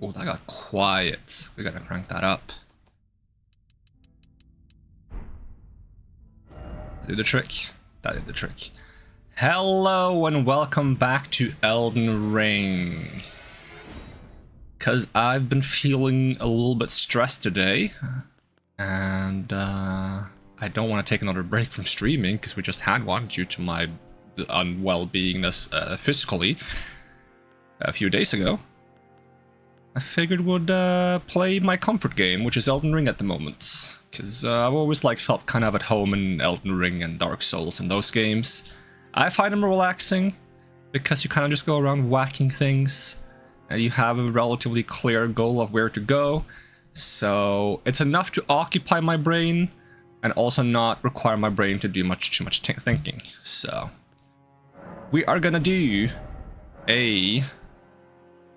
Oh, that got quiet. We gotta crank that up. That did the trick. That did the trick. Hello and welcome back to Elden Ring. Because I've been feeling a little bit stressed today. And I don't want to take another break from streaming because we just had one due to my unwell-beingness physically a few days ago. I figured would play my comfort game, which is Elden Ring at the moment. Because I've always felt kind of at home in Elden Ring and Dark Souls and those games. I find them relaxing because you kind of just go around whacking things and you have a relatively clear goal of where to go. So it's enough to occupy my brain and also not require my brain to do too much thinking. So we are gonna do a...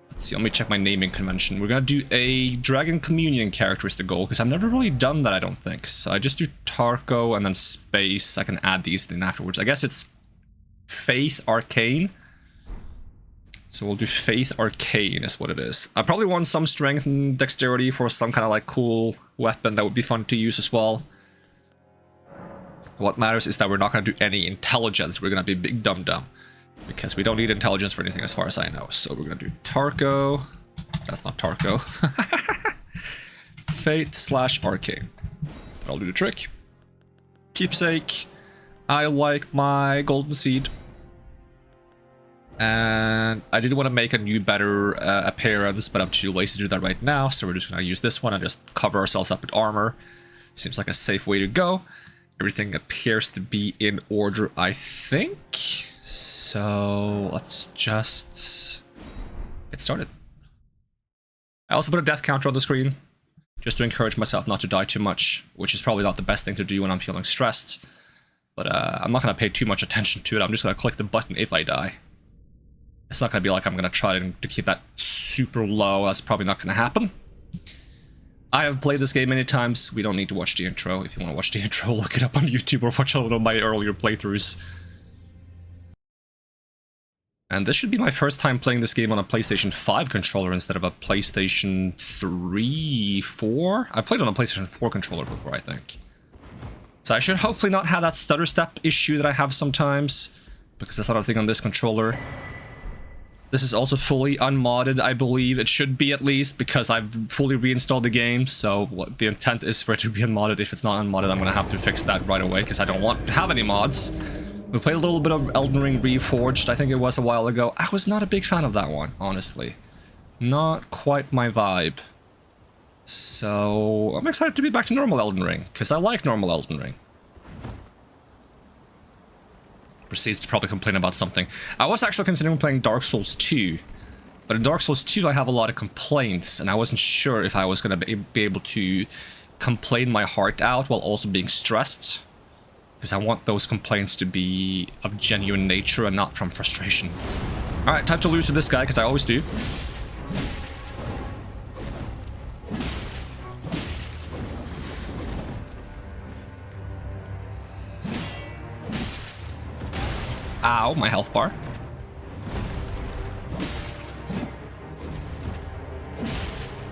Let's see, let me check my naming convention. We're gonna do a Dragon Communion character is the goal, because I've never really done that, I don't think. So I just do Tarko and then space. I can add these then afterwards. I guess it's Faith Arcane. So we'll do Faith Arcane is what it is. I probably want some strength and dexterity for some kind of cool weapon that would be fun to use as well. What matters is that we're not gonna do any intelligence. We're gonna be big dum-dum. Because we don't need intelligence for anything as far as I know. So we're gonna do Tarko. That's not Tarko. Fate/Arcane. That'll do the trick. Keepsake. I like my golden seed. And I did want to make a new better appearance, but I'm too lazy to do that right now. So we're just gonna use this one and just cover ourselves up with armor. Seems like a safe way to go. Everything appears to be in order, I think. So let's just get started. I also put a death counter on the screen just to encourage myself not to die too much, which is probably not the best thing to do when I'm feeling stressed. But I'm not going to pay too much attention to it. I'm just going to click the button if I die. It's not going to be like I'm going to try to keep that super low. That's probably not going to happen. I have played this game many times. We don't need to watch the intro. If you want to watch the intro, look it up on YouTube or watch a little of my earlier playthroughs. And this should be my first time playing this game on a PlayStation 5 controller instead of a PlayStation 3, 4? I played on a PlayStation 4 controller before, I think. So I should hopefully not have that stutter step issue that I have sometimes, because that's not a thing on this controller. This is also fully unmodded, I believe. It should be at least, because I've fully reinstalled the game, so what the intent is for it to be unmodded. If it's not unmodded, I'm going to have to fix that right away, because I don't want to have any mods. We played a little bit of Elden Ring Reforged, I think it was a while ago. I was not a big fan of that one, honestly. Not quite my vibe. So I'm excited to be back to normal Elden Ring, because I like normal Elden Ring. Proceeds to probably complain about something. I was actually considering playing Dark Souls 2. But in Dark Souls 2 I have a lot of complaints, and I wasn't sure if I was going to be able to complain my heart out while also being stressed. Because I want those complaints to be of genuine nature and not from frustration. Alright, time to lose to this guy, because I always do. Ow, my health bar.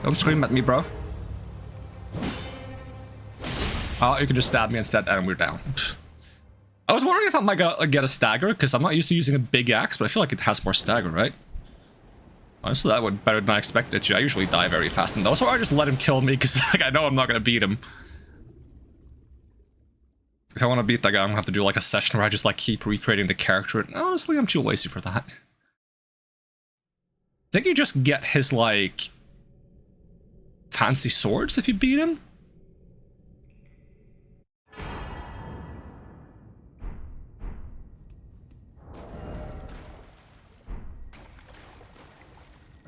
Don't scream at me, bro. Oh, you can just stab me instead, and we're down. I was wondering if I might get a stagger, because I'm not used to using a big axe, but I feel like it has more stagger, right? Honestly, that would better than I expected to. I usually die very fast in those, or I just let him kill me, because I know I'm not going to beat him. If I want to beat that guy, I'm going to have to do a session where I just keep recreating the character. And honestly, I'm too lazy for that. I think you just get his fancy swords if you beat him.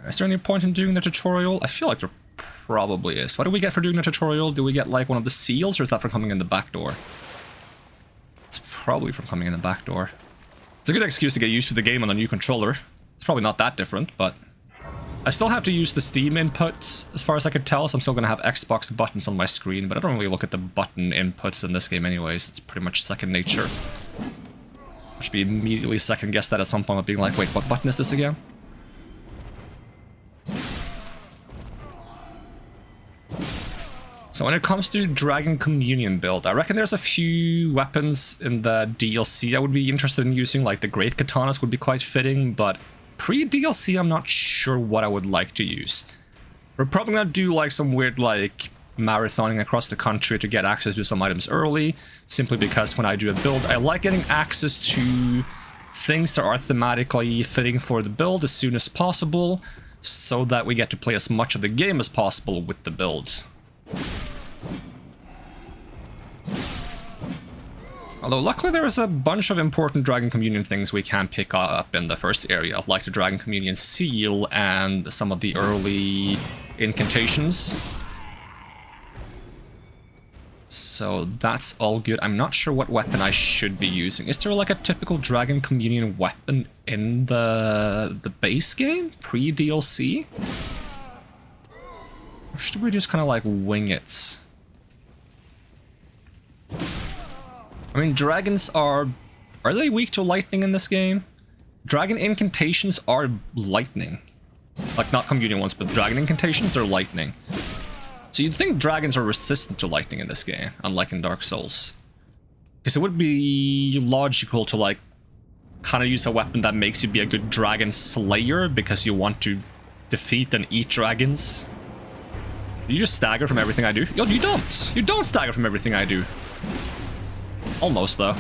Is there any point in doing the tutorial? I feel like there probably is. What do we get for doing the tutorial? Do we get one of the seals, or is that for coming in the back door? It's probably from coming in the back door. It's a good excuse to get used to the game on a new controller. It's probably not that different, but I still have to use the Steam inputs as far as I could tell, so I'm still going to have Xbox buttons on my screen, but I don't really look at the button inputs in this game anyways. It's pretty much second nature. I should be immediately second guess that at some point of being like, wait, what button is this again? So when it comes to Dragon Communion build, I reckon there's a few weapons in the DLC I would be interested in using, like the Great Katanas would be quite fitting, but pre-DLC I'm not sure what I would like to use. We're probably gonna do like some weird like marathoning across the country to get access to some items early, simply because when I do a build, I like getting access to things that are thematically fitting for the build as soon as possible, so that we get to play as much of the game as possible with the build. Although luckily there is a bunch of important Dragon Communion things we can pick up in the first area, like the Dragon Communion seal and some of the early incantations. So that's all good. I'm not sure what weapon I should be using. Is there like a typical Dragon Communion weapon in the base game, pre-DLC? Or should we just kind of like wing it? I mean, dragons are they weak to lightning in this game? Dragon incantations are lightning. Like, not communion ones, but dragon incantations are lightning. So you'd think dragons are resistant to lightning in this game, unlike in Dark Souls. Because it would be logical to, like, kind of use a weapon that makes you be a good dragon slayer, because you want to defeat and eat dragons. Do you just stagger from everything I do? Yo, you don't! You don't stagger from everything I do! Almost, though.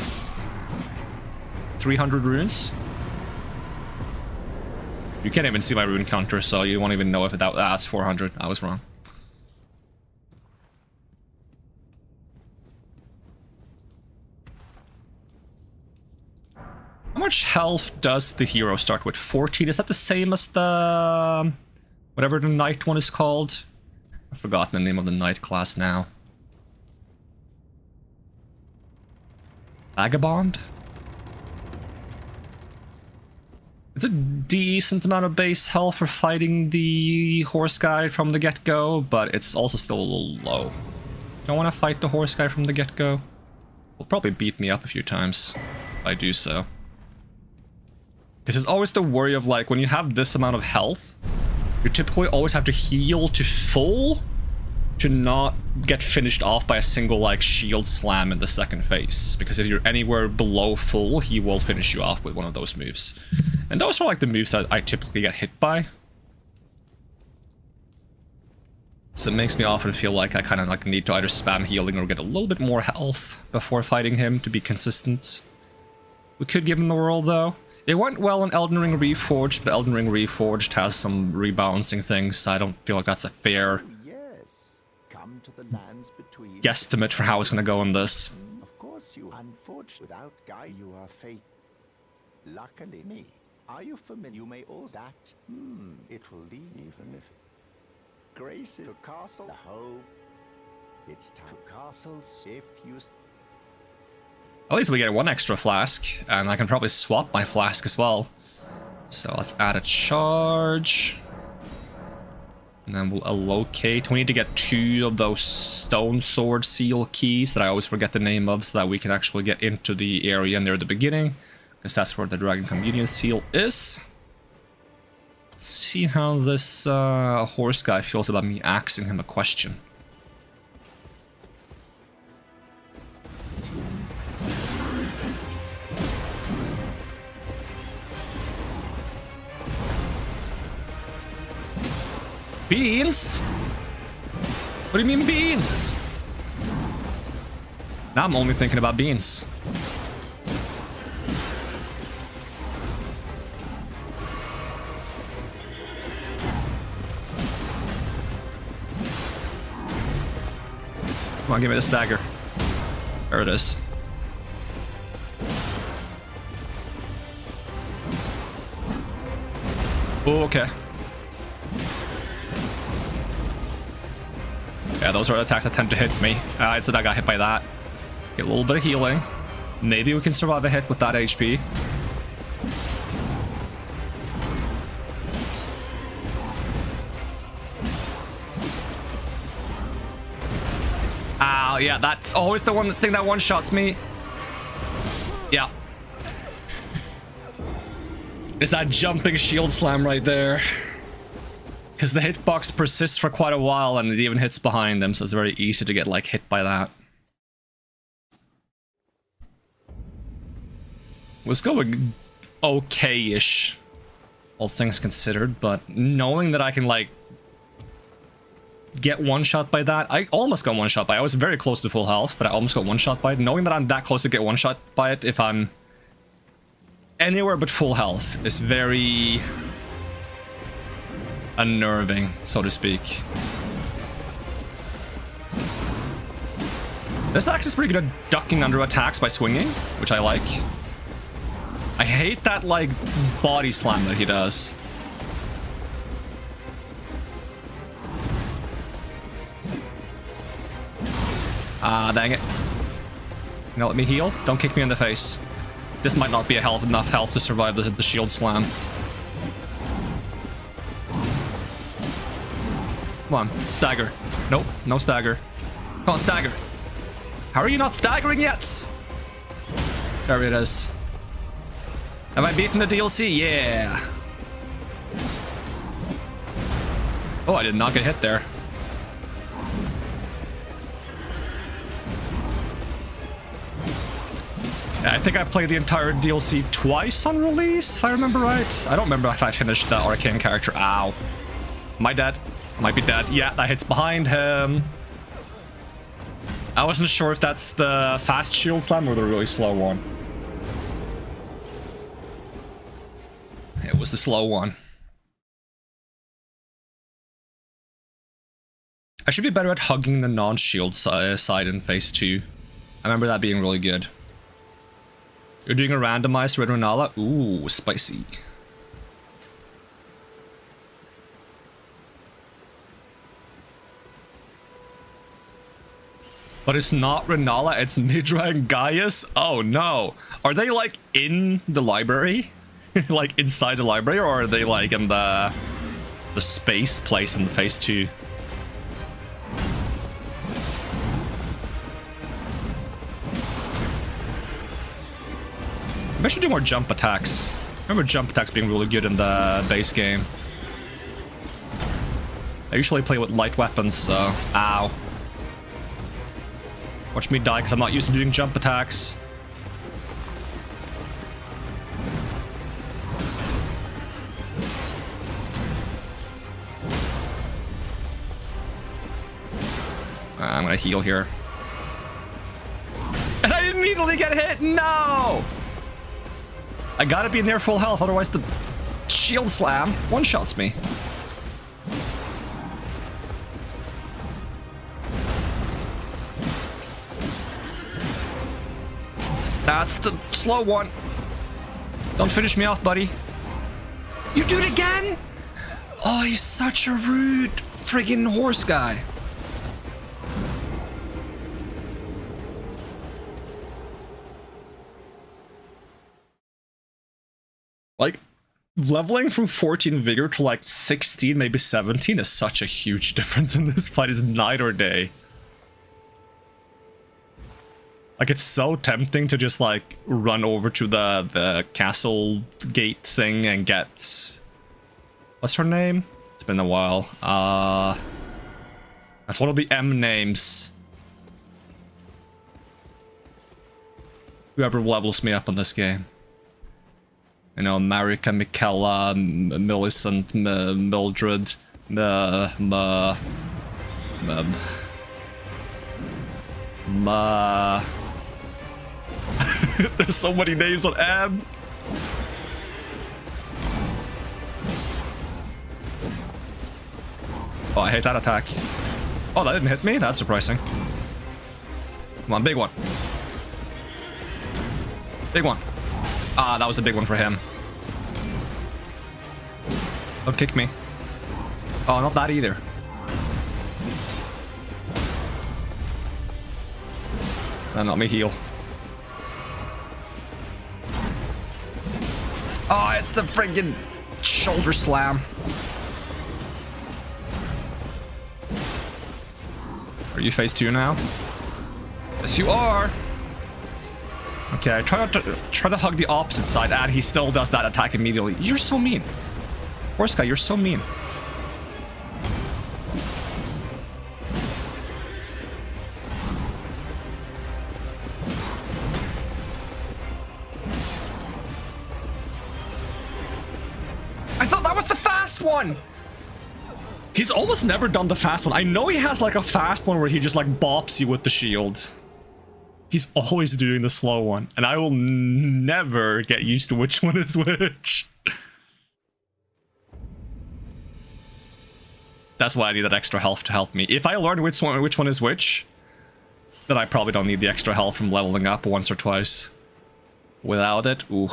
300 runes. You can't even see my rune counter, so you won't even know if that's 400. I was wrong. How much health does the hero start with? 14? Is that the same as the... whatever the knight one is called? I've forgotten the name of the knight class now. Vagabond? It's a decent amount of base health for fighting the horse guy from the get-go, but it's also still a little low. Don't want to fight the horse guy from the get-go. He'll probably beat me up a few times if I do so. Because there's always the worry of, like, when you have this amount of health, you typically always have to heal to full to not get finished off by a single, like, shield slam in the second phase. Because if you're anywhere below full, he will finish you off with one of those moves. And those are, like, the moves that I typically get hit by. So it makes me often feel like I kind of, like, need to either spam healing or get a little bit more health before fighting him to be consistent. We could give him a whirl, though. It went well in Elden Ring Reforged, but Elden Ring Reforged has some rebalancing things, so I don't feel like that's a fair to the lands between guesstimate for how it's going to go in this. Of course, you unfortunately without guy you are fate. Luckily me. Are you familiar? You may all that. It will lead even if grace to castle the hope. It's time to castles if you. At least we get one extra flask, and I can probably swap my flask as well. So let's add a charge. And then we'll allocate. We need to get 2 of those stone sword seal keys that I always forget the name of, so that we can actually get into the area near the beginning. Because that's where the Dragon Communion seal is. Let's see how this horse guy feels about me asking him a question. Beans? What do you mean beans? Now I'm only thinking about beans. Come on, give me this dagger. There it is. Oh, okay. Yeah, those are the attacks that tend to hit me. So I got hit by that. Get a little bit of healing. Maybe we can survive a hit with that HP. Ow, yeah, that's always the one thing that one-shots me. Yeah. Is that jumping shield slam right there. Because the hitbox persists for quite a while and it even hits behind them, so it's very easy to get like hit by that. Was going okay-ish, all things considered, but knowing that I can like get one shot by that, I almost got one shot by it. I was very close to full health, but I almost got one shot by it. Knowing that I'm that close to get one shot by it if I'm anywhere but full health is very unnerving, so to speak. This axe is pretty good at ducking under attacks by swinging, which I like. I hate that, like, body slam that he does. Ah, dang it. You know, let me heal. Don't kick me in the face. This might not be enough health to survive the shield slam. Come on, stagger. Nope, no stagger. Come on, stagger. How are you not staggering yet? There it is. Have I beaten the DLC? Yeah. Oh, I did not get hit there. Yeah, I think I played the entire DLC twice on release, if I remember right. I don't remember if I finished the arcane character. Ow. Am I dead? I might be dead. Yeah, that hits behind him. I wasn't sure if that's the fast shield slam or the really slow one. It was the slow one. I should be better at hugging the non-shield side in phase 2. I remember that being really good. You're doing a randomized red Renala? Ooh, spicy. But it's not Renala, it's Midra and Gaius? Oh no. Are they like in the library? Like inside the library, or are they like in the space place in the phase 2? Maybe I should do more jump attacks. I remember jump attacks being really good in the base game. I usually play with light weapons, so... Ow. Watch me die because I'm not used to doing jump attacks. I'm gonna heal here. And I immediately get hit! No! I gotta be near full health, otherwise the shield slam one-shots me. That's the slow one. Don't finish me off, buddy. You do it again? Oh, he's such a rude friggin' horse guy. Like, leveling from 14 vigor to like 16, maybe 17 is such a huge difference in this fight. It's night or day. Like, it's so tempting to just like run over to the castle gate thing and get... What's her name? It's been a while. That's one of the M names. Whoever levels me up on this game. You know, Marika, Michaela, Millicent, Mildred, There's so many names on M. Oh, I hate that attack. Oh, that didn't hit me? That's surprising. Come on, big one. Big one. Ah, that was a big one for him. Don't kick me. Oh, not that either. And let me heal. Oh, it's the friggin' shoulder slam. Are you phase 2 now? Yes, you are. Okay, I try to hug the opposite side, and he still does that attack immediately. You're so mean. Horse guy, you're so mean. one! He's almost never done the fast one. I know he has like a fast one where he just like bops you with the shield. He's always doing the slow one, and I will never get used to which one is which. That's why I need that extra health to help me. If I learn which one is which, then I probably don't need the extra health from leveling up once or twice. Without it, ooh.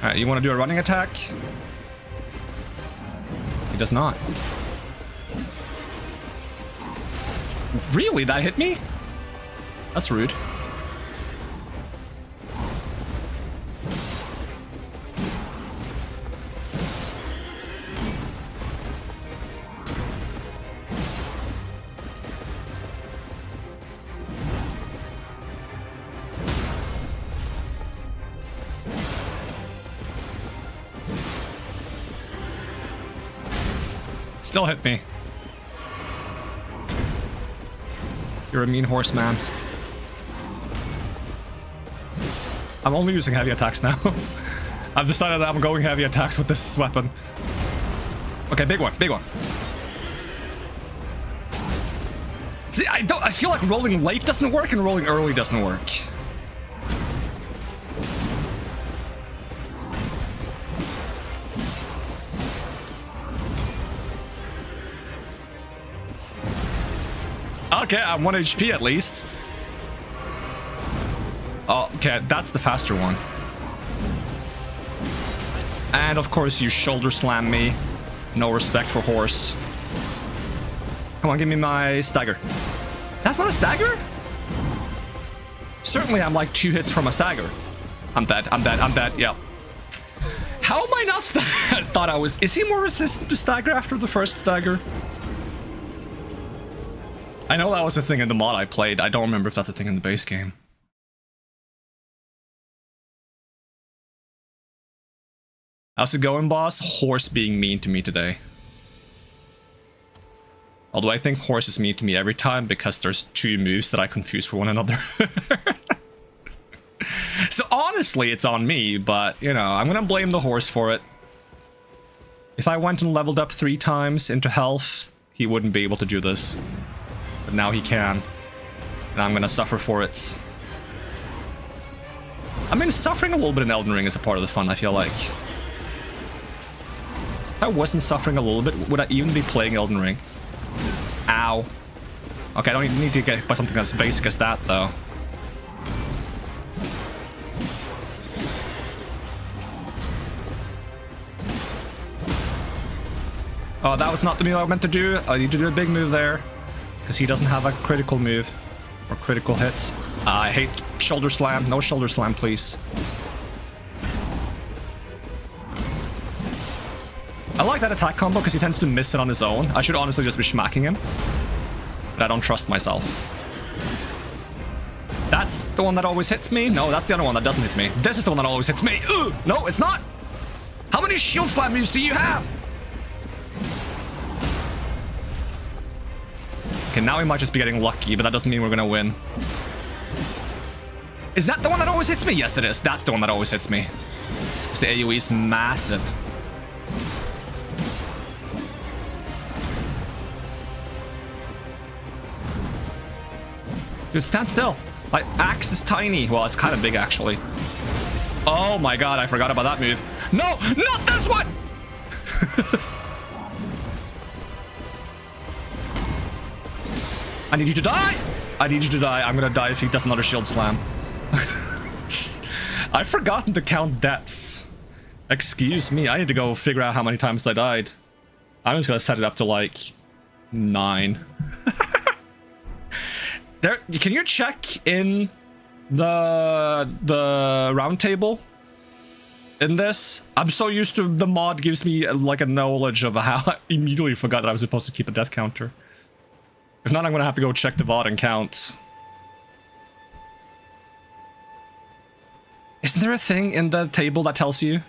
Alright, you want to do a running attack? He does not. Really? That hit me? That's rude. Still hit me. You're a mean horse, man. I'm only using heavy attacks now. I've decided that I'm going heavy attacks with this weapon. Okay, big one, big one. See, I feel like rolling late doesn't work and rolling early doesn't work. Okay, I'm 1 HP at least. Oh, okay, that's the faster one. And of course you shoulder slam me. No respect for horse. Come on, give me my stagger. That's not a stagger? Certainly I'm like 2 hits from a stagger. I'm dead, I'm dead, I'm dead, yeah. How am I not I thought I was... Is he more resistant to stagger after the first stagger? I know that was a thing in the mod I played. I don't remember if that's a thing in the base game. How's it going, boss? Horse being mean to me today. Although I think horse is mean to me every time because there's 2 moves that I confuse for one another. So honestly, it's on me, but, you know, I'm gonna blame the horse for it. If I went and leveled up 3 times into health, he wouldn't be able to do this. But now he can. And I'm gonna suffer for it. I mean, suffering a little bit in Elden Ring is a part of the fun, I feel like. If I wasn't suffering a little bit, would I even be playing Elden Ring? Ow. Okay, I don't even need to get hit by something as basic as that, though. Oh, that was not the move I meant to do. I need to do a big move there. Because he doesn't have a critical move. Or critical hits. I hate shoulder slam. No shoulder slam, please. I like that attack combo because he tends to miss it on his own. I should honestly just be smacking him. But I don't trust myself. That's the one that always hits me? No, that's the other one that doesn't hit me. This is the one that always hits me. Ugh! No, it's not! How many shield slam moves do you have? Okay, now we might just be getting lucky, but that doesn't mean we're gonna win. Is that the one that always hits me? Yes, it is. That's the one that always hits me. Because the AoE is massive. Dude, stand still. My axe is tiny. Well, it's kind of big, actually. Oh my god, I forgot about that move. No, not this one! I need you to die! I need you to die. I'm gonna die if he does another shield slam. I've forgotten to count deaths. Excuse me, I need to go figure out how many times I died. I'm just gonna set it up to like 9. There, can you check in the round table in this? I'm so used to the mod gives me like a knowledge of how I immediately forgot that I was supposed to keep a death counter. If not, I'm gonna have to go check the VOD and count. Isn't there a thing in the table that tells you?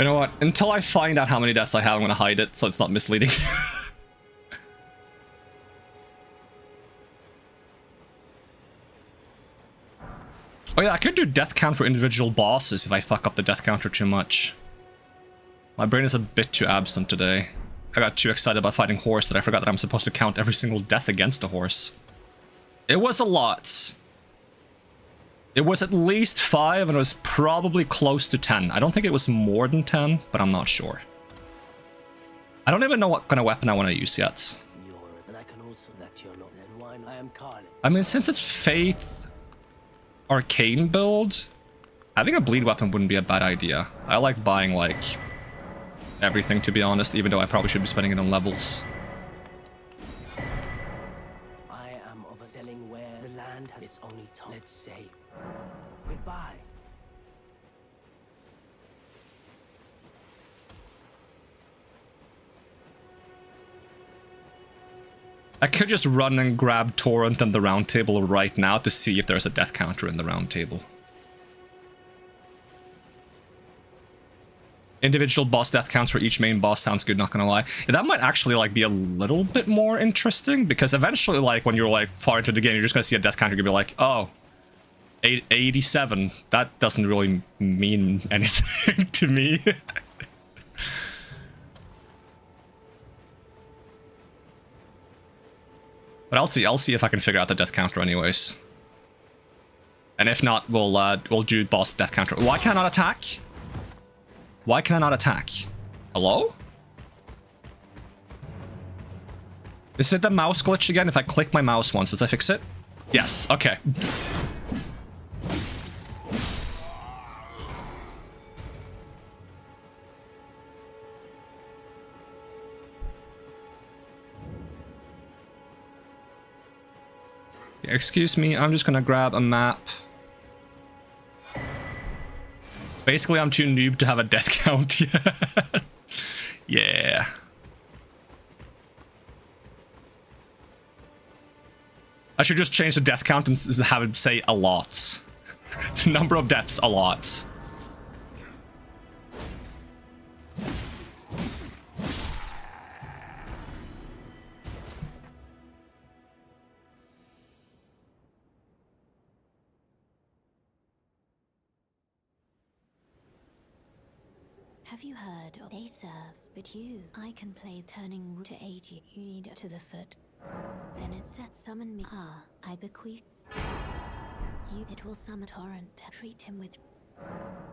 You know what? Until I find out how many deaths I have, I'm gonna hide it so it's not misleading. Oh yeah, I could do death count for individual bosses if I fuck up the death counter too much. My brain is a bit too absent today. I got too excited about fighting horse that I forgot that I'm supposed to count every single death against a horse. It was a lot. It was at least 5 and it was probably close to 10. I don't think it was more than 10, but I'm not sure. I don't even know what kind of weapon I want to use yet. I mean, since it's Faith Arcane build, having a bleed weapon wouldn't be a bad idea. I like buying, like, everything, to be honest, even though I probably should be spending it on levels. I am overselling where the land has its only time. Let's say goodbye. I could just run and grab Torrent and the round table right now to see if there's a death counter in the round table. Individual boss death counts for each main boss sounds good, not gonna lie. Yeah, that might actually like be a little bit more interesting, because eventually, like, when you're like far into the game, you're just gonna see a death counter, you're gonna be like, oh, 87. That doesn't really mean anything to me. But I'll see if I can figure out the death counter anyways. And if not, we'll do boss death counter. Why can I not attack? Why can I not attack? Hello? Is it the mouse glitch again? If I click my mouse once, does that fix it? Yes, okay. Excuse me, I'm just gonna grab a map. Basically, I'm too noob to have a death count yet. Yeah. I should just change the death count and have it say a lot. The number of deaths, a lot. Have you heard of they serve, but you, I can play turning to 80, you need to the foot. Then it said summon me. Ah, I bequeath. You, it will summon torrent, treat him with.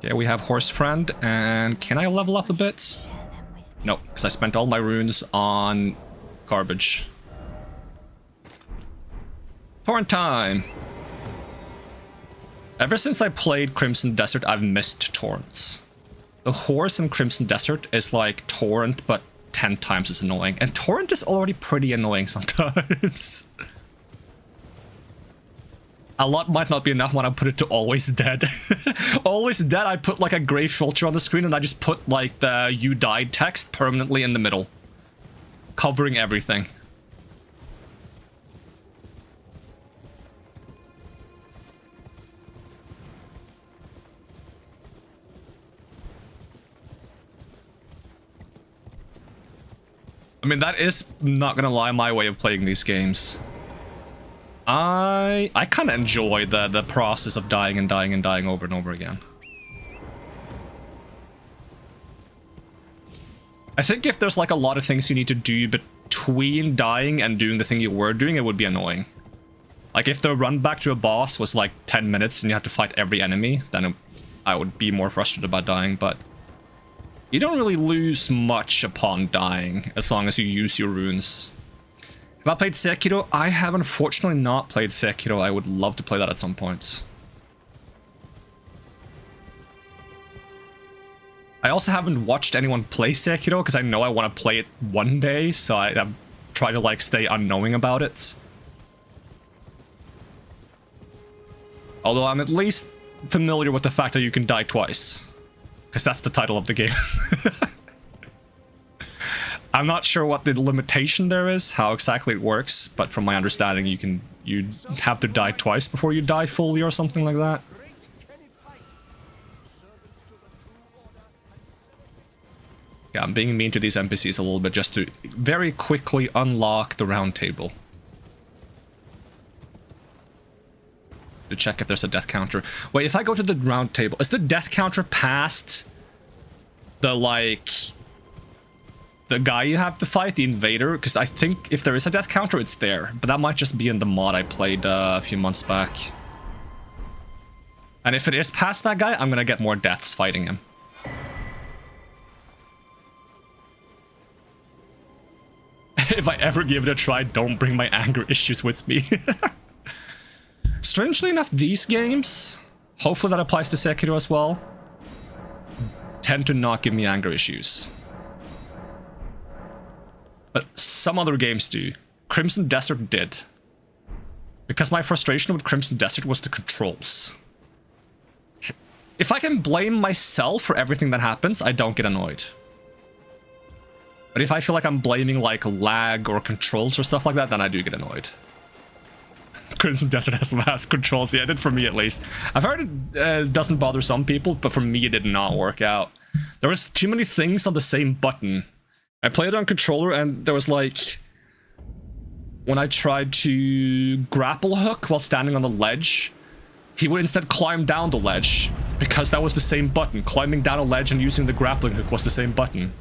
Yeah, we have horse friend, and can I level up a bit? Share them with me. No, because I spent all my runes on garbage. Torrent time! Ever since I played Crimson Desert, I've missed torrents. The horse in Crimson Desert is like Torrent, but 10 times as annoying. And Torrent is already pretty annoying sometimes. A lot might not be enough when I put it to Always Dead. Always Dead, I put like a gray filter on the screen and I just put like the "you died" text permanently in the middle. Covering everything. I mean, that is, not gonna lie, my way of playing these games. I kind of enjoy the process of dying and dying and dying over and over again. I think if there's like a lot of things you need to do between dying and doing the thing you were doing, it would be annoying. Like if the run back to a boss was like 10 minutes and you had to fight every enemy, then I would be more frustrated about dying, but you don't really lose much upon dying, as long as you use your runes. Have I played Sekiro? I have unfortunately not played Sekiro. I would love to play that at some point. I also haven't watched anyone play Sekiro, because I know I want to play it one day, so I've tried to like stay unknowing about it. Although I'm at least familiar with the fact that you can die twice. Because that's the title of the game. I'm not sure what the limitation there is, how exactly it works, but from my understanding you have to die twice before you die fully or something like that. Yeah, I'm being mean to these NPCs a little bit just to very quickly unlock the round table. To check if there's a death counter. Wait, if I go to the round table, is the death counter past the, like, the guy you have to fight, the invader? Because I think if there is a death counter, it's there. But that might just be in the mod I played a few months back. And if it is past that guy, I'm gonna get more deaths fighting him. If I ever give it a try, don't bring my anger issues with me. Strangely enough, these games, hopefully that applies to Sekiro as well, tend to not give me anger issues. But some other games do. Crimson Desert did. Because my frustration with Crimson Desert was the controls. If I can blame myself for everything that happens, I don't get annoyed. But if I feel like I'm blaming like lag or controls or stuff like that, then I do get annoyed. Crimson Desert has some ass controls. Yeah, it did for me at least. I've heard it doesn't bother some people, but for me it did not work out. There was too many things on the same button. I played it on controller and there was like... When I tried to grapple hook while standing on the ledge, he would instead climb down the ledge. Because that was the same button. Climbing down a ledge and using the grappling hook was the same button.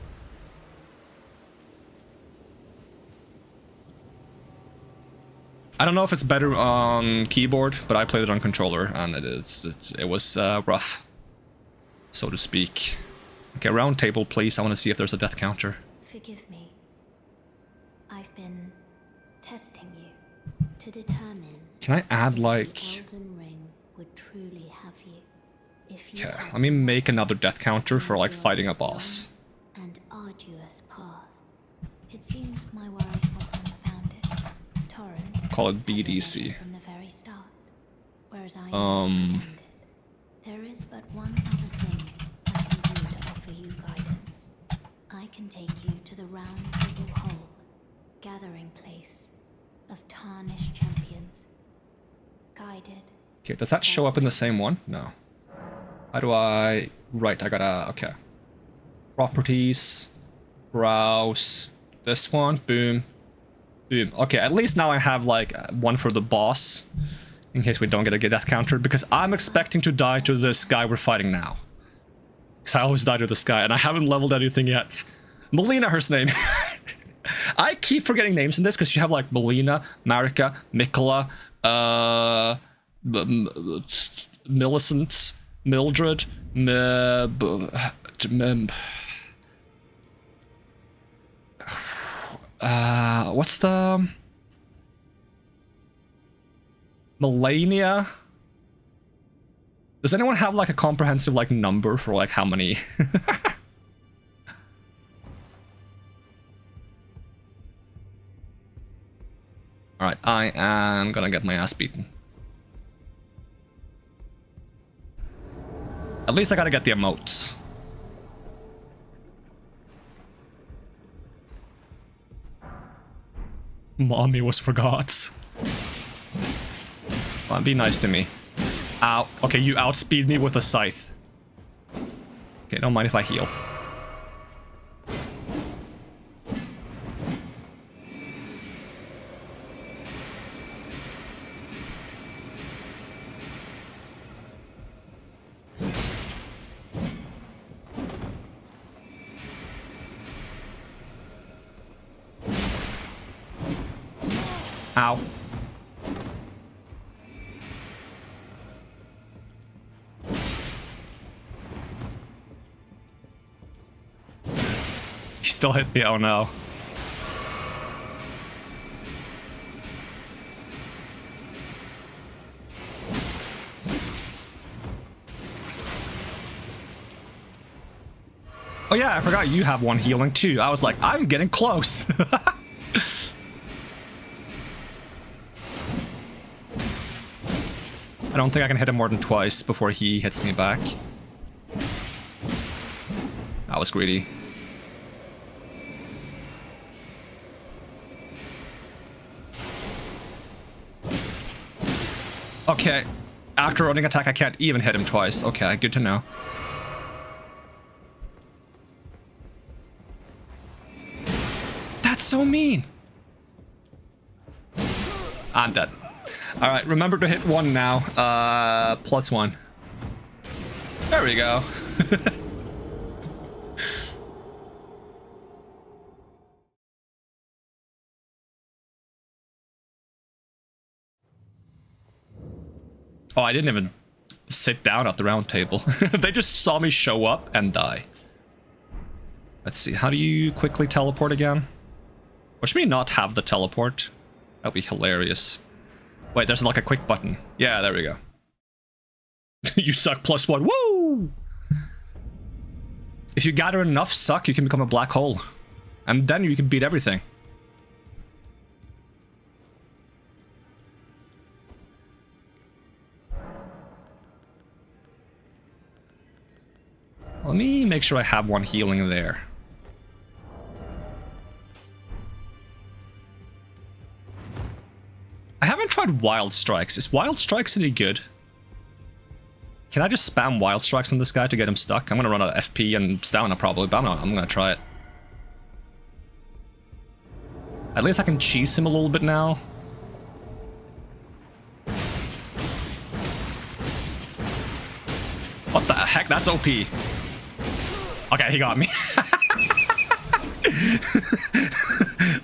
I don't know if it's better on keyboard, but I played it on controller, and it was rough, so to speak. Okay, round table, please. I want to see if there's a death counter. Forgive me. I've been testing you to determine. Can I add like? The Elden Ring would truly have you. If you Okay, let me make another death counter for like fighting a boss. And arduous path. It seems my worries were unfounded. Torrent. Call it BDC. From the very start, whereas I pretended. There is but one other thing I can do to offer you guidance. I can take you to the round table hole, gathering place of tarnished champions. Guided. Okay, does that show up in the same one? No. How do I... Right, I gotta... Okay. Properties. Browse. This one. Boom. Boom. Okay, at least now I have, like, one for the boss. In case we don't get a death counter. Because I'm expecting to die to this guy we're fighting now. Because I always die to this guy, and I haven't leveled anything yet. Melina, her name. I keep forgetting names in this, because you have, like, Melina, Marika, Mikola, Millicent, Mildred, what's the... Melania? Does anyone have like a comprehensive like number for like how many? Alright, I am gonna get my ass beaten. At least I gotta get the emotes. Mommy was forgot. Come on, be nice to me. Ow. Okay, you outspeed me with a scythe. Okay, don't mind if I heal. Ow. He still hit me, oh no. Oh yeah, I forgot you have one healing too. I was like, I'm getting close. I don't think I can hit him more than twice before he hits me back. That was greedy. Okay, after running attack I can't even hit him twice. Okay, good to know. so mean. I'm dead. All right, remember to hit 1 now. +1. There we go. Oh, I didn't even sit down at the round table. They just saw me show up and die. Let's see, how do you quickly teleport again? Or should we not have the teleport? That'd be hilarious. Wait, there's like a quick button. Yeah, there we go. You suck +1. Woo! If you gather enough suck, you can become a black hole. And then you can beat everything. Let me make sure I have 1 healing there. I haven't tried Wild Strikes. Is Wild Strikes any good? Can I just spam Wild Strikes on this guy to get him stuck? I'm gonna run out of FP and stamina probably, but I'm gonna try it. At least I can cheese him a little bit now. What the heck? That's OP. Okay, he got me.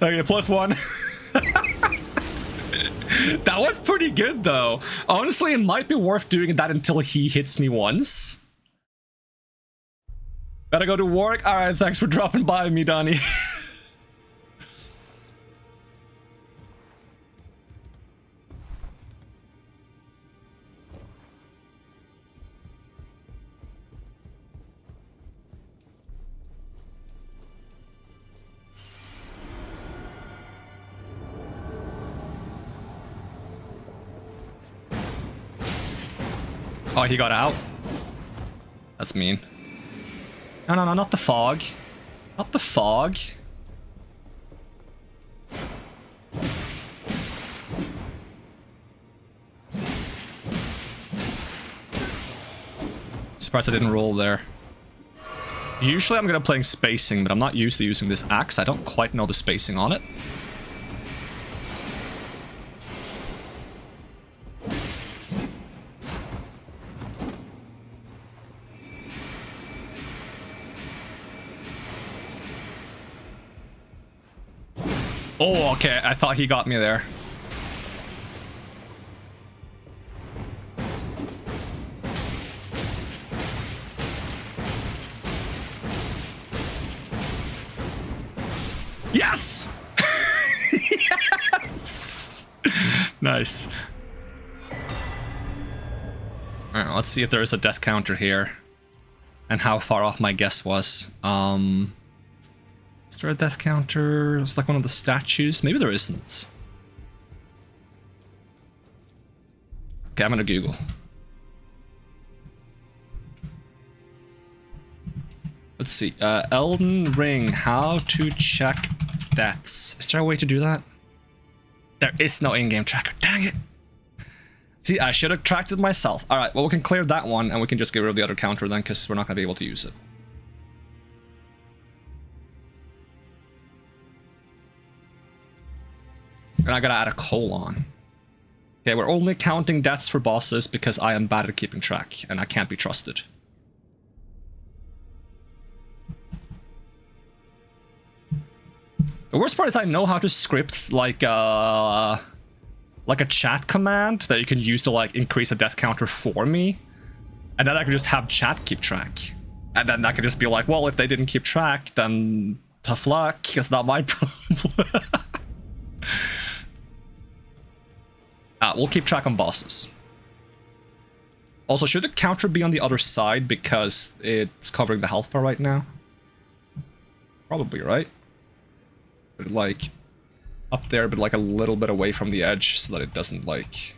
Okay, +1. That was pretty good, though. Honestly, it might be worth doing that until he hits me once. Gotta go to work? Alright, thanks for dropping by me, Donnie. Oh, he got out? That's mean. No, no, no, not the fog. Not the fog. Surprised I didn't roll there. Usually I'm gonna playing spacing, but I'm not used to using this axe. I don't quite know the spacing on it. Oh, okay. I thought he got me there. Yes! Yes! Nice. Alright, let's see if there is a death counter here. And how far off my guess was. Is there a death counter? It's like one of the statues. Maybe there isn't. Okay, I'm gonna Google. Let's see. Elden Ring. How to check deaths. Is there a way to do that? There is no in-game tracker. Dang it. See, I should have tracked it myself. Alright, well, we can clear that one and we can just get rid of the other counter then, because we're not gonna be able to use it. And I gotta add a colon. Okay, we're only counting deaths for bosses because I am bad at keeping track and I can't be trusted. The worst part is I know how to script like a chat command that you can use to like increase a death counter for me. And then I can just have chat keep track. And then I can just be like, well, if they didn't keep track, then tough luck, it's not my problem. We'll keep track on bosses. Also, should the counter be on the other side because it's covering the health bar right now? Probably, right? But like up there, but like a little bit away from the edge so that it doesn't like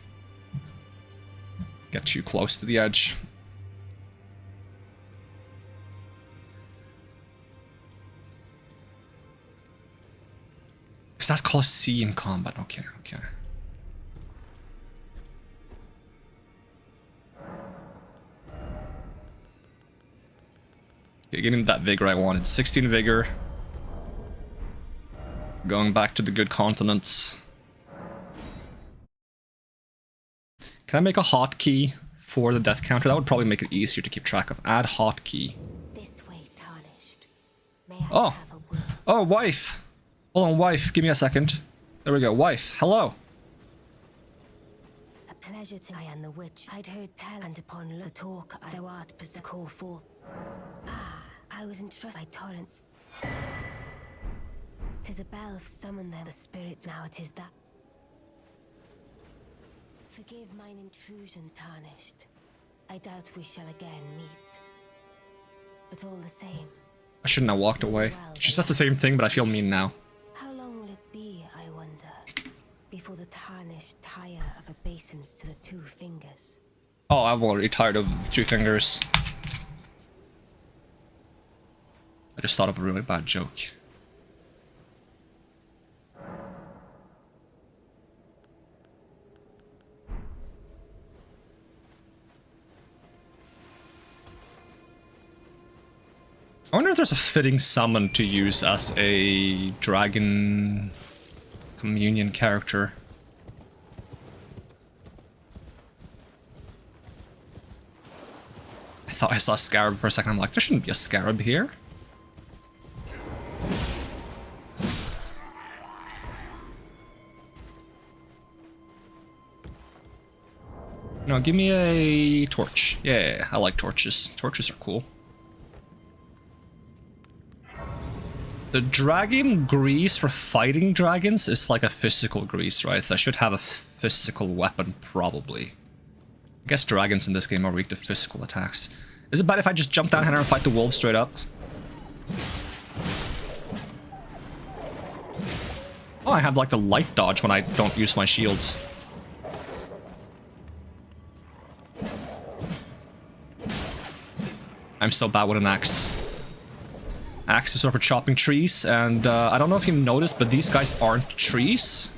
get too close to the edge. Because that's called C in combat. Okay, okay. Okay, give me that vigor I wanted. 16 vigor. Going back to the good continents. Can I make a hotkey for the death counter? That would probably make it easier to keep track of. Add hotkey. This way, tarnished. May I Oh. have a word? Oh, wife. Hold on, wife. Give me a second. There we go. Wife. Hello. A pleasure to I am the witch. I'd heard tell and upon the talk thou art possessed call forth. Ah, I was entrusted by torrents. 'Tis a bell summoned them, the spirits now it is that. Forgive mine intrusion, tarnished. I doubt we shall again meet. But all the same, I shouldn't have walked away. She says the same thing, but I feel mean now. how long will it be, I wonder, before the tarnished tire of obeisance to the two fingers? Oh, I'm already tired of the 2 fingers. I just thought of a really bad joke. I wonder if there's a fitting summon to use as a dragon communion character. I thought I saw a scarab for a second. I'm like, there shouldn't be a scarab here. No, give me a torch. Yeah, I like torches. Torches are cool. The dragon grease for fighting dragons is like a physical grease, right? So I should have a physical weapon, probably. I guess dragons in this game are weak to physical attacks. Is it bad if I just jump down here and fight the wolf straight up? Oh, I have like the light dodge when I don't use my shields. I'm so bad with an axe. Axe is sort of for chopping trees, and I don't know if you noticed, but these guys aren't trees.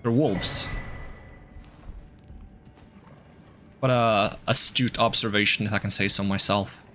They're wolves. What a astute observation, if I can say so myself.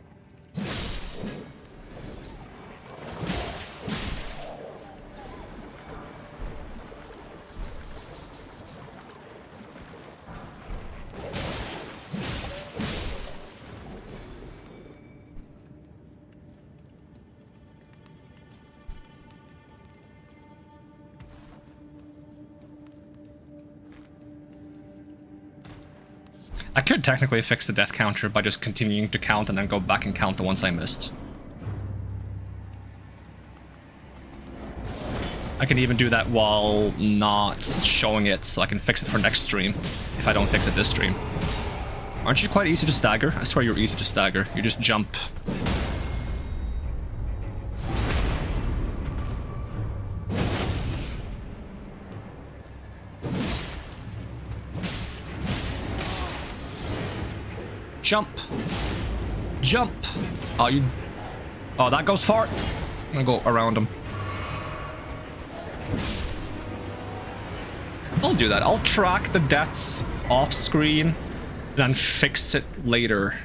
I could technically fix the death counter by just continuing to count and then go back and count the ones I missed. I can even do that while not showing it, so I can fix it for next stream, if I don't fix it this stream. Aren't you quite easy to stagger? I swear you're easy to stagger. You just jump. Jump. Jump. Oh, you... Oh, that goes far. I'm gonna go around him. I'll do that. I'll track the deaths off screen and then fix it later.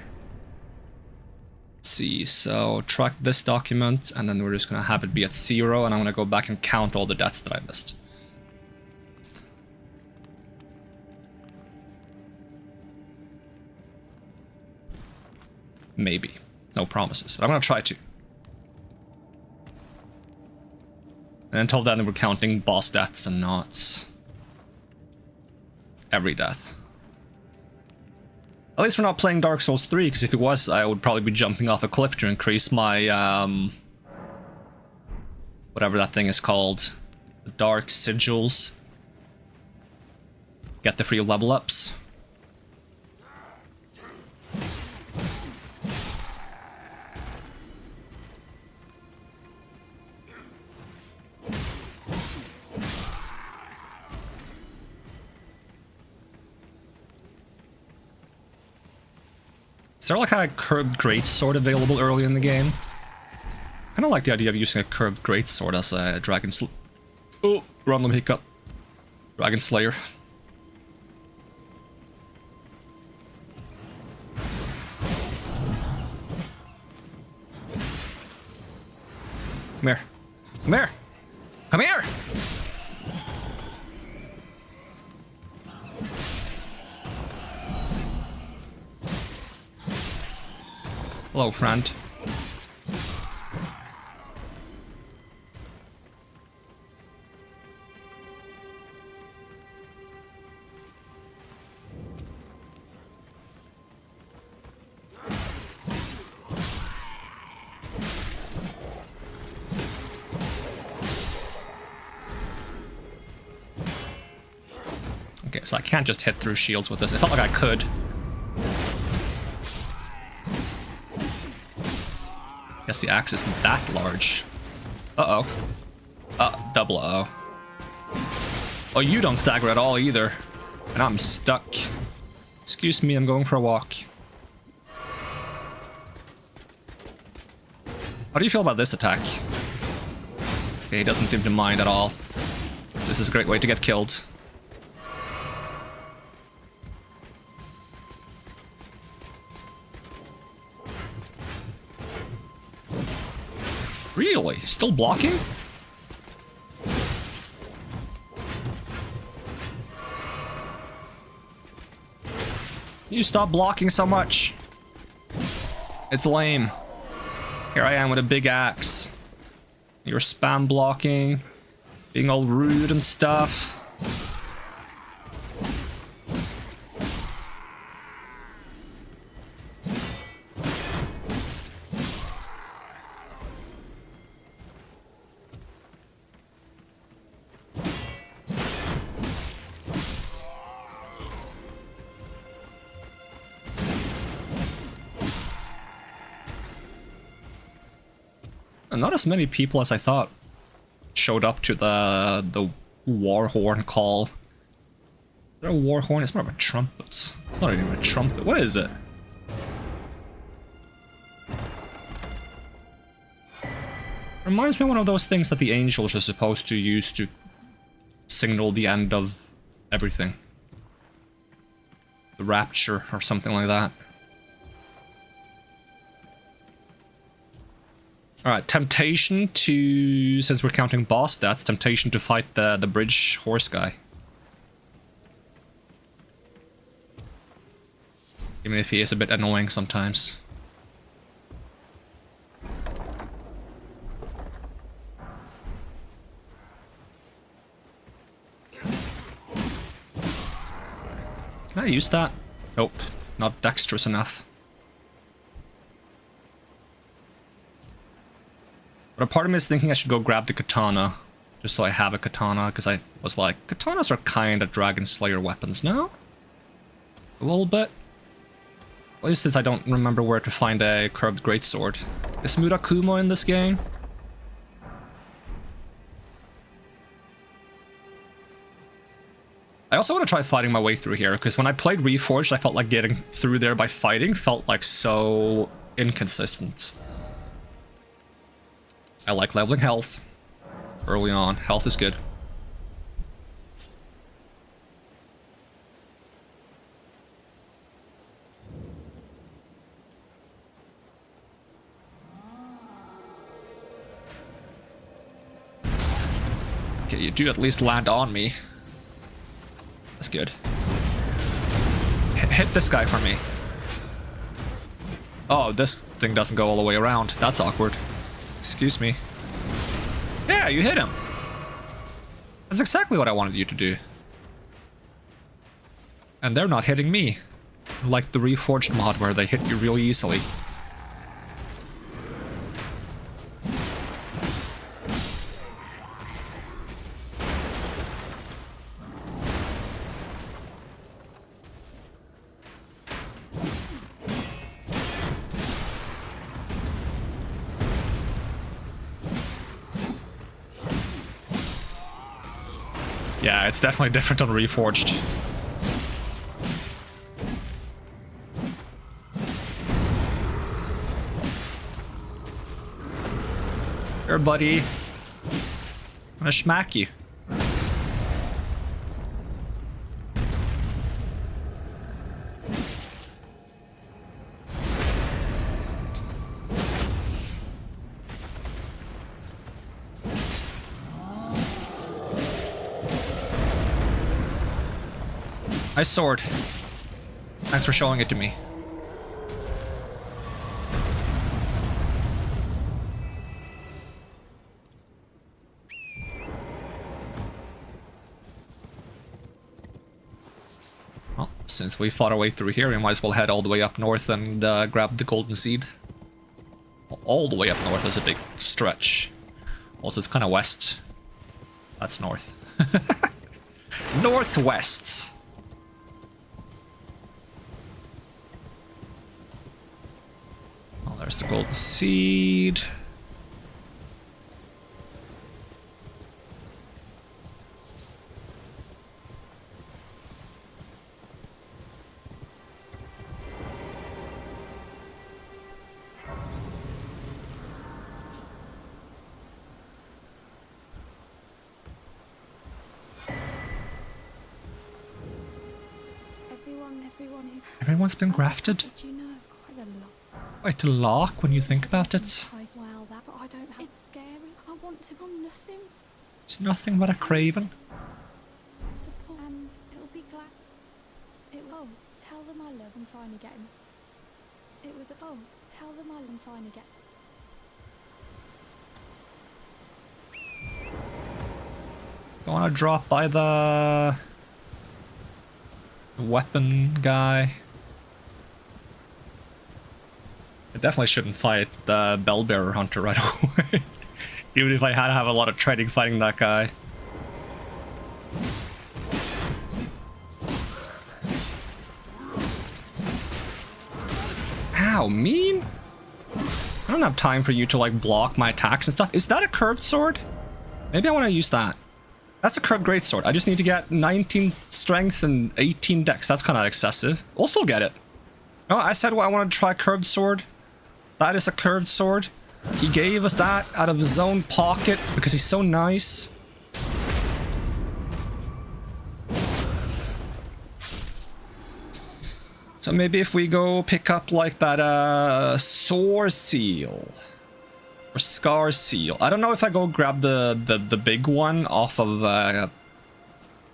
Let's see, so track this document and then we're just gonna have it be at 0 and I'm gonna go back and count all the deaths that I missed. Maybe. No promises, but I'm gonna try to. And until then, we're counting boss deaths and not every death. At least we're not playing Dark Souls 3, because if it was, I would probably be jumping off a cliff to increase my, whatever that thing is called. The Dark Sigils. Get the free level ups. Is there like a curved greatsword available early in the game? I kind of like the idea of using a curved greatsword as a dragon Oh, random hiccup. Dragon Slayer. Come here. Come here! Come Come here! Hello, friend. Okay, so I can't just hit through shields with this. It felt like I could. Guess the axe isn't that large. Uh-oh. Double uh-oh. Oh, you don't stagger at all either. And I'm stuck. Excuse me, I'm going for a walk. How do you feel about this attack? Okay, he doesn't seem to mind at all. This is a great way to get killed. Really? Still blocking? You stop blocking so much. It's lame. Here I am with a big axe. You're spam blocking, being all rude and stuff. And not as many people as I thought showed up to the war horn call. Is there a war horn? It's more of a trumpet. It's not even a trumpet. What is it? Reminds me of one of those things that the angels are supposed to use to signal the end of everything. The rapture or something like that. Alright, temptation to, since we're counting boss stats, temptation to fight the bridge horse guy. Even if he is a bit annoying sometimes. Can I use that? Nope, not dexterous enough. But a part of me is thinking I should go grab the katana, just so I have a katana, because I was like, katanas are kind of Dragon Slayer weapons, no? A little bit. At least since I don't remember where to find a curved greatsword. Is Murakumo in this game? I also want to try fighting my way through here, because when I played Reforged, I felt like getting through there by fighting felt like so inconsistent. I like leveling health early on. Health is good. Okay, you do at least land on me. That's good. Hit this guy for me. Oh, this thing doesn't go all the way around. That's awkward. Excuse me. Yeah, you hit him. That's exactly what I wanted you to do. And they're not hitting me. Like the Reforged mod where they hit you really easily. Yeah, it's definitely different on Reforged. Here, buddy. I'm gonna smack you. Nice sword. Thanks for showing it to me. Well, since we fought our way through here, we might as well head all the way up north and grab the golden seed. All the way up north is a big stretch. Also, it's kind of west. That's north. Northwest. Oh, there's the golden seed. Everyone's been grafted? Did you know it's quite a lot? Quite a lock when you think about it. Well, that, but I don't have. It's scary. I want to. I'm nothing. It's nothing but a craven. And it'll be glad. It will. Oh, tell them I love. I'm fine again. It was. Oh, tell them I'm fine again. You wanna drop by the weapon guy? I definitely shouldn't fight the Bellbearer Hunter right away. Even if I had to have a lot of training fighting that guy. Ow, mean? I don't have time for you to like block my attacks and stuff. Is that a curved sword? Maybe I want to use that. That's a curved greatsword. I just need to get 19 strength and 18 dex. That's kind of excessive. We'll still get it. No, I said I wanted to try curved sword. That is a curved sword. He gave us that out of his own pocket because he's so nice. So maybe if we go pick up like that Sore Seal or Scar Seal. I don't know if I go grab the big one off of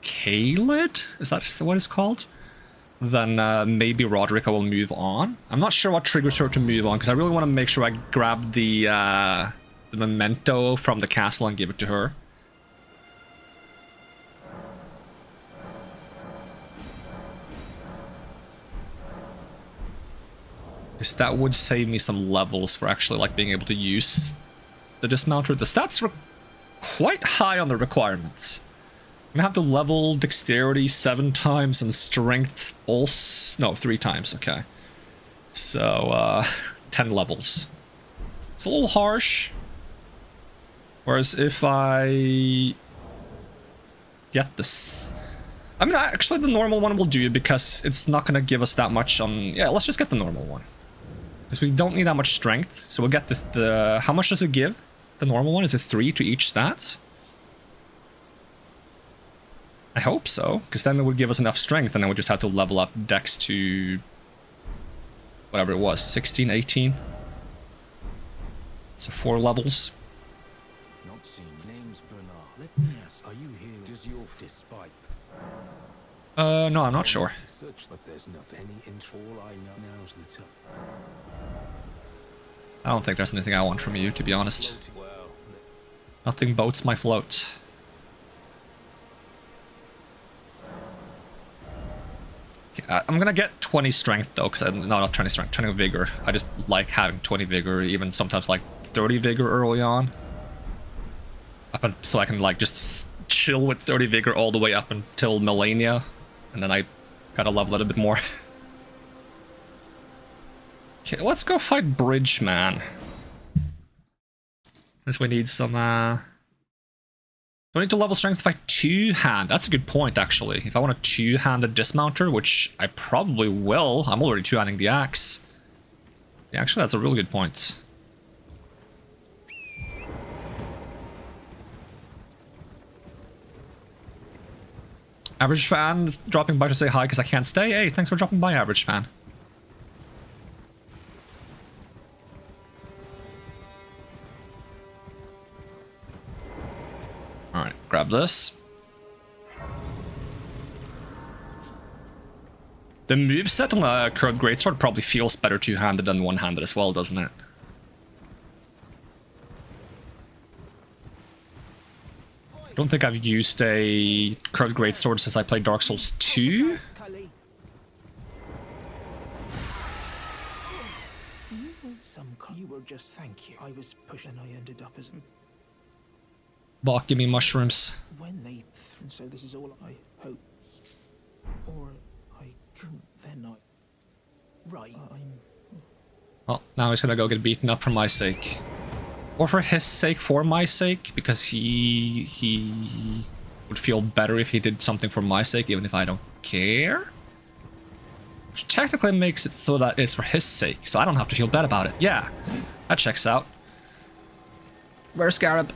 Kaled? Is that what it's called? Then maybe Roderica will move on. I'm not sure what triggers her to move on because I really want to make sure I grab the memento from the castle and give it to her. Because that would save me some levels for actually like being able to use the dismounter. The stats are quite high on the requirements. I'm gonna have to level dexterity 7 times and strength also, no, 3 times, okay. So, 10 levels. It's a little harsh. Whereas if I get this, I mean, actually the normal one will do because it's not gonna give us that much on, yeah, let's just get the normal one. Because we don't need that much strength, so we'll get the how much does it give? The normal one, is it 3 to each stats? I hope so, because then it would give us enough strength and then we just have to level up dex to whatever it was, 16, 18. So 4 levels. Not seen. Name's Bernard. Let me ask, are you here? Does your despite? No, I'm not sure. Such that there's nothing. Any intro. All I know now's the time. I don't think there's anything I want from you, to be honest. Well, Nothing boats my float. I'm gonna get 20 strength though, because no, not 20 strength, 20 vigor. I just like having 20 vigor, even sometimes like 30 vigor early on. So I can like just chill with 30 vigor all the way up until Millennia, and then I gotta level it a bit more. Okay, let's go fight Bridgeman. Since we need some, do I need to level strength to fight two-hand? That's a good point, actually. If I want a two-handed dismounter, which I probably will, I'm already two-handing the axe. Yeah, actually, that's a really good point. Average Fan dropping by to say hi because I can't stay. Hey, thanks for dropping by, Average Fan. Alright, grab this. The moveset on a curved greatsword probably feels better two-handed than one-handed as well, doesn't it? I don't think I've used a curved greatsword since I played Dark Souls 2. You were just thank you. I was pushed and I ended up as Bach, give me mushrooms. when they so this is all I hope. Or I couldn't then I right. I'm Well, now he's gonna go get beaten up for my sake. Or for his sake, for my sake, because he would feel better if he did something for my sake, even if I don't care. Which technically makes it so that it's for his sake, so I don't have to feel bad about it. Yeah, that checks out. Where's Scarab?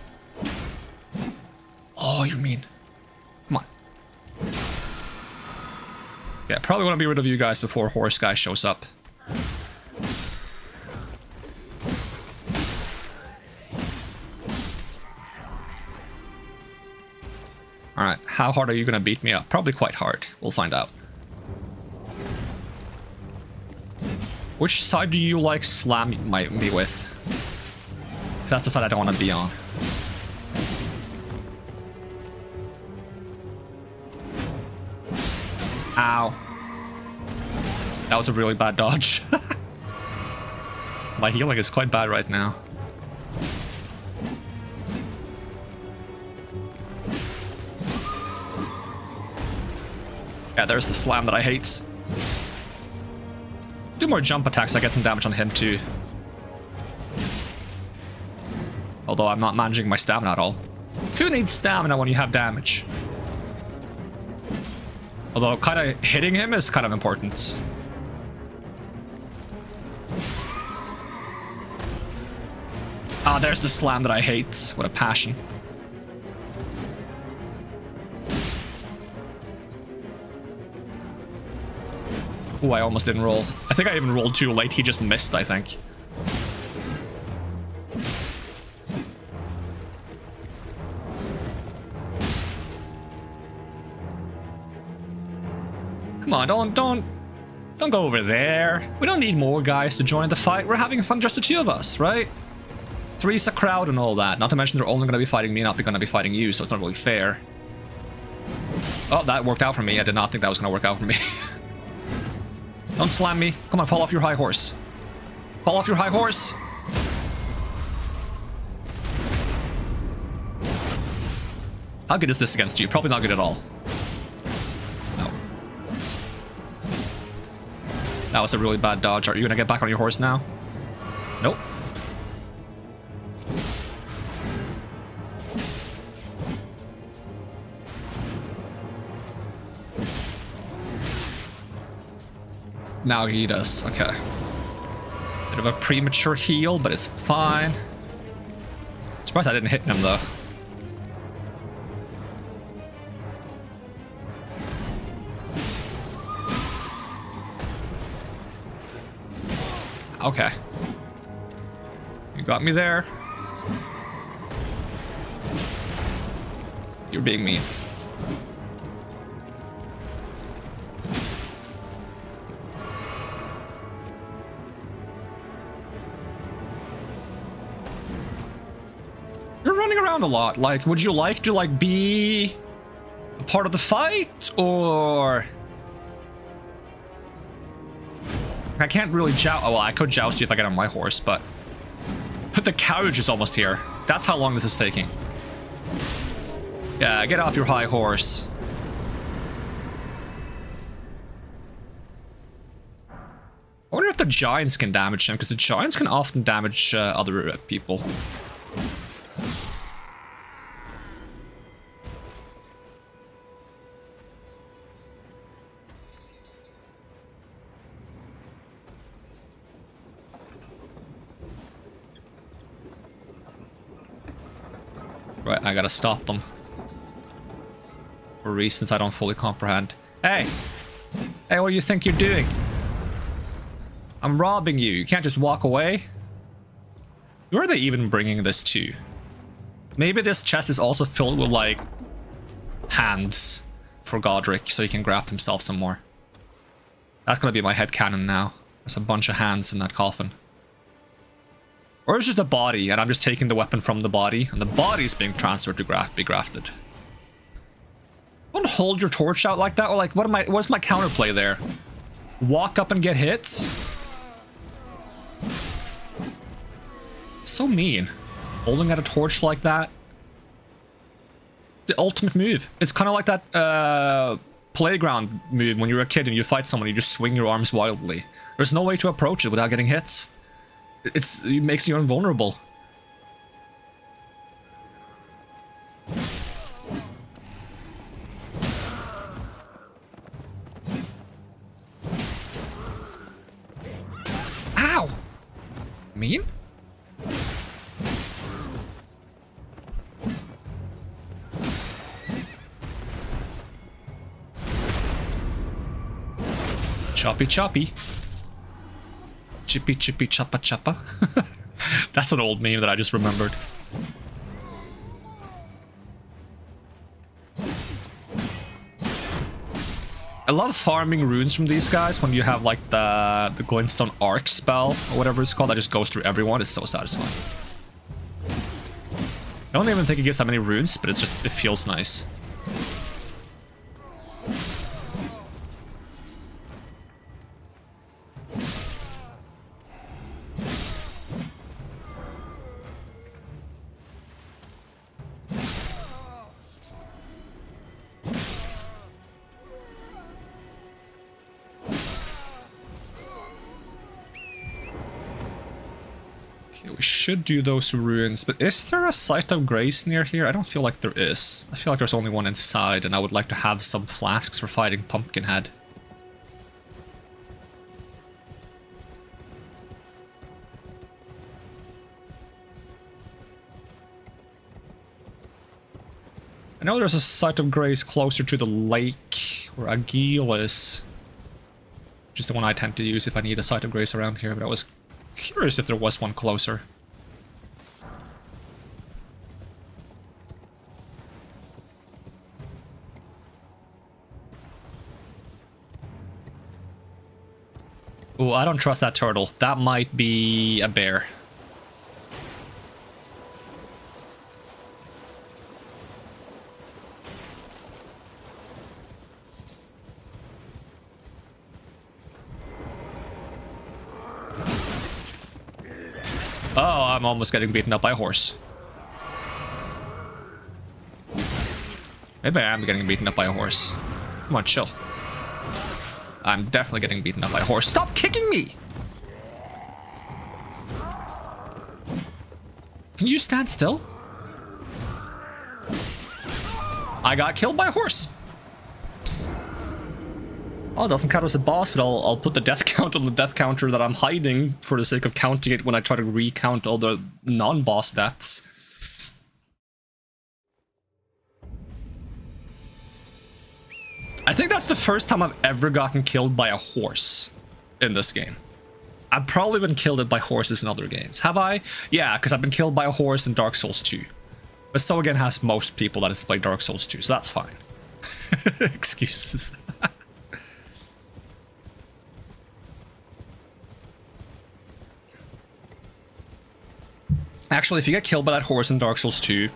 Oh, you're mean. Come on. Yeah, probably want to be rid of you guys before Horse Guy shows up. Alright, how hard are you gonna beat me up? Probably quite hard. We'll find out. Which side do you like slam me with? 'Cause that's the side I don't want to be on. Ow. That was a really bad dodge. My healing is quite bad right now. Yeah, there's the slam that I hate. Do more jump attacks, I get some damage on him too. Although I'm not managing my stamina at all. Who needs stamina when you have damage? Although kind of hitting him is kind of important. Ah, there's the slam that I hate. What a passion. Ooh, I almost didn't roll. I think I even rolled too late. He just missed, I think. Come on, don't go over there. We don't need more guys to join the fight. We're having fun, just the two of us, right? Three's a crowd and all that. Not to mention they're only going to be fighting me, not going to be fighting you, so it's not really fair. Oh, that worked out for me. I did not think that was going to work out for me. Don't slam me. Come on, fall off your high horse. Fall off your high horse. How good is this against you? Probably not good at all. No. That was a really bad dodge. Are you gonna get back on your horse now? Nope. Now he does. Okay. Bit of a premature heal, but it's fine. Surprised I didn't hit him though. Okay. You got me there. You're being mean. You're running around a lot. Like, would you like to, like, be a part of the fight, or... I can't really joust. Oh, well, I could joust you if I get on my horse, but the carriage is almost here. That's how long this is taking. Yeah, get off your high horse. I wonder if the giants can damage him, because the giants can often damage other people. Right, I gotta stop them. For reasons I don't fully comprehend. Hey! Hey, what do you think you're doing? I'm robbing you. You can't just walk away. Who are they even bringing this to? Maybe this chest is also filled with, like, hands for Godric, so he can graft himself some more. That's gonna be my headcanon now. There's a bunch of hands in that coffin. Or it's just a body, and I'm just taking the weapon from the body, and the body's being transferred to be grafted. Don't hold your torch out like that, or like, what's my counterplay there? Walk up and get hits? So mean. Holding out a torch like that. The ultimate move. It's kind of like that playground move when you're a kid and you fight someone, you just swing your arms wildly. There's no way to approach it without getting hits. It makes you invulnerable. Ow! Mean? Choppy choppy. Chippy chippy choppa choppa. That's an old meme that I just remembered. I love farming runes from these guys when you have like the glintstone arc spell or whatever it's called that just goes through everyone. It's so satisfying. I don't even think it gets that many runes, but it feels nice. We should do those ruins, but is there a site of grace near here? I don't feel like there is. I feel like there's only one inside, and I would like to have some flasks for fighting Pumpkinhead. I know there's a site of grace closer to the lake where Agil is, which is the one I tend to use if I need a site of grace around here, but I was curious if there was one closer. Oh, I don't trust that turtle. That might be a bear. Oh, I'm almost getting beaten up by a horse. Maybe I am getting beaten up by a horse. Come on, chill. I'm definitely getting beaten up by a horse. Stop kicking me! Can you stand still? I got killed by a horse. Oh, it doesn't count as a boss, but I'll put the death count on the death counter that I'm hiding for the sake of counting it when I try to recount all the non-boss deaths. I think that's the first time I've ever gotten killed by a horse in this game. I've probably been killed by horses in other games. Have I? Yeah, because I've been killed by a horse in Dark Souls 2. But so again has most people that has played Dark Souls 2, so that's fine. Excuses. Actually, if you get killed by that horse in Dark Souls 2,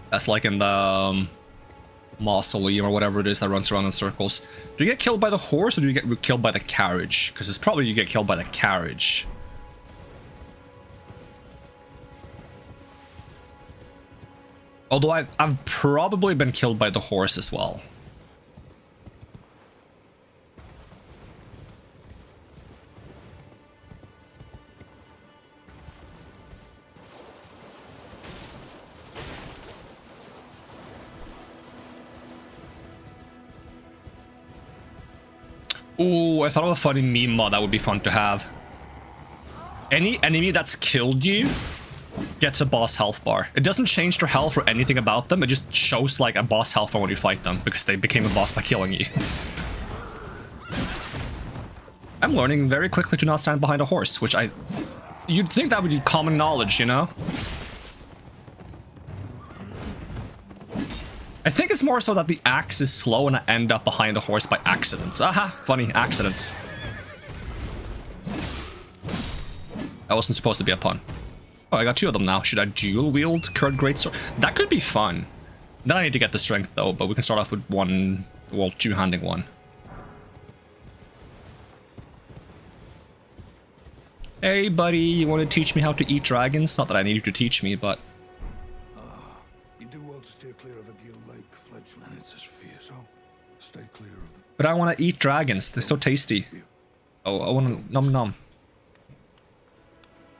that's like in the mausoleum or whatever it is that runs around in circles. Do you get killed by the horse or do you get killed by the carriage? Because it's probably you get killed by the carriage. Although I've probably been killed by the horse as well. Ooh, I thought of a funny meme mod that would be fun to have. Any enemy that's killed you gets a boss health bar. It doesn't change their health or anything about them, it just shows like a boss health bar when you fight them, because they became a boss by killing you. I'm learning very quickly to not stand behind a horse, which you'd think that would be common knowledge, you know? I think it's more so that the axe is slow and I end up behind the horse by accidents. Aha, funny, accidents. That wasn't supposed to be a pun. Oh, I got 2 of them now. Should I dual wield curved greatsword? That could be fun. Then I need to get the strength though, but we can start off with one, well, two-handing one. Hey buddy, you want to teach me how to eat dragons? Not that I need you to teach me, but... You do well to steer clear of a gill like fledgling. It's his fear, so stay clear of the... But I want to eat dragons. They're so tasty. Oh, I want to nom nom.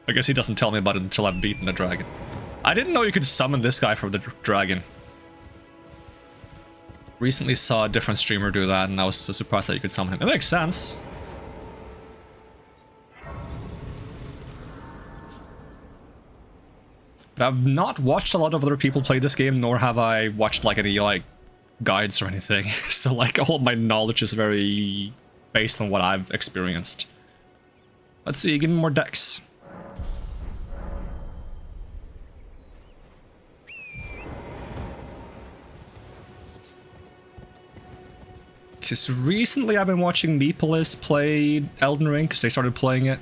I guess he doesn't tell me about it until I've beaten the dragon. I didn't know you could summon this guy from the dragon. Recently saw a different streamer do that, and I was so surprised that you could summon him. It makes sense. But I've not watched a lot of other people play this game, nor have I watched like any like guides or anything. So like all of my knowledge is very based on what I've experienced. Let's see, give me more decks. Because recently I've been watching Meepolis play Elden Ring, because they started playing it.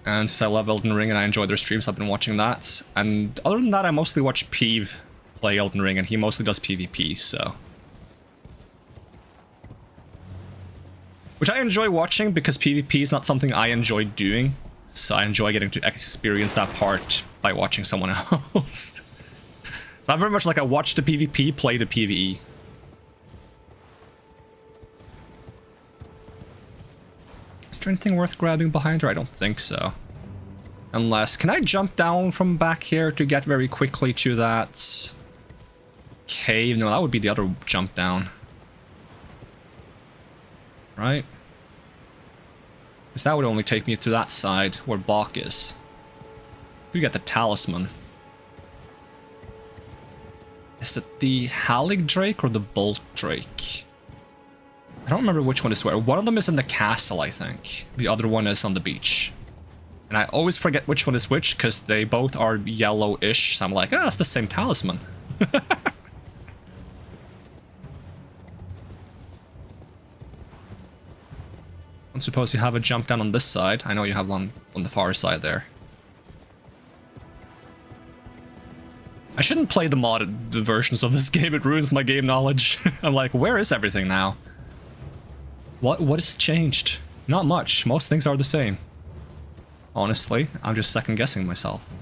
And since I love Elden Ring and I enjoy their streams, I've been watching that. And other than that, I mostly watch Peeve play Elden Ring, and he mostly does PvP, so... Which I enjoy watching, because PvP is not something I enjoy doing. So I enjoy getting to experience that part by watching someone else. So I'm very much like I watch the PvP, play the PvE. Is there anything worth grabbing behind her? I don't think so. Unless... Can I jump down from back here to get very quickly to that... cave? No, that would be the other jump down. Right? Because that would only take me to that side where Bach is. We get the talisman. Is it the Halig Drake or the Bolt Drake? I don't remember which one is where. One of them is in the castle, I think. The other one is on the beach. And I always forget which one is which, because they both are yellow-ish. So I'm like, ah, it's the same talisman. I suppose you have a jump down on this side. I know you have one on the far side there. I shouldn't play the modded versions of this game. It ruins my game knowledge. I'm like, where is everything now? What has changed? Not much. Most things are the same. Honestly, I'm just second guessing myself.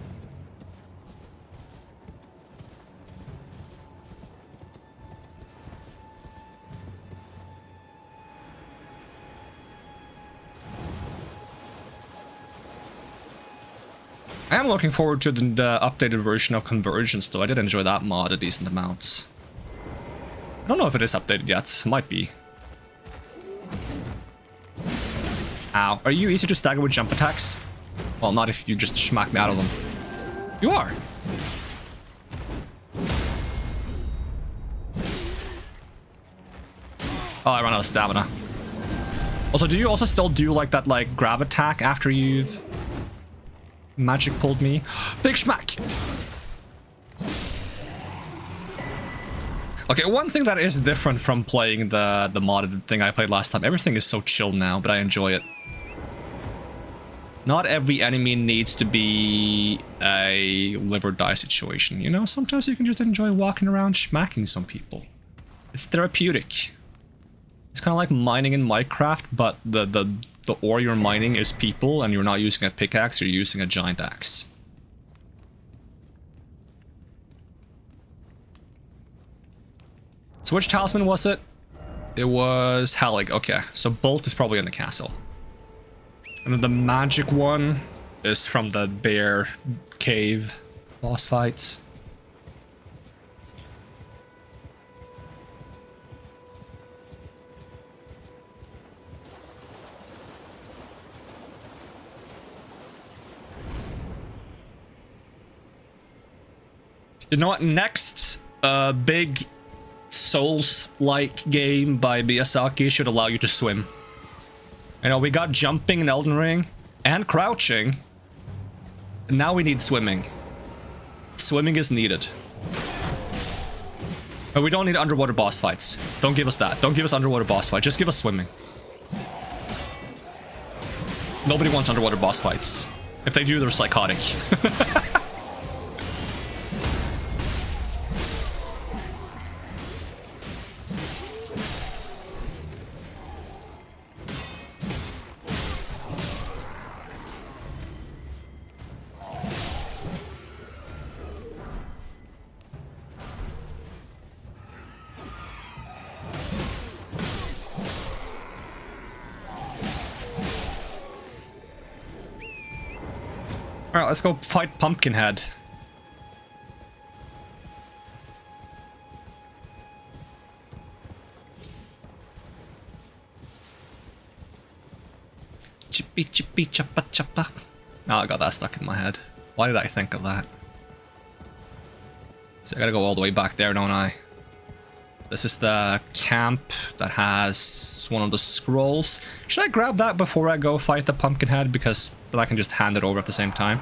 I am looking forward to the updated version of Convergence, though. I did enjoy that mod a decent amount. I don't know if it is updated yet. Might be. Ow. Are you easy to stagger with jump attacks? Well, not if you just smack me out of them. You are. Oh, I ran out of stamina. Also, do you also still do like that like grab attack after you've magic pulled me? Big smack! Okay, one thing that is different from playing the modded thing I played last time, everything is so chill now, but I enjoy it. Not every enemy needs to be a live or die situation, you know? Sometimes you can just enjoy walking around smacking some people. It's therapeutic. It's kind of like mining in Minecraft, but the ore you're mining is people, and you're not using a pickaxe, you're using a giant axe. So which talisman was it? It was Halig. Okay, so Bolt is probably in the castle. And then the magic one is from the bear cave boss fights. You know what? Next big Souls-like game by Miyazaki should allow you to swim. You know, we got jumping in Elden Ring and crouching. And now we need swimming. Swimming is needed. But we don't need underwater boss fights. Don't give us that. Don't give us underwater boss fight. Just give us swimming. Nobody wants underwater boss fights. If they do, they're psychotic. Alright, let's go fight Pumpkinhead. Chippy chippy chappa chappa. Oh, I got that stuck in my head. Why did I think of that? So I gotta go all the way back there, don't I? This is the camp that has one of the scrolls. Should I grab that before I go fight the Pumpkinhead? Because then I can just hand it over at the same time.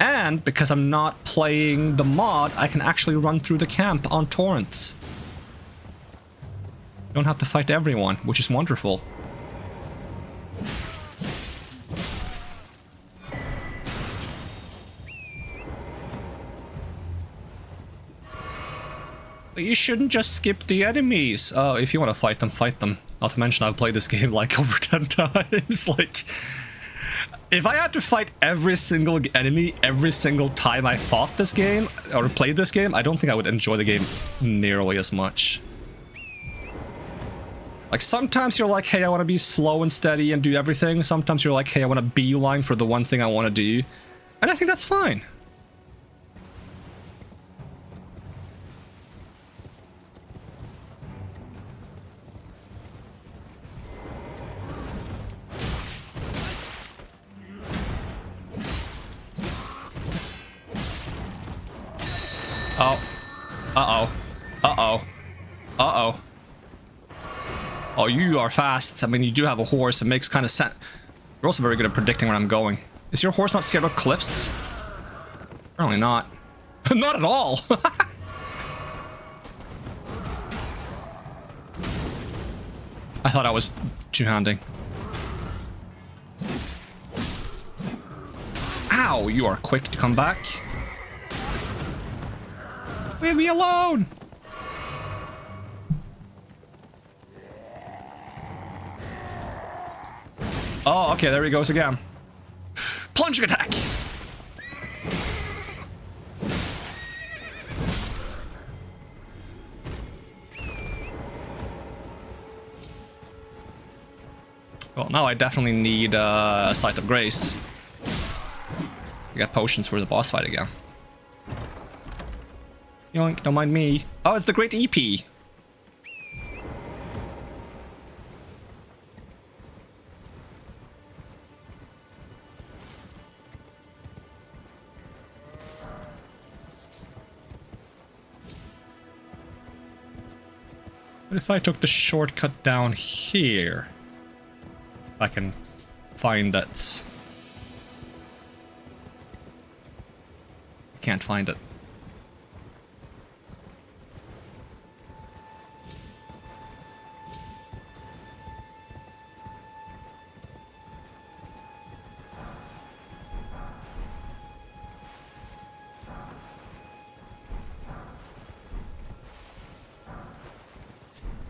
And because I'm not playing the mod, I can actually run through the camp on torrents. Don't have to fight everyone, which is wonderful. But you shouldn't just skip the enemies. Oh, if you want to fight them, fight them. Not to mention I've played this game like over 10 times. Like, if I had to fight every single enemy every single time I fought this game or played this game, I don't think I would enjoy the game nearly as much. Like, sometimes you're like, hey, I want to be slow and steady and do everything. Sometimes you're like, hey, I want to beeline for the one thing I want to do. And I think that's fine. Oh. Uh-oh. Uh-oh. Uh-oh. Oh, you are fast. I mean, you do have a horse. It makes kind of sense. You're also very good at predicting where I'm going. Is your horse not scared of cliffs? Apparently not. Not at all. I thought I was two-handing. Ow, you are quick to come back. Leave me alone! Oh, okay, there he goes again. Plunging attack! Well, now I definitely need a Sight of Grace. I got potions for the boss fight again. Yoink, don't mind me. Oh, it's the Great EP. What if I took the shortcut down here? I can find it. I can't find it.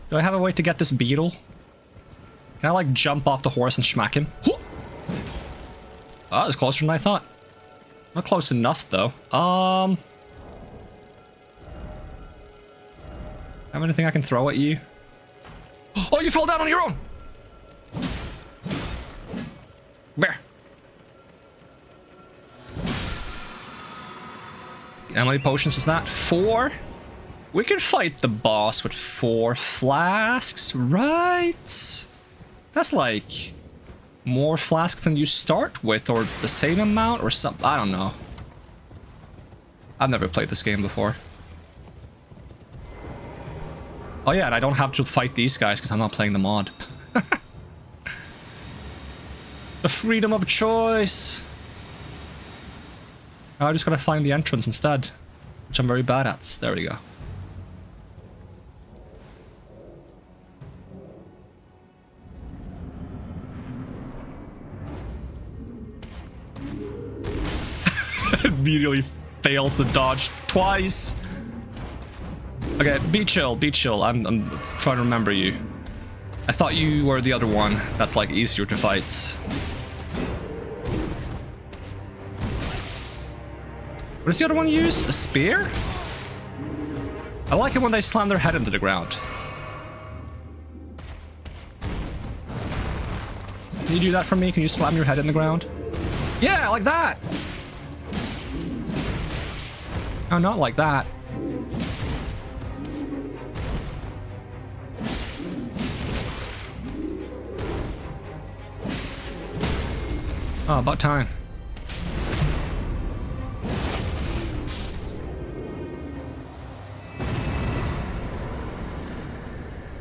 Do I have a way to get this beetle? Can I, like, jump off the horse and smack him? Oh, that's closer than I thought. Not close enough, though. Have anything I can throw at you? Oh, you fell down on your own! Where? How many potions is that? 4? We can fight the boss with 4 flasks, right? That's like more flasks than you start with, or the same amount, or something. I don't know. I've never played this game before. Oh yeah, and I don't have to fight these guys because I'm not playing the mod. The freedom of choice. I just gotta find the entrance instead, which I'm very bad at. There we go. Immediately fails the dodge twice. Okay, be chill, be chill. I'm trying to remember you. I thought you were the other one that's like easier to fight. What does the other one use? A spear? I like it when they slam their head into the ground. Can you do that for me? Can you slam your head in the ground? Yeah, like that! Oh, not like that. Oh, about time.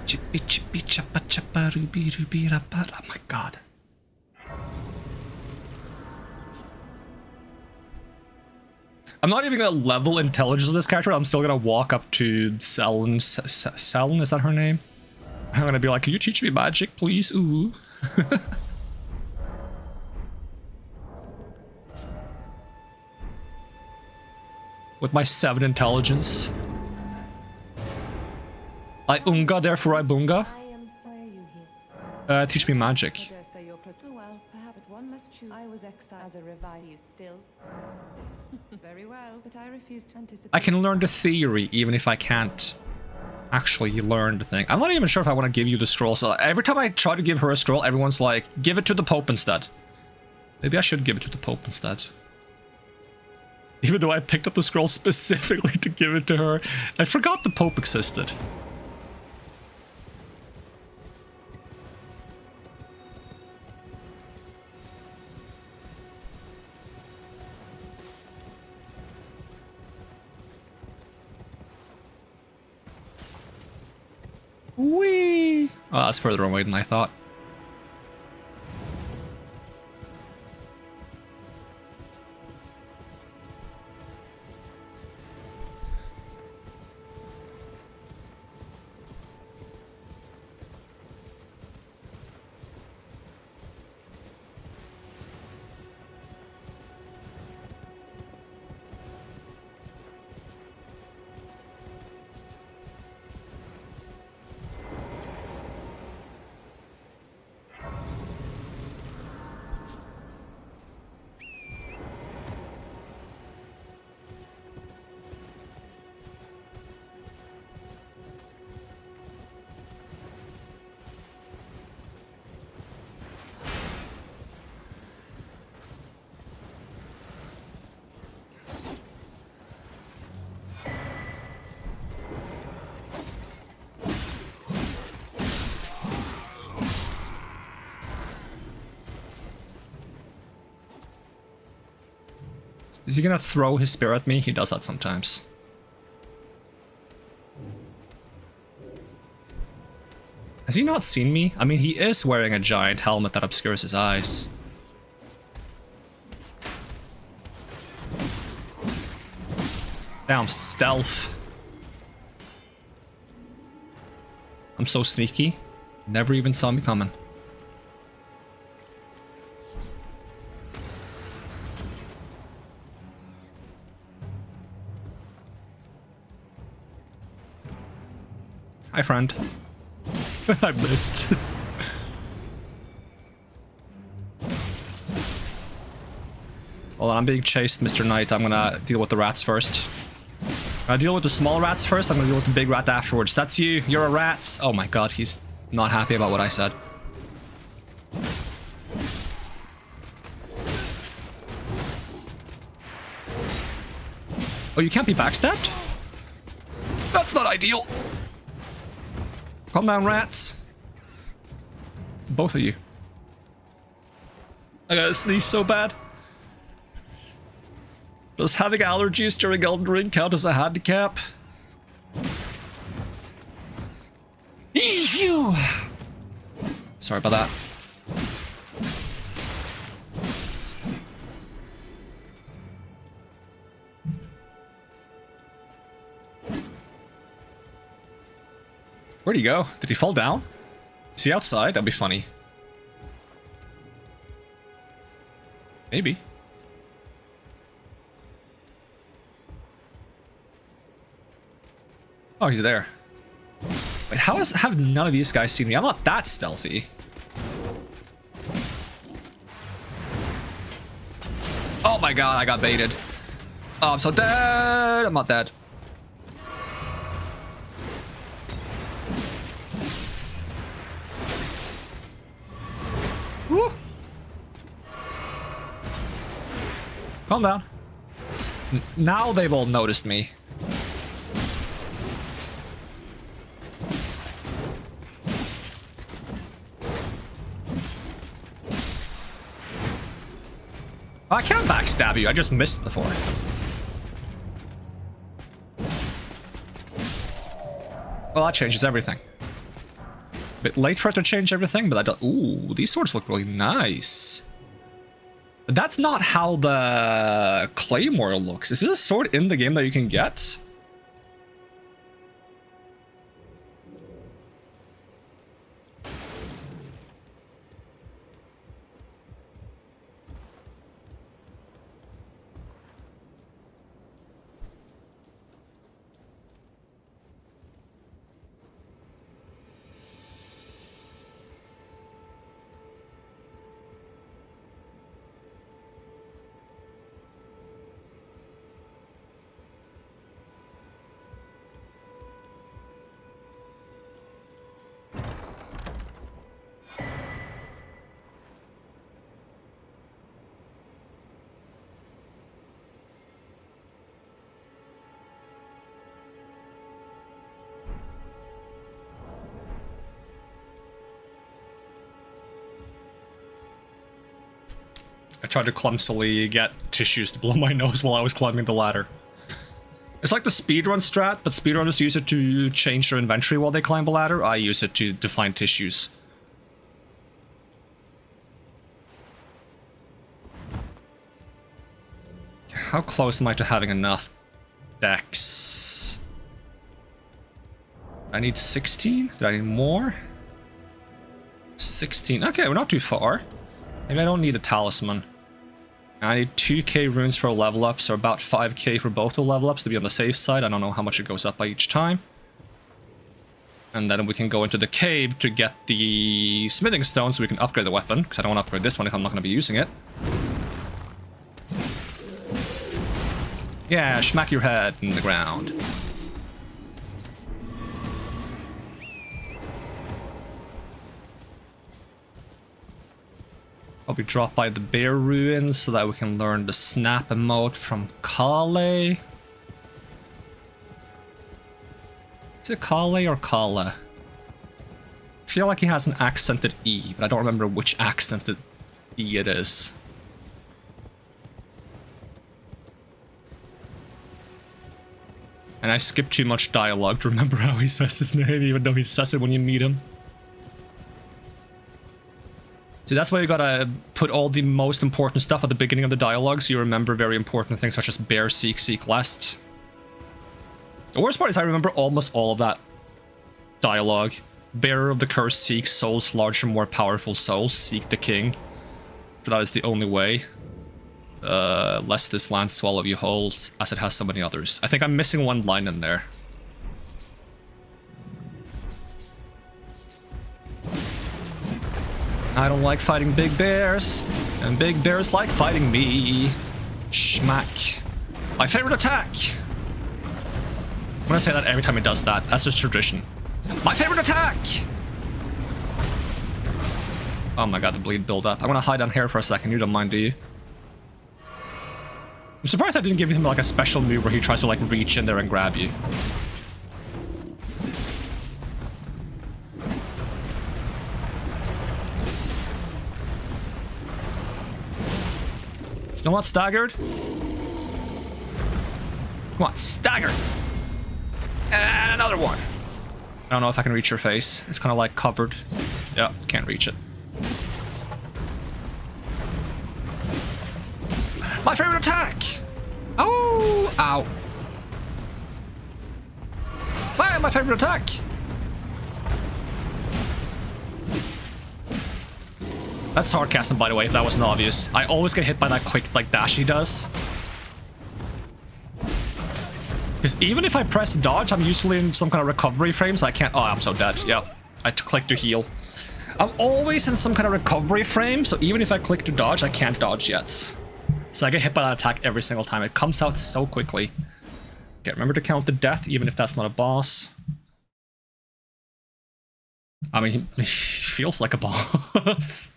Chippy chippy chappa chappa ruby ruby rappa. Oh my god. I'm not even gonna level intelligence of this character. I'm still gonna walk up to Selin. Selin, is that her name? I'm gonna be like, can you teach me magic, please? Ooh. With my 7 intelligence. I unga, therefore I bunga. I am sorry you here. Teach me magic. I dare say you're well, perhaps one must choose. I was exiled as a revive. You still? Very well, but I refuse to anticipate. I can learn the theory, even if I can't actually learn the thing. I'm not even sure if I want to give you the scroll. So every time I try to give her a scroll, everyone's like, give it to the Pope instead. Maybe I should give it to the Pope instead. Even though I picked up the scroll specifically to give it to her, I forgot the Pope existed. Whee! Oh, that's further away than I thought. Is he gonna throw his spear at me? He does that sometimes. Has he not seen me? I mean, he is wearing a giant helmet that obscures his eyes. Damn, stealth. I'm so sneaky. Never even saw me coming. Hi, friend. I missed. Hold on, I'm being chased, Mr. Knight. I'm gonna deal with the rats first. I deal with the small rats first. I'm gonna deal with the big rat afterwards. That's you. You're a rat. Oh my god, he's not happy about what I said. Oh, you can't be backstabbed? That's not ideal. Calm down, rats. Both of you. I gotta sneeze so bad. Does having allergies during Elden Ring count as a handicap? Phew! Sorry about that. Where'd he go? Did he fall down? Is he outside? That'd be funny. Maybe. Oh, he's there. Wait, have none of these guys seen me? I'm not that stealthy. Oh my god, I got baited. Oh, I'm so dead. I'm not dead. Woo. Calm down. Now they've all noticed me. I can't backstab you, I just missed before. Well, that changes everything. A bit late for it to change everything, but I don't... Ooh, these swords look really nice. But that's not how the Claymore looks. Is this a sword in the game that you can get? I tried to clumsily get tissues to blow my nose while I was climbing the ladder. It's like the speedrun strat, but speedrunners use it to change their inventory while they climb a ladder. I use it to find tissues. How close am I to having enough dex? I need 16? Did I need more? 16. Okay, we're not too far. Maybe I don't need a talisman. I need 2k runes for a level up, so about 5k for both the level ups to be on the safe side. I don't know how much it goes up by each time. And then we can go into the cave to get the smithing stone so we can upgrade the weapon, because I don't want to upgrade this one if I'm not going to be using it. Yeah, smack your head in the ground. I'll be dropped by the bear ruins so that we can learn the snap emote from Kale. Is it Kale or Kala? I feel like he has an accented E, but I don't remember which accented E it is. And I skipped too much dialogue to remember how he says his name, even though he says it when you meet him. See, that's why you gotta put all the most important stuff at the beginning of the dialogue so you remember very important things such as bear, seek last. The worst part is I remember almost all of that dialogue. Bearer of the curse seeks souls larger, more powerful souls. Seek the king. For that is the only way. Lest this land swallow you whole, as it has so many others. I think I'm missing one line in there. I don't like fighting big bears, and big bears like fighting me. Schmack. My favorite attack! I'm gonna say that every time he does that. That's just tradition. My favorite attack! Oh my god, the bleed build up. I'm gonna hide down here for a second. You don't mind, do you? I'm surprised I didn't give him like a special move where he tries to like reach in there and grab you. Still not staggered? Come on, stagger! And another one. I don't know if I can reach your face. It's kind of like covered. Yeah, can't reach it. My favorite attack! Oh! Ow. Why my favorite attack? That's sarcasm, by the way, if that wasn't obvious. I always get hit by that quick, like, dash he does. Because even if I press dodge, I'm usually in some kind of recovery frame, so I can't... Oh, I'm so dead. Yeah, I click to heal. I'm always in some kind of recovery frame, so even if I click to dodge, I can't dodge yet. So I get hit by that attack every single time. It comes out so quickly. Okay, remember to count the death, even if that's not a boss. I mean, he feels like a boss.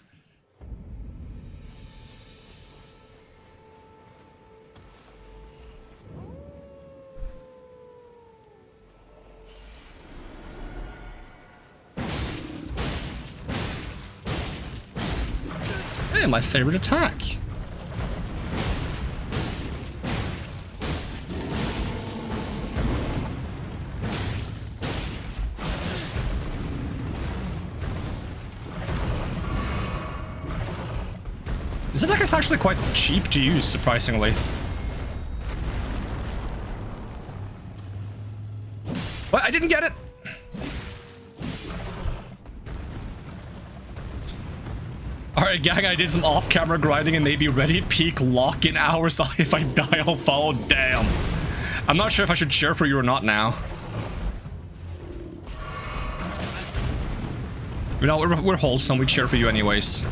Hey, my favorite attack. This attack is actually quite cheap to use, surprisingly. What? I didn't get it! Alright, gang, I did some off-camera grinding and maybe ready. Peak lock-in hours. If I die, I'll follow. Damn. I'm not sure if I should cheer for you or not now. You know, we're wholesome. We cheer for you anyways.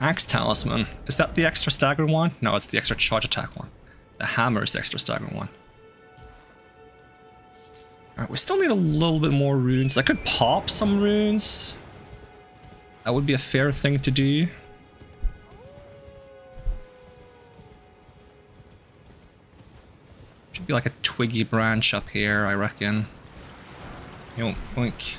Axe Talisman. Is that the extra stagger one? No, it's the extra charge attack one. The hammer is the extra stagger one. Alright, we still need a little bit more runes. I could pop some runes. That would be a fair thing to do. Should be like a twiggy branch up here, I reckon. Yo, boink.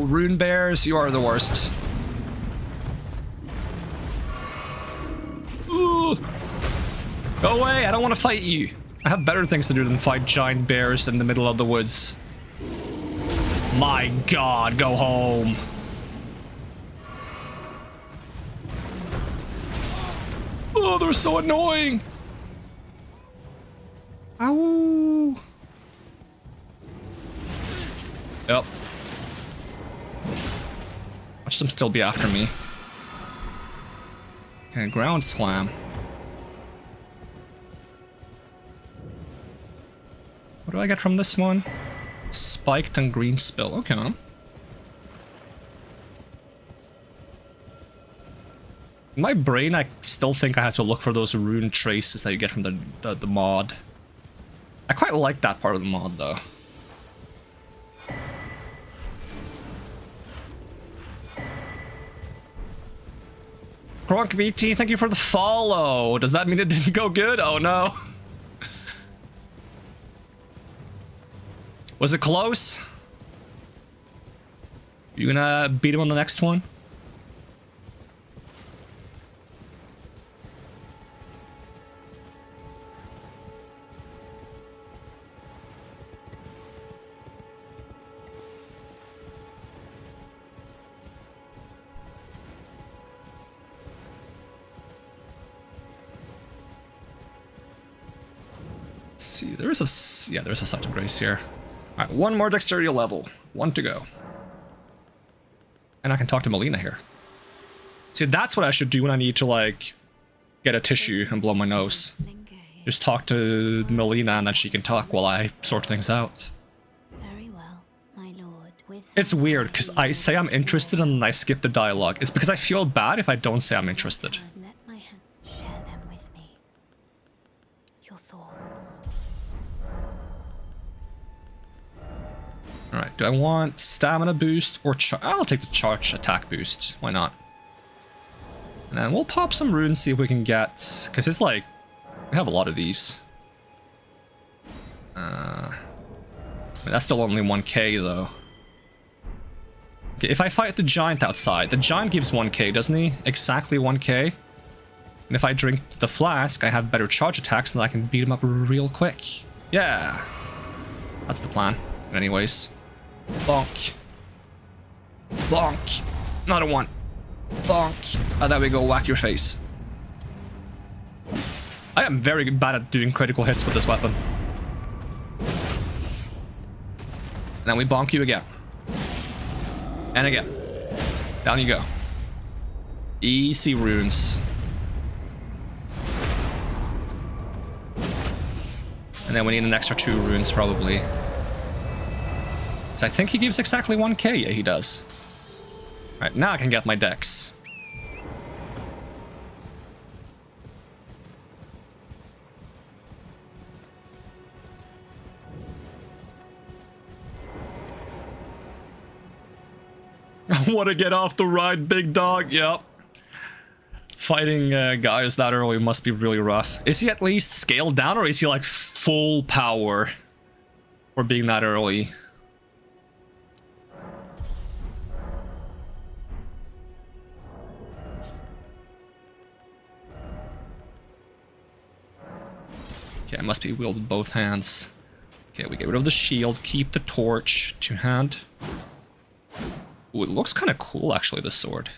Rune bears, you are the worst. Ooh. Go away, I don't want to fight you. I have better things to do than fight giant bears in the middle of the woods. My god, go home. Oh, they're so annoying. Ow. Yep. Watch them still be after me. Okay, ground slam. What do I get from this one? Spiked and green spill. Okay. In my brain, I still think I have to look for those rune traces that you get from the mod. I quite like that part of the mod, though. Gronk VT, thank you for the follow. Does that mean it didn't go good? Oh no. Was it close? You gonna beat him on the next one? See, there's a Scepter Grace here. Alright, one more dexterity level. One to go. And I can talk to Melina here. See, that's what I should do when I need to, like, get a tissue and blow my nose. Just talk to Melina and then she can talk while I sort things out. Very well, my lord. It's weird, because I say I'm interested and then I skip the dialogue. It's because I feel bad if I don't say I'm interested. Let my hand share them with me. Your thoughts. Alright, do I want stamina boost or I'll take the charge attack boost. Why not? And we'll pop some runes, see if we can get... Because it's like... We have a lot of these. That's still only 1k though. Okay, if I fight the giant outside, the giant gives 1k, doesn't he? Exactly 1k. And if I drink the flask, I have better charge attacks and I can beat him up real quick. Yeah. That's the plan. Anyways. Bonk. Bonk. Another one. Bonk. Oh, there we go. Whack your face. I am very bad at doing critical hits with this weapon. And then we bonk you again. And again. Down you go. Easy runes. And then we need an extra 2 runes probably. So I think he gives exactly 1k. Yeah, he does. Alright, now I can get my dex. I want to get off the ride, big dog. Yep. Fighting guys that early must be really rough. Is he at least scaled down, or is he like full power for being that early? Okay, I must be wielded both hands. Okay, we get rid of the shield, keep the torch, 2-hand. Ooh, it looks kind of cool, actually, this sword.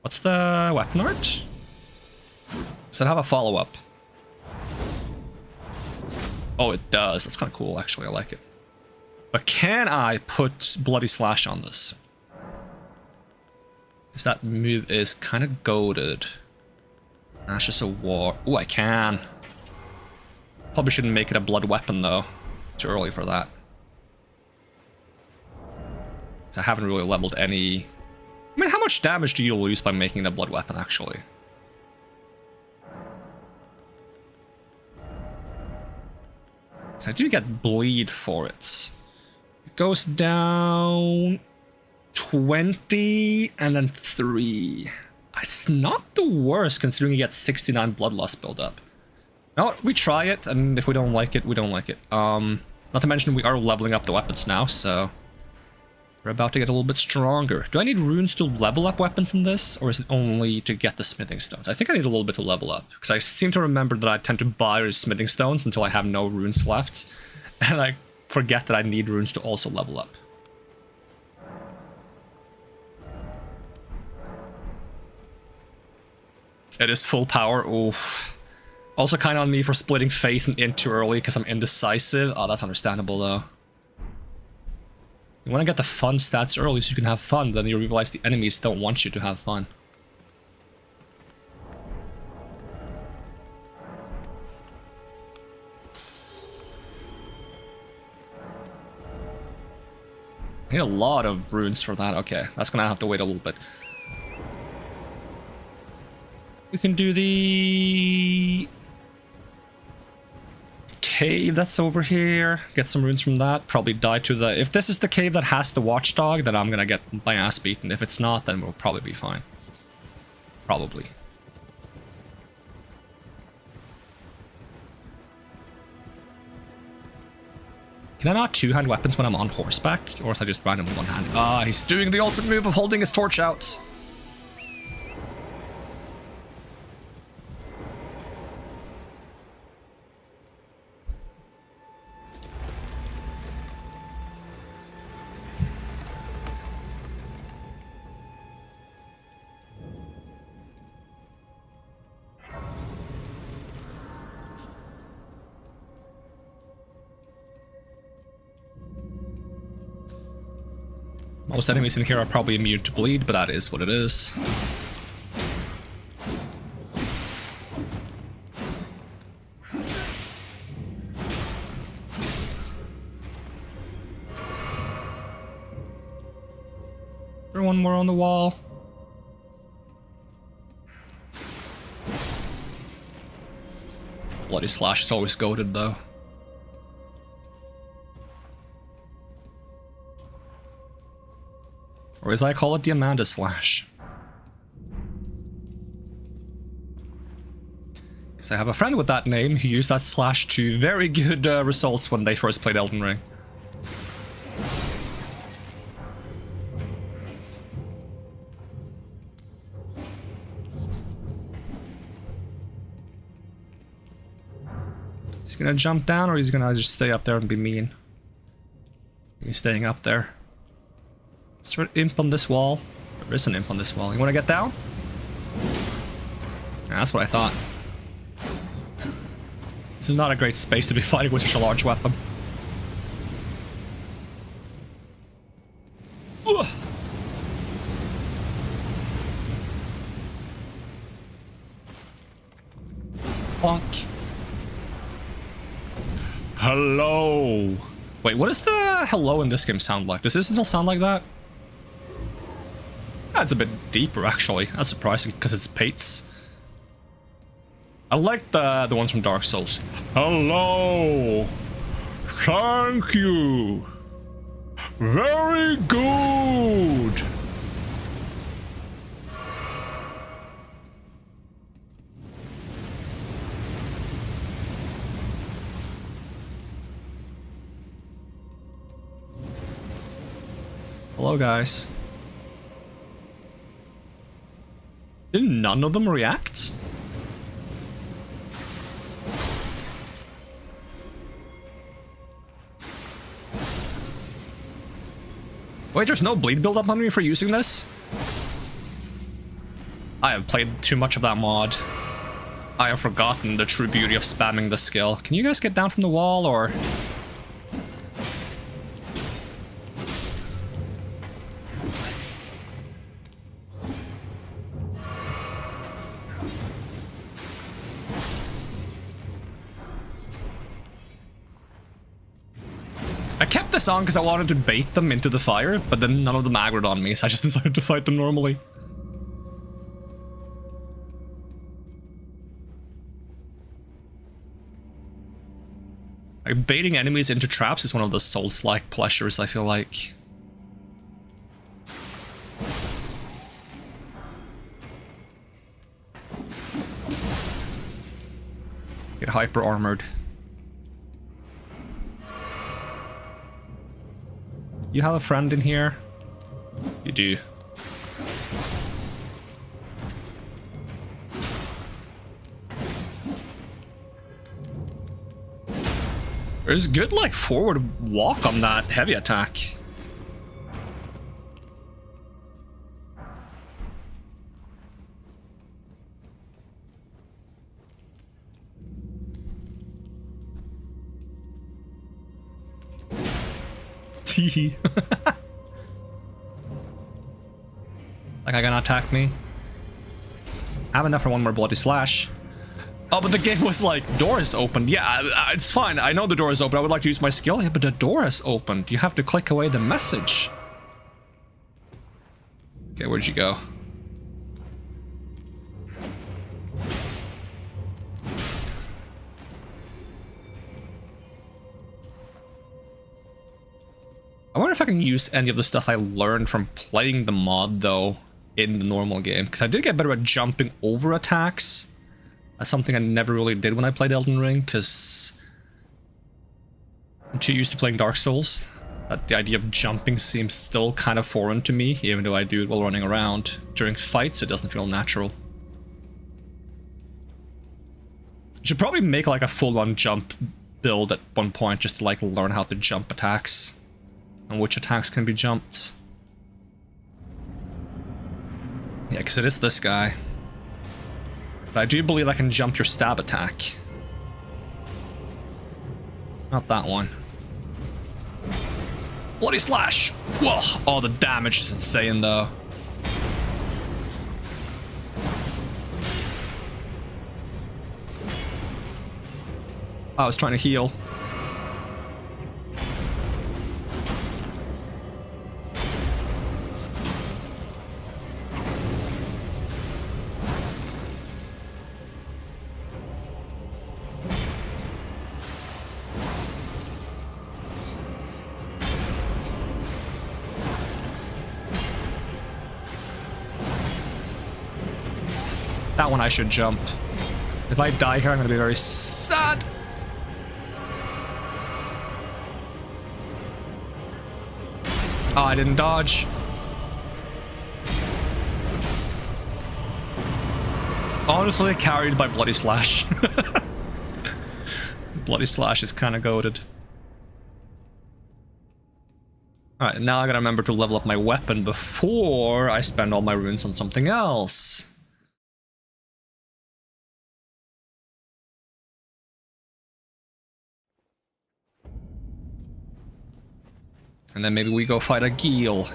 What's the weapon art? Does it have a follow-up? Oh, it does. That's kind of cool, actually. I like it. But can I put Bloody Slash on this? Because that move is kind of goated. Ashes of War. Ooh, I can. Probably shouldn't make it a blood weapon, though. Too early for that. I haven't really leveled any... I mean, how much damage do you lose by making it a blood weapon, actually? So I do get bleed for it. It goes down 20 and then 3. It's not the worst considering you get 69 bloodlust buildup. Now we try it, and if we don't like it, we don't like it. Not to mention we are leveling up the weapons now, so we're about to get a little bit stronger. Do I need runes to level up weapons in this, or is it only to get the smithing stones? I think I need a little bit to level up, because I seem to remember that I tend to buy smithing stones until I have no runes left, and I forget that I need runes to also level up. It is full power. Oof. Also kind of on me for splitting faith in too early because I'm indecisive. Oh, that's understandable though. You want to get the fun stats early so you can have fun, then you realize the enemies don't want you to have fun. I need a lot of runes for that. Okay, that's gonna have to wait a little bit. We can do the cave that's over here. Get some runes from that. Probably die to the... If this is the cave that has the watchdog, then I'm gonna get my ass beaten. If it's not, then we'll probably be fine. Probably. Can I not two-hand weapons when I'm on horseback? Or is I just randomly one-hand? Ah, he's doing the ultimate move of holding his torch out. Most enemies in here are probably immune to bleed, but that is what it is. There one more on the wall. Bloody Slash is always goated though. Or as I call it, the Amanda Slash. Because I have a friend with that name who used that slash to very good results when they first played Elden Ring. Is he gonna jump down or he's gonna just stay up there and be mean? He's staying up there. Is there an imp on this wall? There is an imp on this wall. You wanna get down? Yeah, that's what I thought. This is not a great space to be fighting with such a large weapon. Ugh. Bonk. Hello. Wait, what does the hello in this game sound like? Does this still sound like that? That's a bit deeper, actually. That's surprising, because it's Pates. I like the ones from Dark Souls. Hello. Thank you. Very good. Hello, guys. Did none of them react? Wait, there's no bleed build up on me for using this? I have played too much of that mod. I have forgotten the true beauty of spamming the skill. Can you guys get down from the wall, or...? I kept this on because I wanted to bait them into the fire, but then none of them aggroed on me, so I just decided to fight them normally. Like, baiting enemies into traps is one of the Souls-like pleasures, I feel like. Get hyper-armored. You have a friend in here? You do. There's good, like, forward walk on that heavy attack. Like, I gonna attack me? I have enough for one more bloody slash. Oh, but the game was like, door is open. Yeah, it's fine. I know the door is open. I would like to use my skill. Yeah, but the door is opened. You have to click away the message. Okay, where'd you go? I wonder if I can use any of the stuff I learned from playing the mod, though, in the normal game. Because I did get better at jumping over attacks. That's something I never really did when I played Elden Ring, because I'm too used to playing Dark Souls. That the idea of jumping seems still kind of foreign to me, even though I do it while running around. During fights, it doesn't feel natural. Should probably make like a full-on jump build at one point, just to like learn how to jump attacks. And which attacks can be jumped. Yeah, because it is this guy. But I do believe I can jump your stab attack. Not that one. Bloody slash! Whoa! Oh, the damage is insane, though. I was trying to heal. That one I should jump. If I die here, I'm gonna be very sad. Oh, I didn't dodge. Honestly, carried by Bloody Slash. Bloody Slash is kind of goated. Alright, now I gotta remember to level up my weapon before I spend all my runes on something else. And then maybe we go fight a Geel.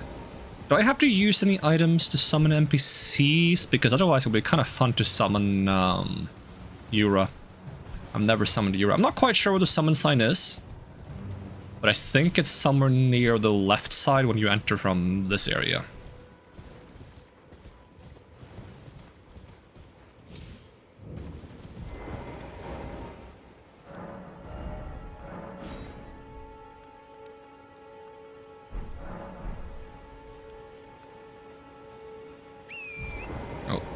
Do I have to use any items to summon NPCs? Because otherwise it would be kind of fun to summon Yura. I've never summoned Yura. I'm not quite sure where the summon sign is. But I think it's somewhere near the left side when you enter from this area.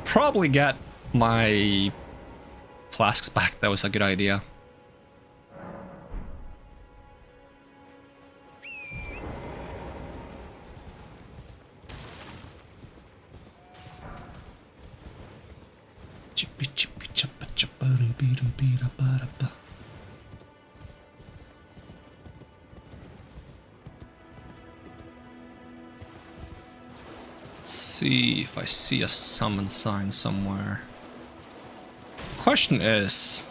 Probably get my flasks back. That was a good idea. See if I see a summon sign somewhere. Question is,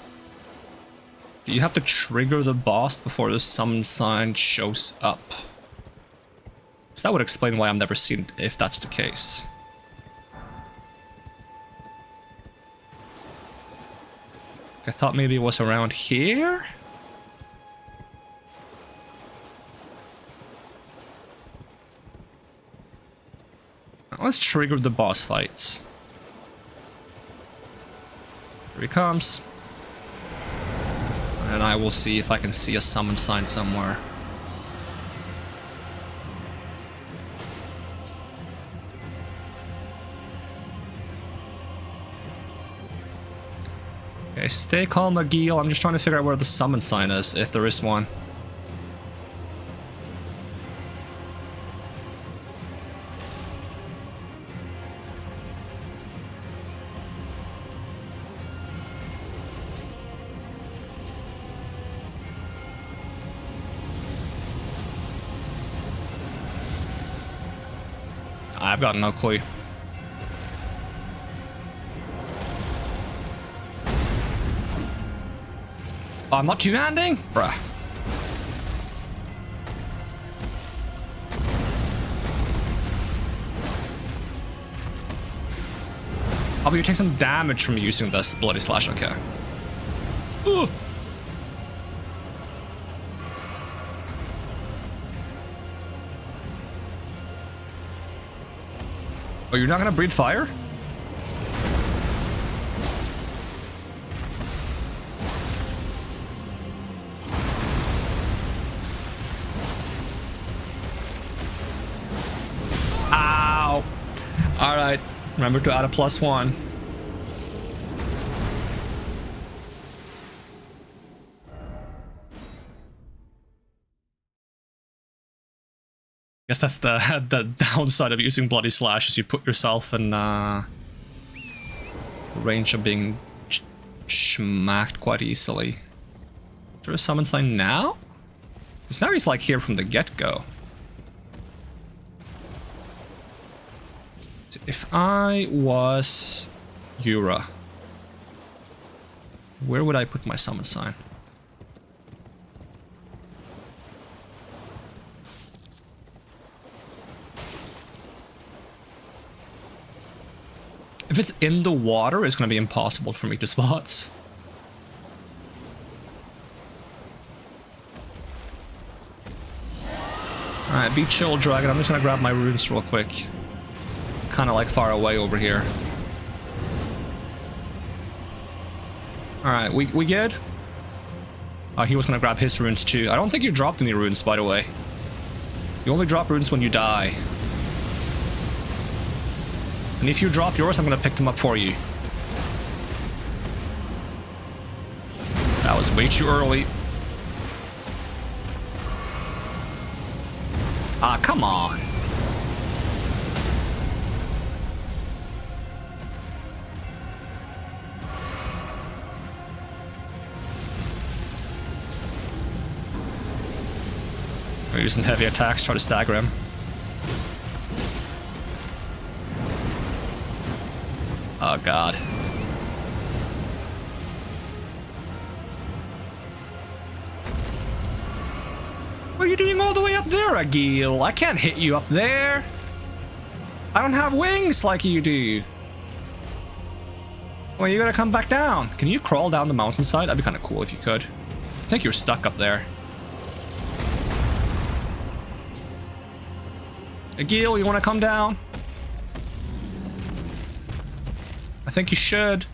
do you have to trigger the boss before the summon sign shows up? So that would explain why I've never seen it, if that's the case. I thought maybe it was around here? Let's trigger the boss fights. Here he comes. And I will see if I can see a summon sign somewhere. Okay, stay calm, Agil. I'm just trying to figure out where the summon sign is, if there is one. I've got no clue. Oh, I'm not two-handing? Bruh. Oh, but you take some damage from using this Bloody Slash, okay. Ooh. Oh, you're not gonna breathe fire? Ow! Alright, remember to add a +1. Guess that's the downside of using Bloody Slash, is you put yourself in range of being smacked quite easily. Is there a summon sign now? Because now he's like here from the get-go. So if I was Yura, where would I put my summon sign? If it's in the water, it's going to be impossible for me to spot. Alright, be chill, Dragon. I'm just going to grab my runes real quick. Kind of like far away over here. Alright, we good? Oh, he was going to grab his runes too. I don't think you dropped any runes, by the way. You only drop runes when you die. And if you drop yours, I'm gonna pick them up for you. was way too early. Ah, come on. We're using heavy attacks, try to stagger him. Oh god. What are you doing all the way up there, Agil? I can't hit you up there. I don't have wings like you do. Well, you gotta come back down. Can you crawl down the mountainside? That'd be kind of cool if you could. I think you're stuck up there. Agil, you want to come down? I think you should.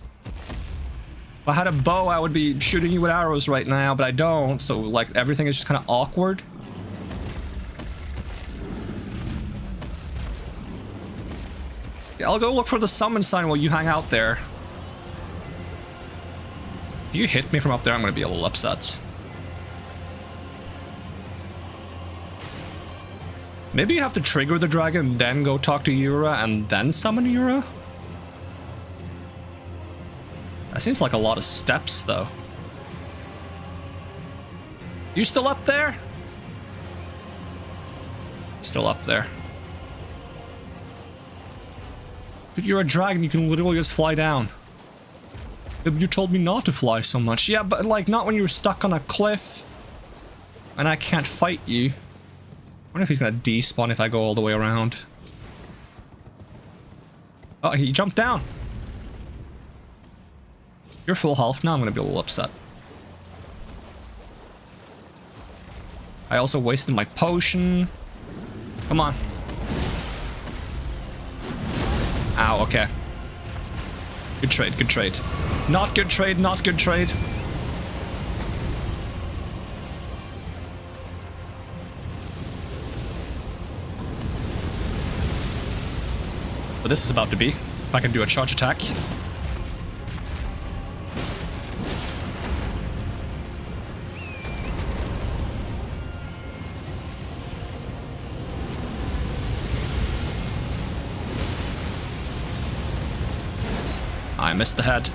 If I had a bow, I would be shooting you with arrows right now, but I don't, so like everything is just kind of awkward. Yeah, I'll go look for the summon sign while you hang out there. If you hit me from up there, I'm going to be a little upset. Maybe you have to trigger the dragon, then go talk to Yura, and then summon Yura? That seems like a lot of steps, though. You still up there? Still up there. But you're a dragon, you can literally just fly down. You told me not to fly so much. Yeah, but like, not when you're stuck on a cliff. And I can't fight you. I wonder if he's gonna despawn if I go all the way around. Oh, he jumped down. You're full health now. I'm gonna be a little upset. I also wasted my potion. Come on. Ow, okay. Good trade, good trade. Not good trade, not good trade. But this is about to be. If I can do a charge attack. I missed the head.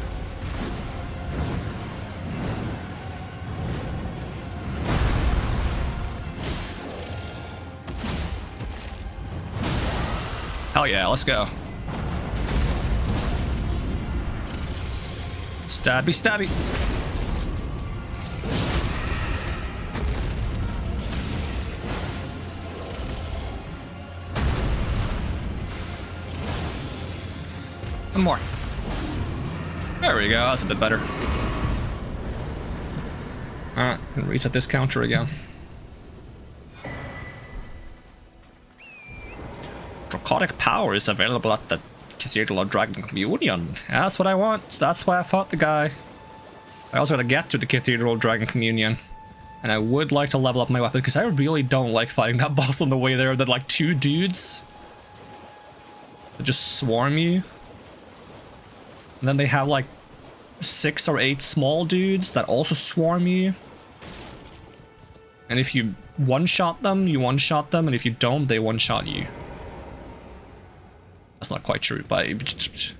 Hell yeah, let's go. Stabby, stabby. One more. There we go, that's a bit better. Alright, can reset this counter again. Draconic power is available at the Cathedral of Dragon Communion. Yeah, that's what I want. That's why I fought the guy. I also gotta get to the Cathedral of Dragon Communion. And I would like to level up my weapon, because I really don't like fighting that boss on the way there. That like two dudes that just swarm you. And then they have like 6 or 8 small dudes that also swarm you. And if you one-shot them, you one-shot them, and if you don't, they one-shot you. That's not quite true, but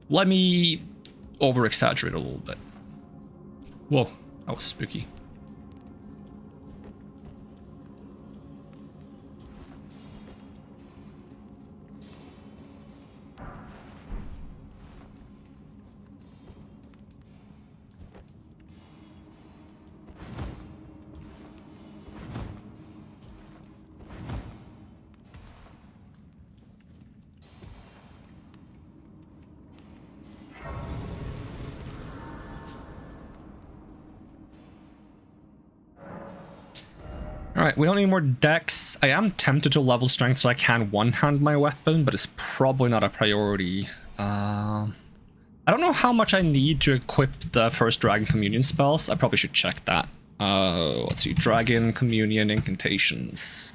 let me over-exaggerate a little bit. Whoa, that was spooky. Alright, we don't need more dex. I am tempted to level strength so I can one-hand my weapon, but it's probably not a priority. I don't know how much I need to equip the first Dragon Communion spells. I probably should check that. Let's see, Dragon Communion incantations.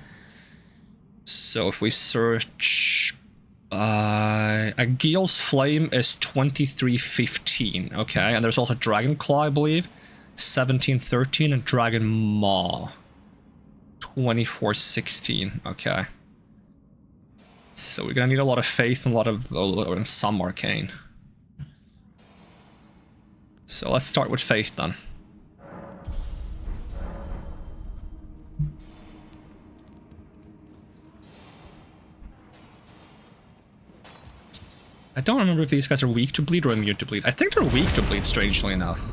So if we search... Agil's Flame is 2315, okay, and there's also Dragon Claw, I believe. 1713, and Dragon Maw 2416. Okay. So we're gonna need a lot of faith and a lot of some arcane. So let's start with faith then. I don't remember if these guys are weak to bleed or immune to bleed. I think they're weak to bleed, strangely enough.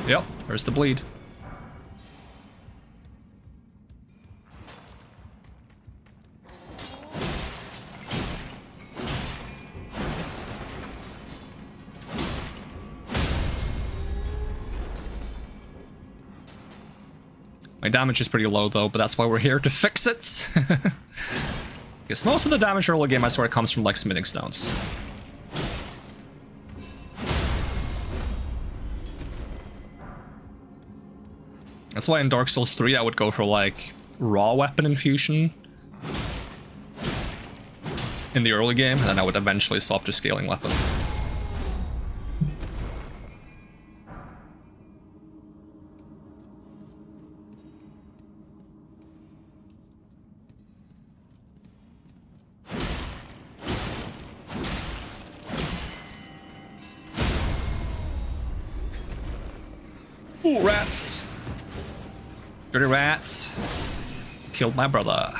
Yep, there's the bleed. My damage is pretty low though, but that's why we're here to fix it. Because most of the damage early game I swear comes from like smithing stones. That's why in Dark Souls 3 I would go for like raw weapon infusion in the early game, and then I would eventually swap to scaling weapon. Ooh, rats! Dirty rats! Killed my brother.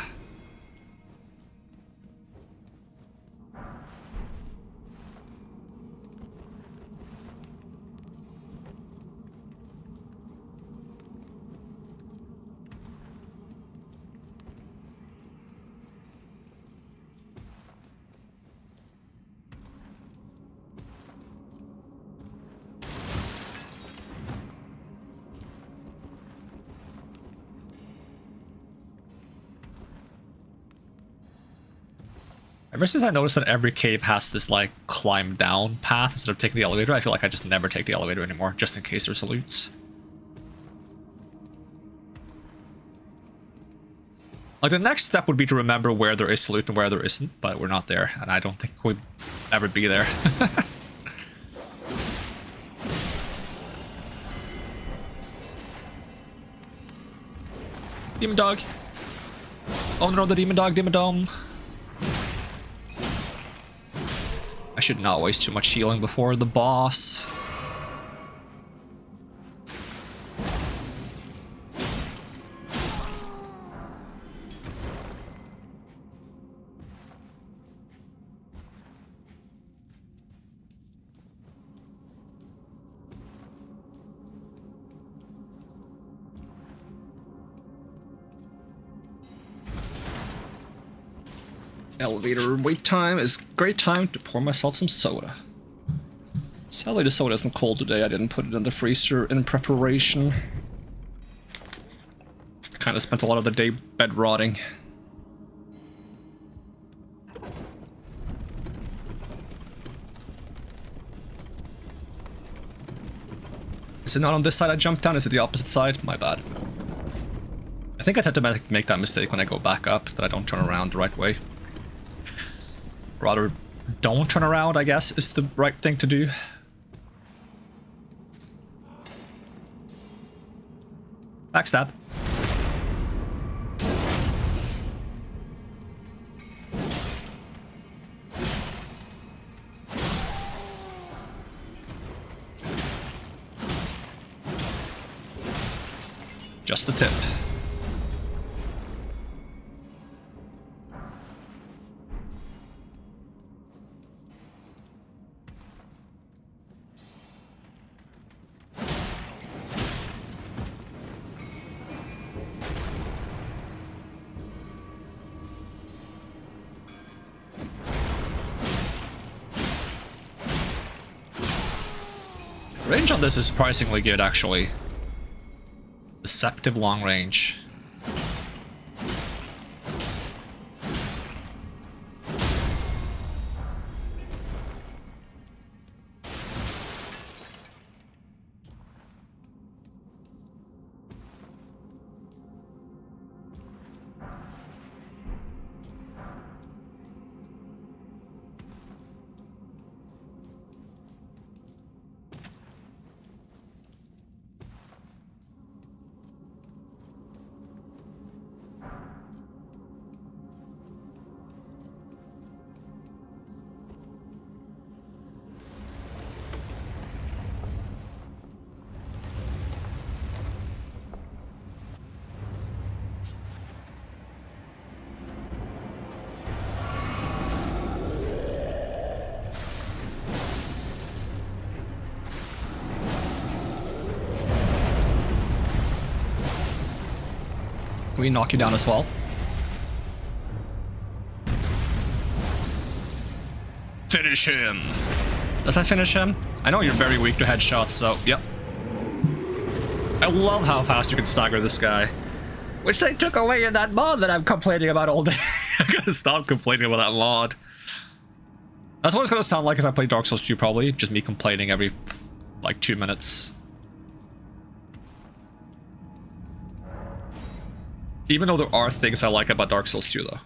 Ever since I noticed that every cave has this like climb down path instead of taking the elevator, I feel like I just never take the elevator anymore, just in case there's loots. Like the next step would be to remember where there is loot and where there isn't, but we're not there, and I don't think we'd ever be there. Demon dog. Oh no, the demon dog, demon dome. I should not waste too much healing before the boss. Elevator wait time is great time to pour myself some soda. Sadly the soda isn't cold today, I didn't put it in the freezer in preparation. Kinda spent a lot of the day bed rotting. Is it not on this side I jumped down? Is it the opposite side? My bad. I think I tend to make that mistake when I go back up, that I don't turn around the right way. Rather, don't turn around, I guess, is the right thing to do. Backstab. Just the tip. Range on this is surprisingly good, actually. Deceptive long range. Can we knock you down as well? Finish him! Does that finish him? I know you're very weak to headshots, so yep. I love how fast you can stagger this guy. Which they took away in that mod that I'm complaining about all day. I gotta stop complaining about that mod. That's what it's gonna sound like if I play Dark Souls 2, probably. Just me complaining every, like, 2 minutes. Even though there are things I like about Dark Souls 2, though.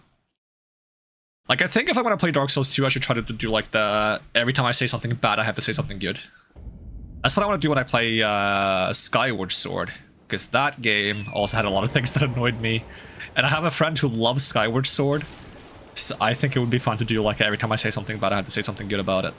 Like, I think if I want to play Dark Souls 2, I should try to do, like, the... Every time I say something bad, I have to say something good. That's what I want to do when I play Skyward Sword. Because that game also had a lot of things that annoyed me. And I have a friend who loves Skyward Sword. So I think it would be fun to do, like, every time I say something bad, I have to say something good about it.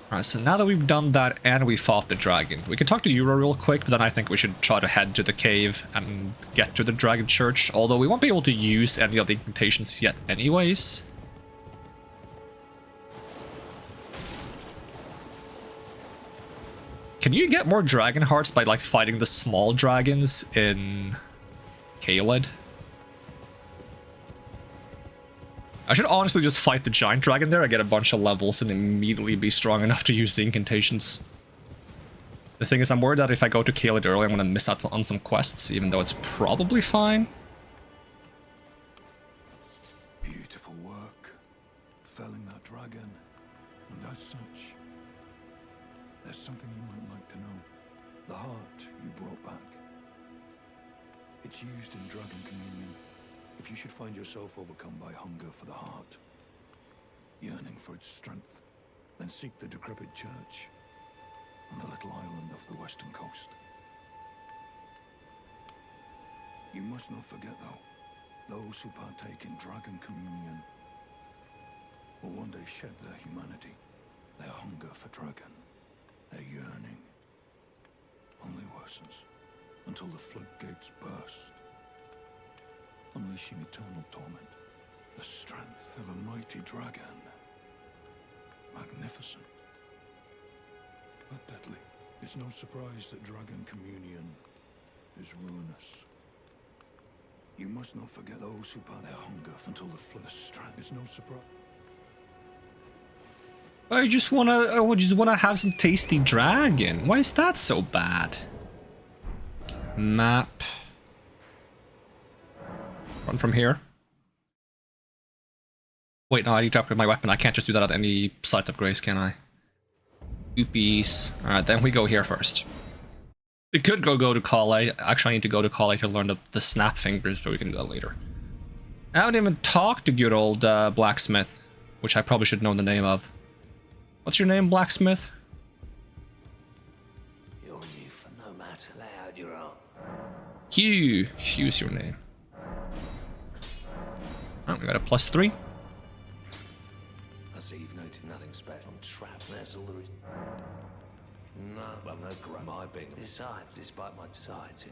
Alright, so now that we've done that and we fought the dragon, we can talk to Euro real quick, but then I think we should try to head to the cave and get to the dragon church, although we won't be able to use any of the incantations yet anyways. Can you get more dragon hearts by, like, fighting the small dragons in Caelid? I should honestly just fight the giant dragon there and get a bunch of levels and immediately be strong enough to use the incantations. The thing is, I'm worried that if I go to Caelid early, I'm gonna miss out on some quests, even though it's probably fine. Beautiful work. Felling that dragon. And as such, there's something you might like to know. The heart you brought back. It's used in Dragon Communion. If you should find yourself overcome by hunger for the heart, yearning for its strength, then seek the decrepit church on the little island off the western coast. You must not forget, though, those who partake in Dragon Communion will one day shed their humanity, their hunger for dragon, their yearning only worsens until the floodgates burst, unleashing eternal torment, the strength of a mighty dragon. Magnificent, but deadly. It's no surprise that Dragon Communion is ruinous. You must not forget those who part their hunger until the flood of strength. It's no surprise. I just wanna have some tasty dragon. Why is that so bad? Map. Run from here. Wait, no, I need to upgrade my weapon. I can't just do that at any site of grace, can I? Oopies. Alright, then we go here first. We could go to Calais. Actually, I need to go to Calais to learn the snap fingers, but we can do that later. I haven't even talked to good old blacksmith, which I probably should know the name of. What's your name, blacksmith? Your youth, no matter how loud you are. Hugh. Hugh's your name. Oh, we got a +3. I see you've noted nothing special. I'm trapped, that's all there is. No, well, no crap. My being. Besides, despite my sides here.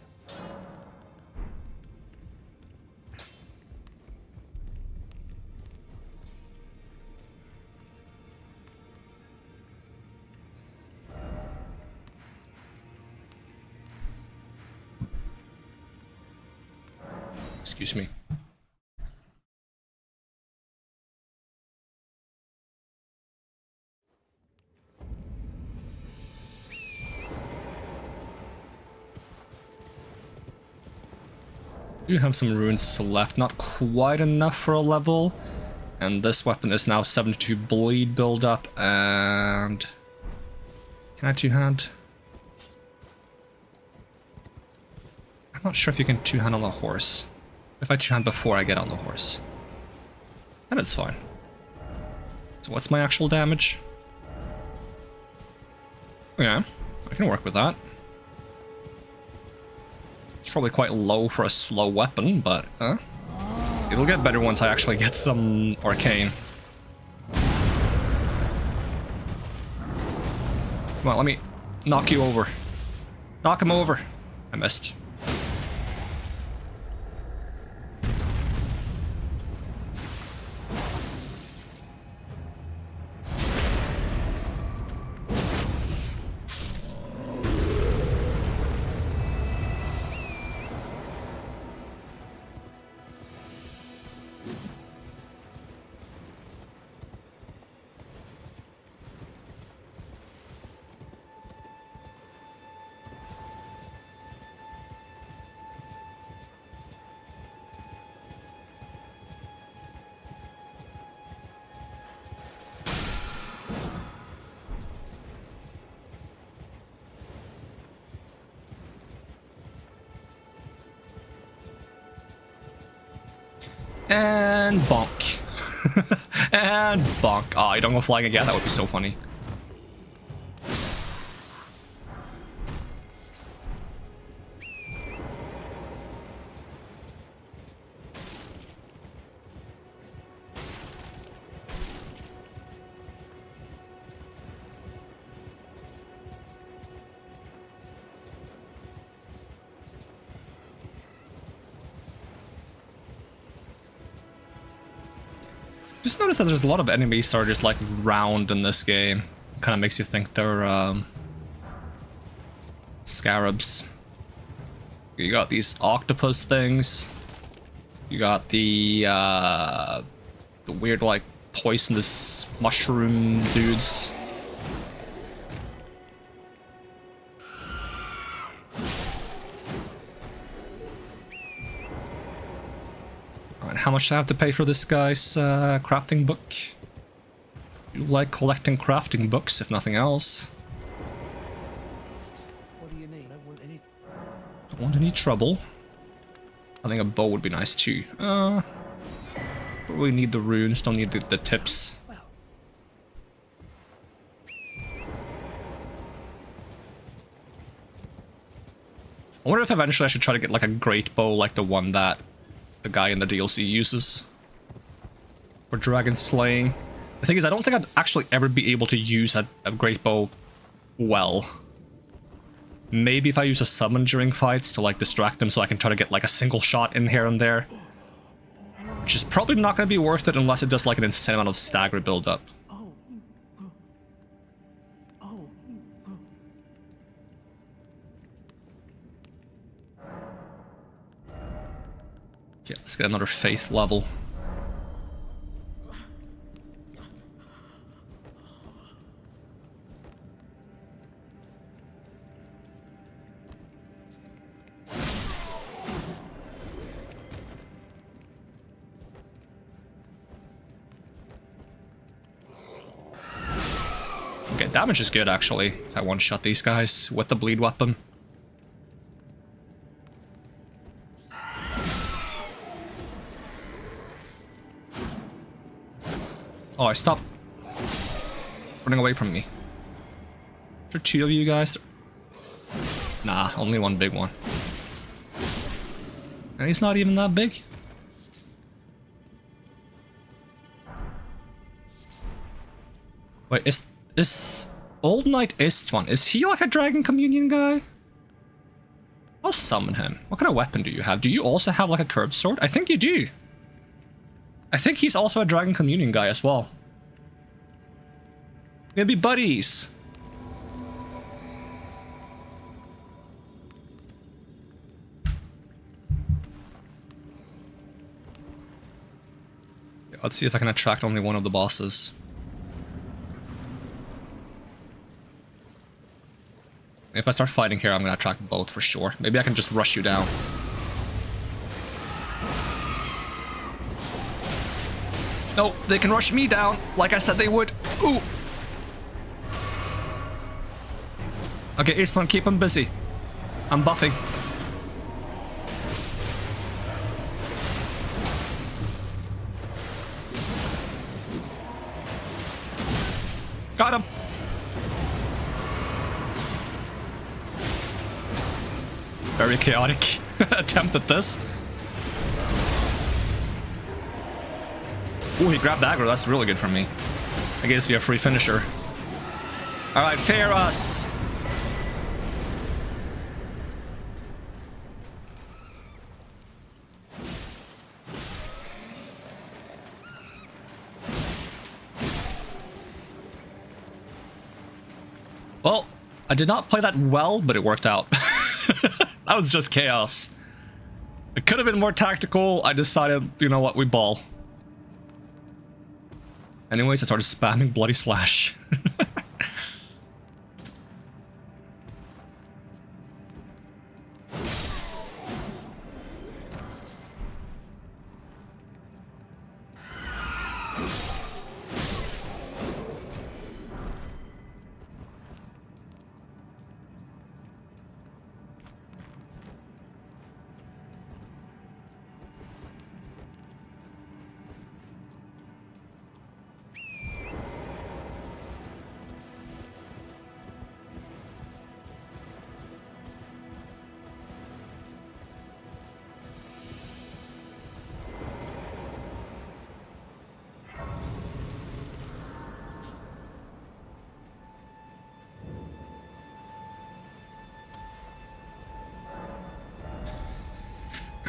Excuse me. You have some runes left, not quite enough for a level. And this weapon is now 72 bleed build-up, and... Can I two-hand? I'm not sure if you can two-hand on the horse. If I two-hand before I get on the horse. Then it's fine. So what's my actual damage? Yeah, I can work with that. It's probably quite low for a slow weapon, but it'll get better once I actually get some arcane. Come on, let me knock you over. Knock him over. I missed. And bonk. And bonk. Oh, you don't go flying again? That would be so funny. Just noticed that there's a lot of enemies that are just like round in this game. Kind of makes you think they're scarabs. You got these octopus things. You got the weird like poisonous mushroom dudes. Alright, how much do I have to pay for this guy's crafting book? You like collecting crafting books, if nothing else. What do you need? Don't want any trouble. I think a bow would be nice too. Probably need the runes, don't need the tips. I wonder if eventually I should try to get like a great bow like the one that the guy in the DLC uses for dragon slaying. The thing is, I don't think I'd actually ever be able to use a great bow well. Maybe if I use a summon during fights to like distract them so I can try to get like a single shot in here and there. Which is probably not going to be worth it unless it does like an insane amount of stagger build up. Yeah, let's get another faith level. Okay, damage is good actually. If I one-shot these guys with the bleed weapon. Oh, stop running away from me. Is there two of you guys? Nah, only one big one. And he's not even that big. Wait, is Old Knight Istvan, is he like a Dragon Communion guy? I'll summon him. What kind of weapon do you have? Do you also have like a curved sword? I think you do. I think he's also a Dragon Communion guy as well. We're gonna be buddies. Let's see if I can attract only one of the bosses. If I start fighting here, I'm gonna attract both for sure. Maybe I can just rush you down. No, they can rush me down, like I said they would. Ooh. Okay, Istvan, keep him busy. I'm buffing. Got him. Very chaotic attempt at this. Ooh, he grabbed aggro. That's really good for me. I guess be a free finisher. Alright, fair us. Well, I did not play that well, but it worked out. That was just chaos. It could have been more tactical. I decided, you know what, we ball. Anyways, I started spamming Bloody Slash.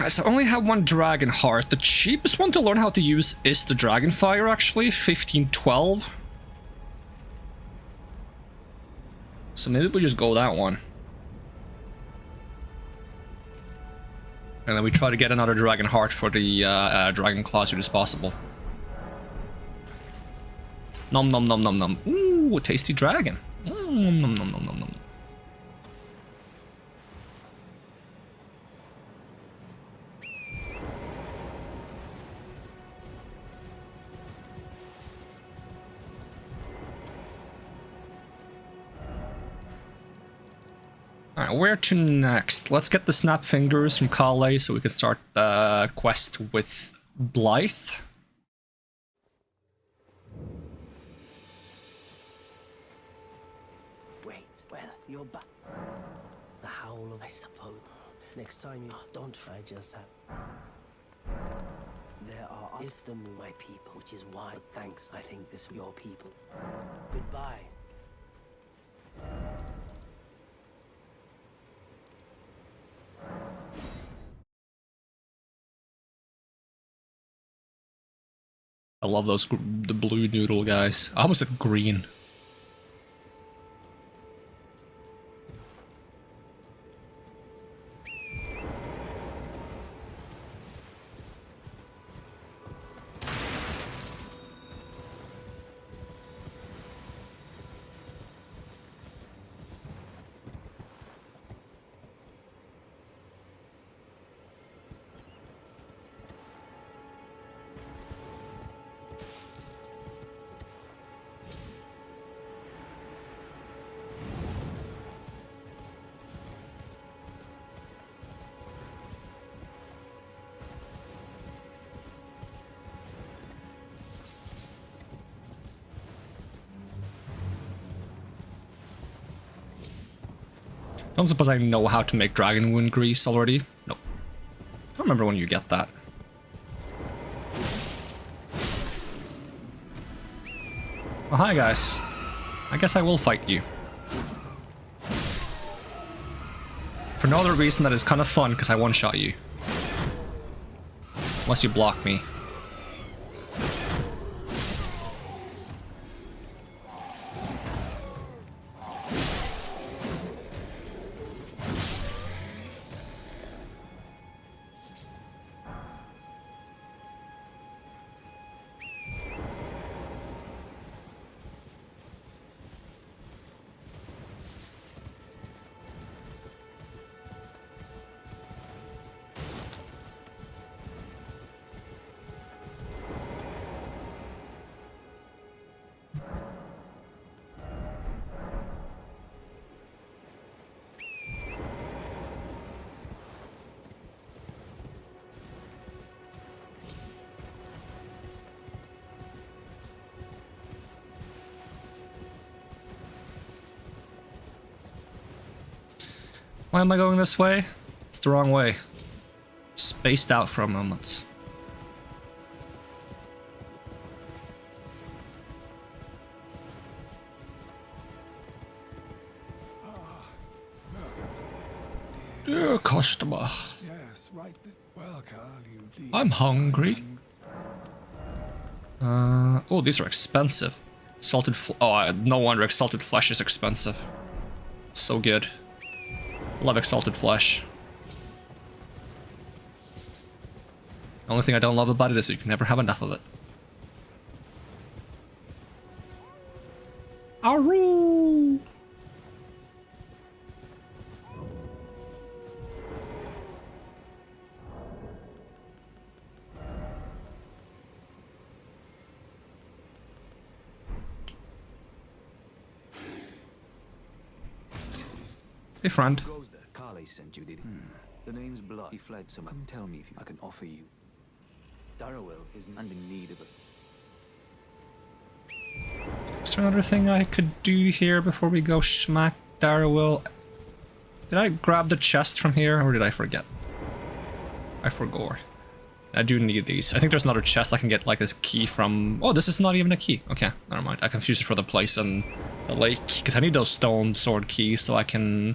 Alright, so I only have one dragon heart. The cheapest one to learn how to use is the dragon fire, actually, 1512. So maybe we just go that one. And then we try to get another dragon heart for the dragon claw as soon as possible. Nom nom nom nom nom. Ooh, a tasty dragon. Nom nom nom nom nom nom. Alright, where to next? Let's get the snap fingers from Kale so we can start quest with Blythe. Wait, well, you're back. The howl of, I suppose. Next time you don't try just have. There are if the my people, which is why thanks I think this your people. Goodbye. I love those the blue noodle guys. I almost said green. Don't suppose I know how to make dragon wound grease already? Nope. I don't remember when you get that. Oh, hi guys. I guess I will fight you. For no other reason that is kind of fun, because I one-shot you. Unless you block me. Why am I going this way? It's the wrong way. Spaced out for a moment. Dear customer. Yes, right. Well, Carl, you I'm hungry. Oh, these are expensive. Salted no wonder salted flesh is expensive. So good. Love exalted flesh. The only thing I don't love about it is you can never have enough of it. Aroo! Hey, friend. Sent you, did he? The name's Blood. He fled, so come tell me if I can offer you. Darrowell is in need of it. Is there another thing I could do here before we go smack Darrowell? Did I grab the chest from here, or did I forget? I forgot. I do need these. I think there's another chest I can get like this key from. Oh, this is not even a key. Okay, never mind. I confused it for the place in the lake, because I need those stone sword keys so I can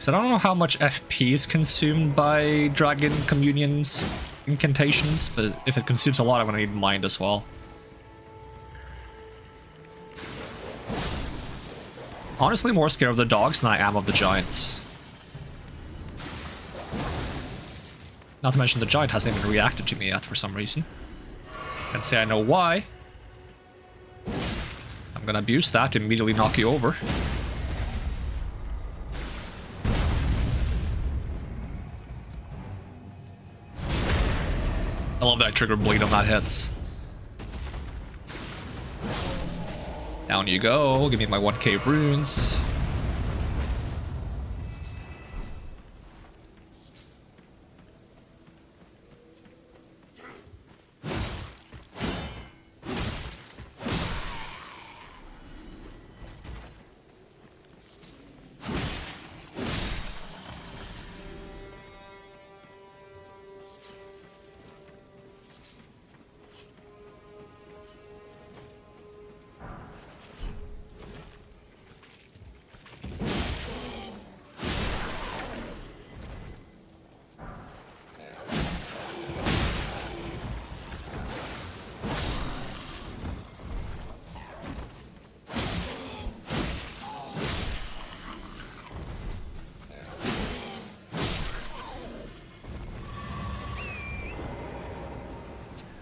Because I don't know how much FP is consumed by Dragon Communion's incantations, but if it consumes a lot, I'm gonna need Mind as well. Honestly, more scared of the dogs than I am of the giants. Not to mention the giant hasn't even reacted to me yet for some reason. Can't say I know why. I'm gonna abuse that to immediately knock you over. I love that I trigger bleed on that hits. Down you go, give me my 1k runes.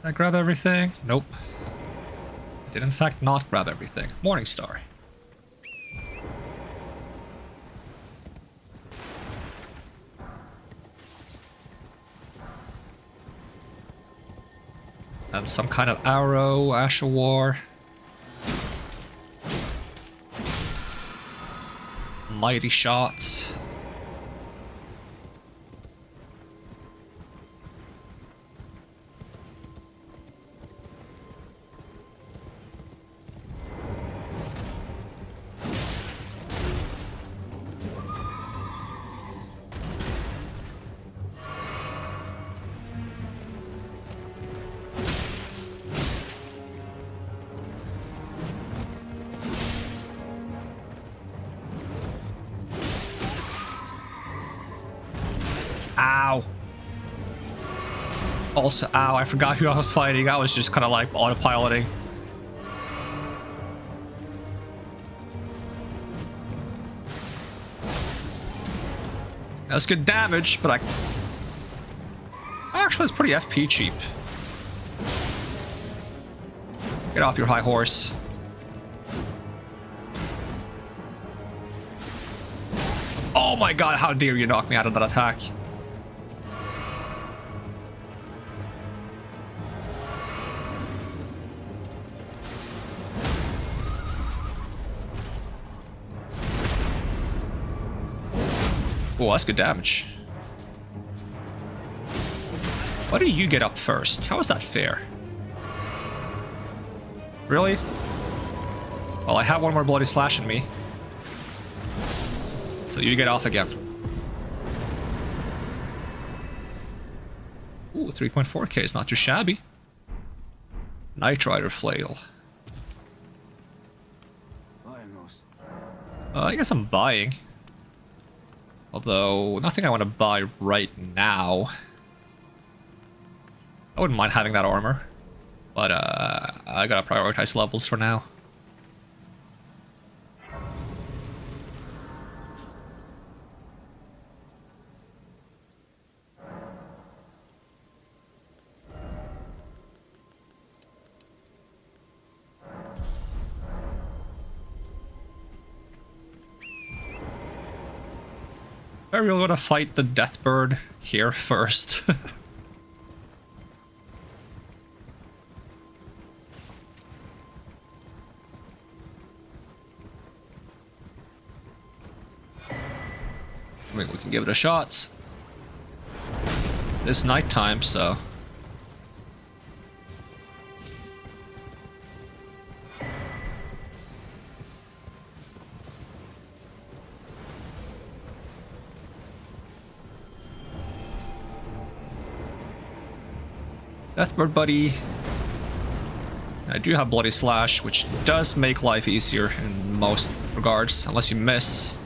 Did I grab everything? Nope. I did in fact not grab everything. Morningstar. And some kind of arrow, Ash of War. Mighty shots. Ow. Also, ow, I forgot who I was fighting. I was just kind of like autopiloting. That's good damage, but actually, it's pretty FP cheap. Get off your high horse. Oh my god, how dare you knock me out of that attack. Oh, that's good damage. Why do you get up first? How is that fair? Really? Well, I have one more bloody slash in me. So you get off again. Ooh, 3.4k is not too shabby. Night Rider Flail. I guess I'm buying. Although, nothing I want to buy right now. I wouldn't mind having that armor. But, I gotta prioritize levels for now. Are we gonna fight the Deathbird here first? I mean, we can give it a shot. It's nighttime, so... Deathbird buddy. I do have Bloody Slash, which does make life easier in most regards, unless you miss.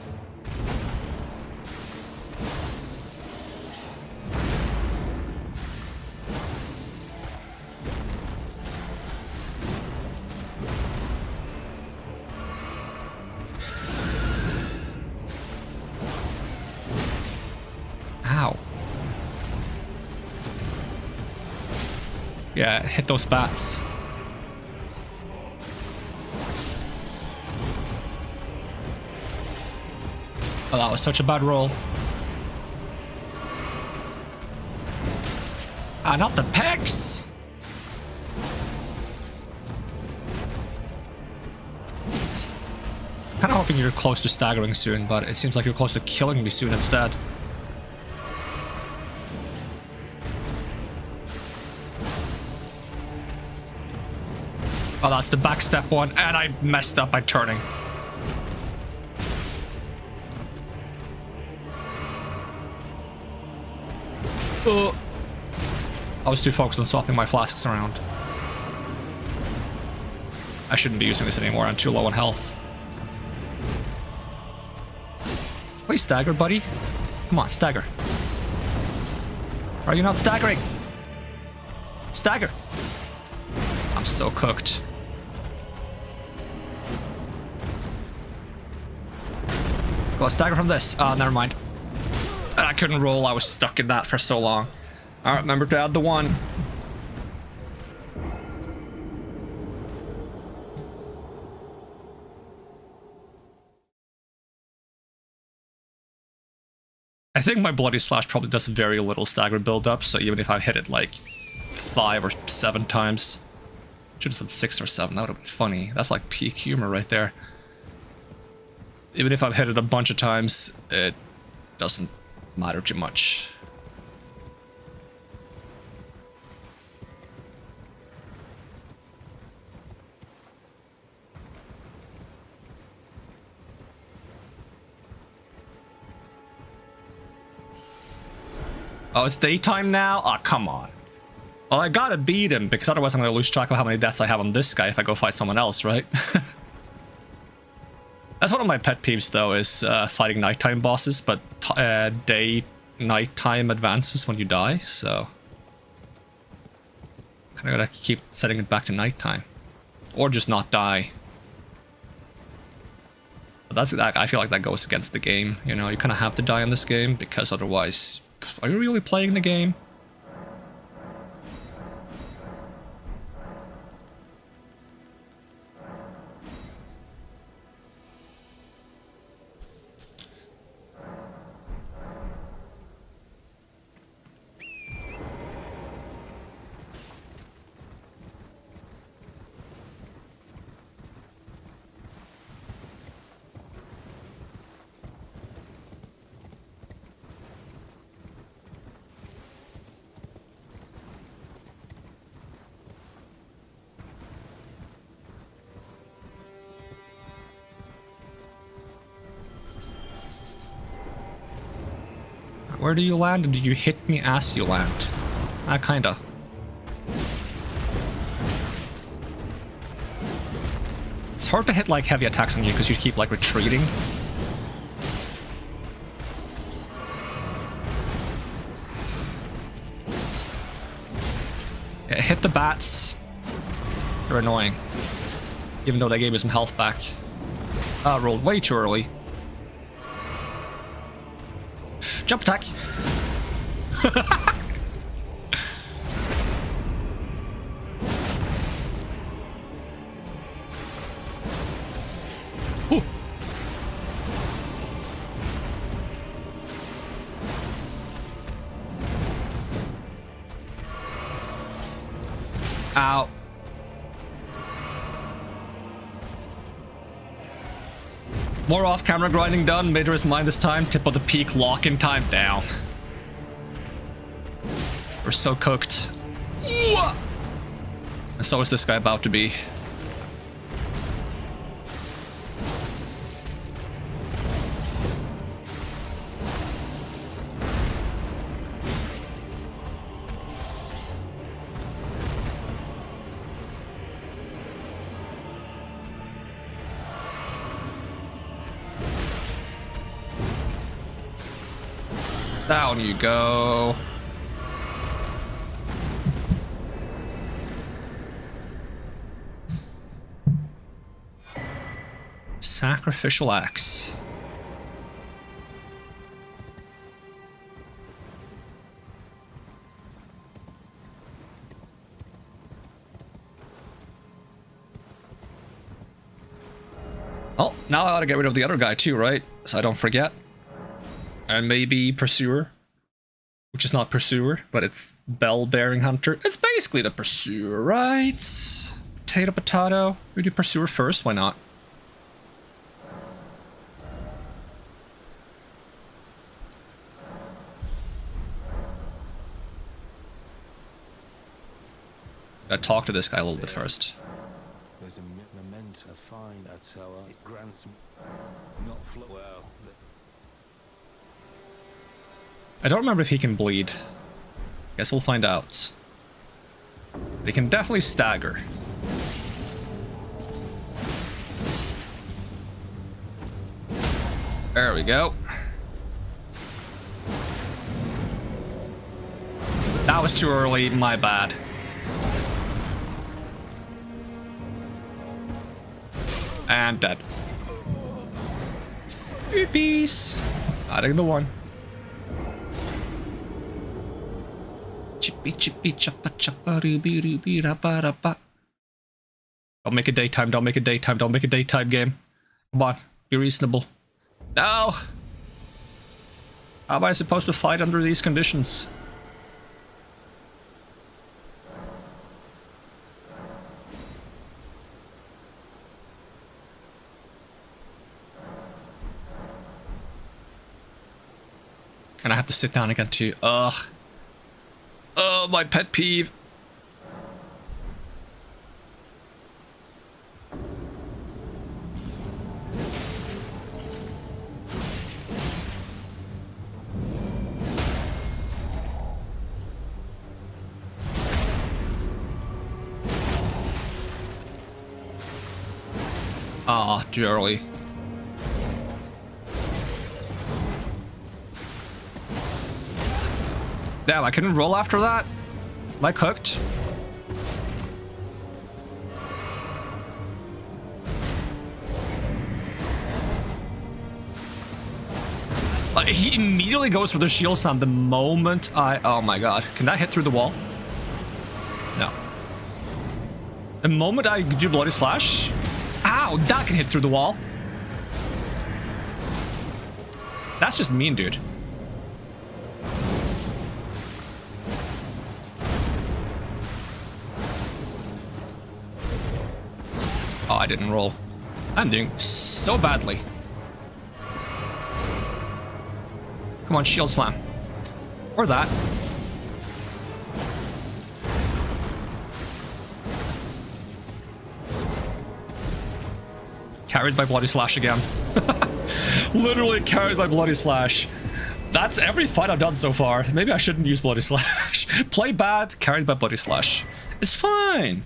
Yeah, hit those bats. Oh, that was such a bad roll. Ah, not the pecs! Kinda hoping you're close to staggering soon, but it seems like you're close to killing me soon instead. Oh, that's the backstep one, and I messed up by turning. I was too focused on swapping my flasks around. I shouldn't be using this anymore, I'm too low on health. Please stagger, buddy. Come on, stagger. Are you not staggering? Stagger. I'm so cooked. Go stagger from this. Oh, never mind. I couldn't roll, I was stuck in that for so long. Alright, remember to add the 1. I think my Bloody Splash probably does very little stagger build-up, so even if I hit it like 5 or 7 times... Should have said 6 or 7, that would have been funny. That's like peak humor right there. Even if I've hit it a bunch of times, it doesn't matter too much. Oh, it's daytime now? Oh, come on. Well, I gotta beat him, because otherwise I'm gonna lose track of how many deaths I have on this guy if I go fight someone else, right? That's one of my pet peeves, though, is fighting nighttime bosses, but nighttime advances when you die, so... Kinda gotta keep setting it back to nighttime. Or just not die. But I feel like that goes against the game, you know? You kinda have to die in this game, because otherwise... Are you really playing the game? Where do you land? Do you hit me as you land? Kinda. It's hard to hit like heavy attacks on you because you keep like retreating. Yeah, hit the bats. They're annoying. Even though they gave me some health back. Rolled way too early. Jump attack. Ow. More off-camera grinding done. Major is mine this time. Tip of the peak. Lock-in time down. We're so cooked. And so is this guy about to be. Down you go. Sacrificial axe. Oh, now I ought to get rid of the other guy too, right? So I don't forget. And maybe Pursuer. Which is not Pursuer, but it's Bell-Bearing Hunter. It's basically the Pursuer, right? Potato, potato. We do Pursuer first, why not? Gotta talk to this guy a little bit first. There's a memento find that seller. It grants not well. I don't remember if he can bleed. Guess we'll find out. But he can definitely stagger. There we go. That was too early, my bad. And dead. Peace. Adding the one. Chippy chippy choppa choppa ruby ruby rabba rabba. Don't make it daytime, don't make it daytime, don't make it daytime game. Come on, be reasonable. No! How am I supposed to fight under these conditions? And I have to sit down again too. Ugh. Oh, my pet peeve. Ah, too early. Damn, I couldn't roll after that? Am I cooked? He immediately goes for the shield slam the moment I... Oh my god. Can that hit through the wall? No. The moment I do Bloody Slash... Ow! That can hit through the wall. That's just mean, dude. Oh, I didn't roll. I'm doing so badly. Come on, shield slam. Or that. Carried by Bloody Slash again. Literally carried by Bloody Slash. That's every fight I've done so far. Maybe I shouldn't use Bloody Slash. Play bad, carried by Bloody Slash. It's fine.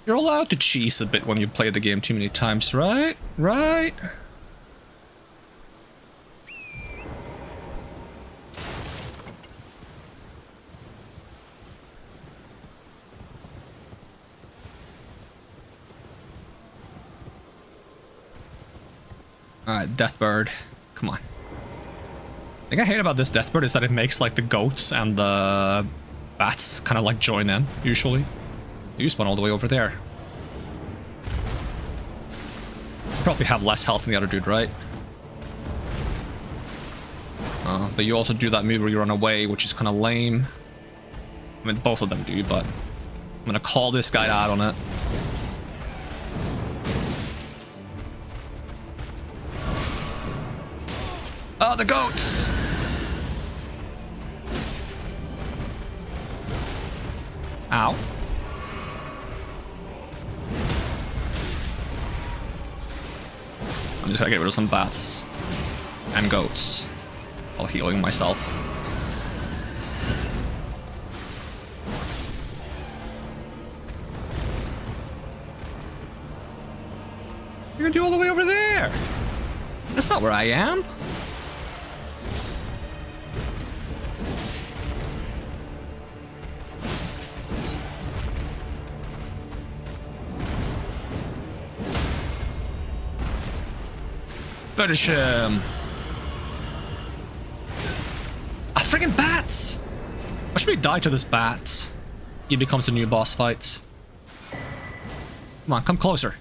You're allowed to cheese a bit when you play the game too many times, right? Right? Alright, Deathbird. Come on. The thing I hate about this Deathbird is that it makes like the goats and the bats kind of like join in, usually. You spawn all the way over there. Probably have less health than the other dude, right? But you also do that move where you run away, which is kind of lame. I mean, both of them do, but I'm gonna call this guy out on it. Oh, the goats! Ow. I'm just gonna get rid of some bats and goats while healing myself. You're gonna do all the way over there. That's not where I am. Finish him. Ah, friggin' bats! Why should we die to this bat? He becomes a new boss fight. Come on, come closer.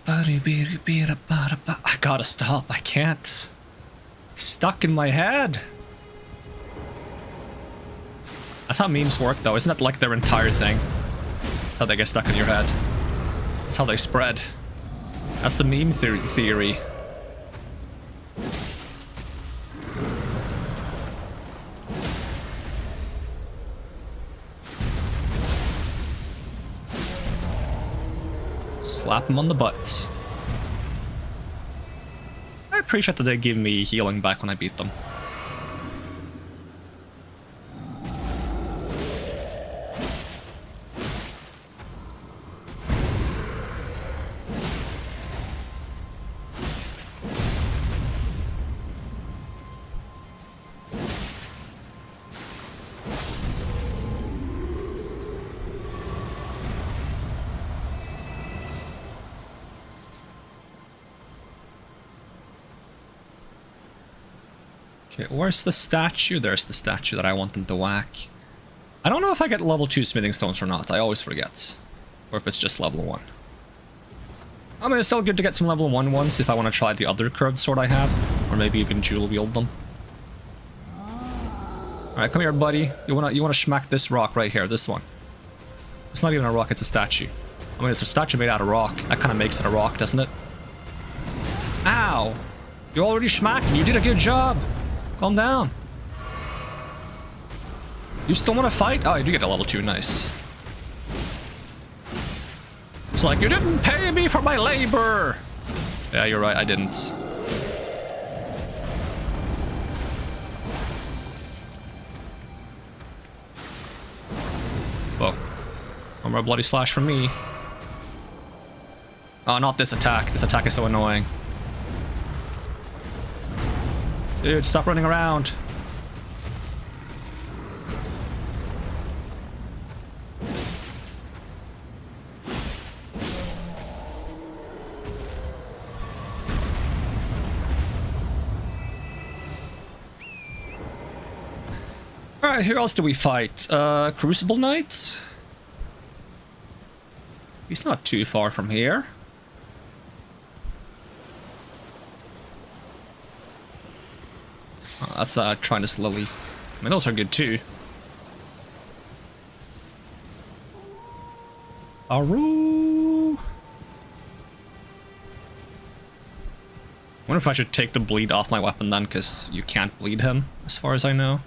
I gotta stop. I can't. It's stuck in my head. That's how memes work, though. Isn't that like their entire thing? How they get stuck in your head. That's how they spread. That's the meme theory. Slap them on the butt. I appreciate that they give me healing back when I beat them. Okay, where's the statue? There's the statue that I want them to whack. I don't know if I get level 2 smithing stones or not. I always forget. Or if it's just level 1. I mean, it's still good to get some level 1 ones if I want to try the other curved sword I have. Or maybe even dual wield them. Alright, come here, buddy. You wanna schmack this rock right here, this one. It's not even a rock, it's a statue. I mean, it's a statue made out of rock. That kind of makes it a rock, doesn't it? Ow! You already schmacked. You did a good job. Calm down. You still want to fight? Oh, you do get a level 2. Nice. It's like, you didn't pay me for my labor. Yeah, you're right. I didn't. Whoa. One more bloody slash from me. Oh, not this attack. This attack is so annoying. Dude, stop running around. Alright, who else do we fight? Crucible Knight? He's not too far from here. Oh, that's Trinus Lily. I mean, those are good too. Aru! Wonder if I should take the bleed off my weapon then, because you can't bleed him, as far as I know.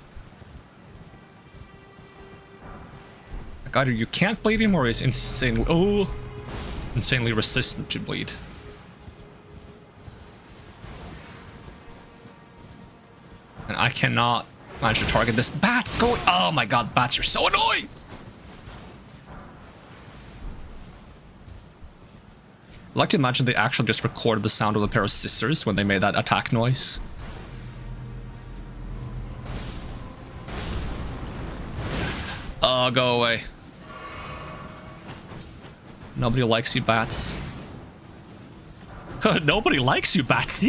Like, either you can't bleed him or he's insanely resistant to bleed. And I cannot manage to target this. Bats going. Oh my god, bats are so annoying! I like to imagine they actually just recorded the sound of a pair of scissors when they made that attack noise. Oh, go away. Nobody likes you, bats. Nobody likes you, bats.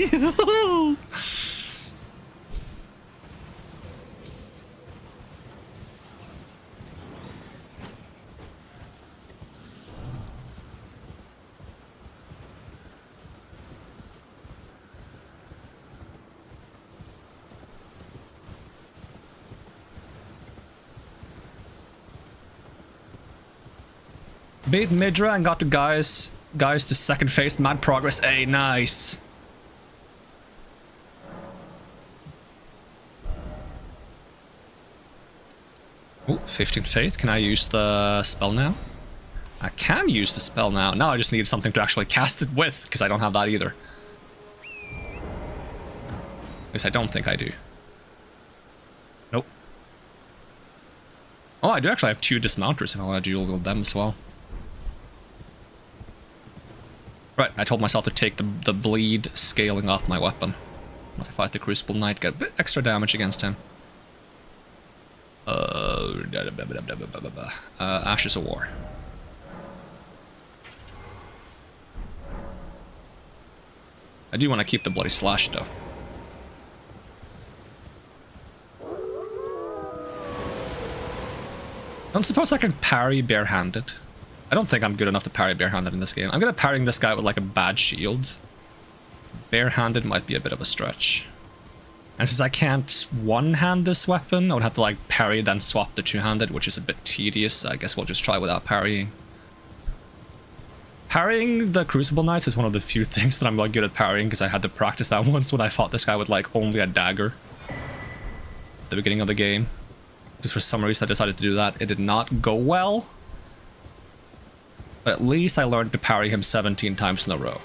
Beat Midra and got to guys to second phase. Mad progress. Hey, nice. Ooh, 15 faith. Can I use the spell now? I can use the spell now. Now I just need something to actually cast it with, because I don't have that either. At least I don't think I do. Nope. Oh, I do actually have 2 dismounters if I want to dual wield them as well. Right, I told myself to take the bleed scaling off my weapon. When I fight the Crucible Knight, get a bit extra damage against him. Ashes of War. I do want to keep the Bloody Slash, though. I don't suppose I can parry barehanded. I don't think I'm good enough to parry barehanded in this game. I'm gonna parrying this guy with like a bad shield. Barehanded might be a bit of a stretch. And since I can't one-hand this weapon, I would have to like parry then swap the two-handed, which is a bit tedious. I guess we'll just try without parrying. Parrying the Crucible Knights is one of the few things that I'm like good at parrying, because I had to practice that once when I fought this guy with like only a dagger at the beginning of the game. Just for some reason I decided to do that. It did not go well. But at least I learned to parry him 17 times in a row.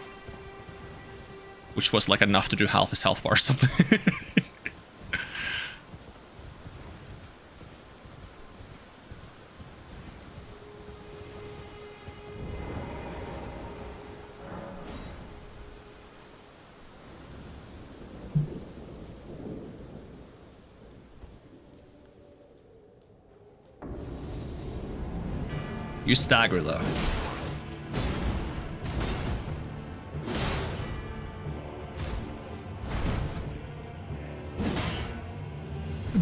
Which was like enough to do half his health bar or something. You stagger though.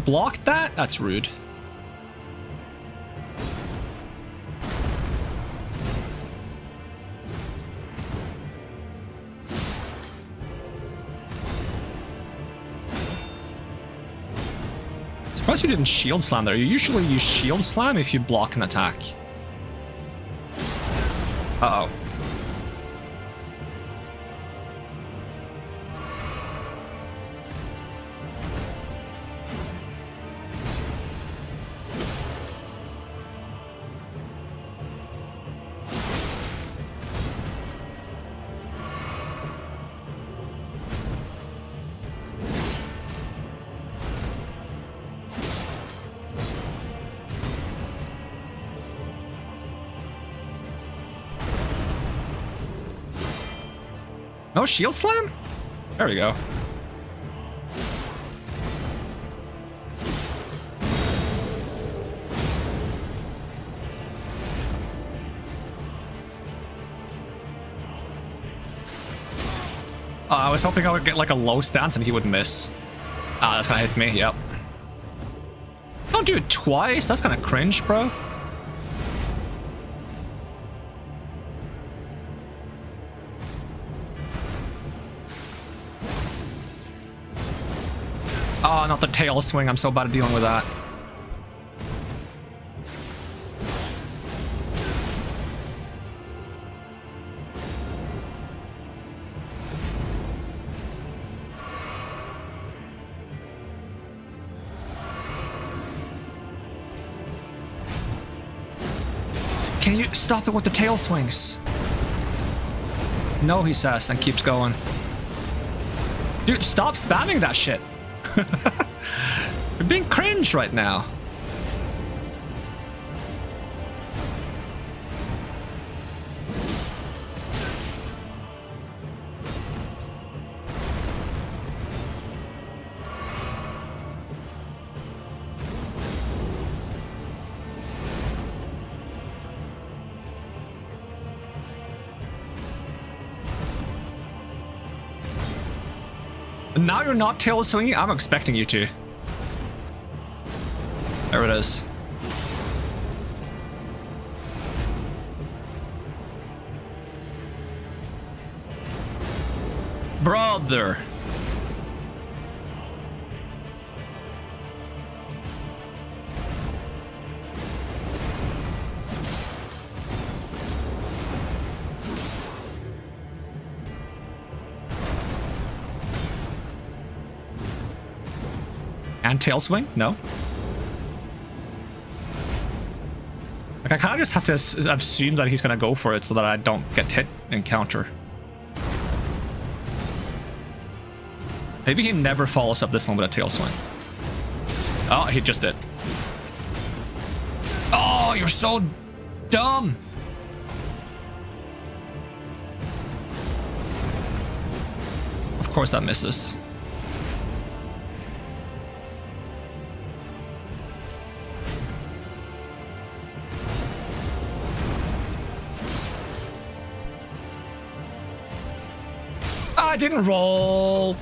Blocked that? That's rude. Surprised you didn't shield slam there. You usually use shield slam if you block an attack. Uh-oh. No shield slam? There we go. I was hoping I would get like a low stance and he would miss. Ah, that's gonna hit me, yep. Don't do it twice, that's kind of cringe, bro. Oh, not the tail swing. I'm so bad at dealing with that. Can you stop it with the tail swings? No, he says, and keeps going. Dude, stop spamming that shit. You're being cringe right now. Now you're not tail swinging? I'm expecting you to. There it is. Brother. And tail swing? No. Like I kind of just have to assume that he's gonna go for it so that I don't get hit and counter. Maybe he never follows up this one with a tail swing. Oh, he just did. Oh, you're so dumb. Of course that misses. I didn't roll.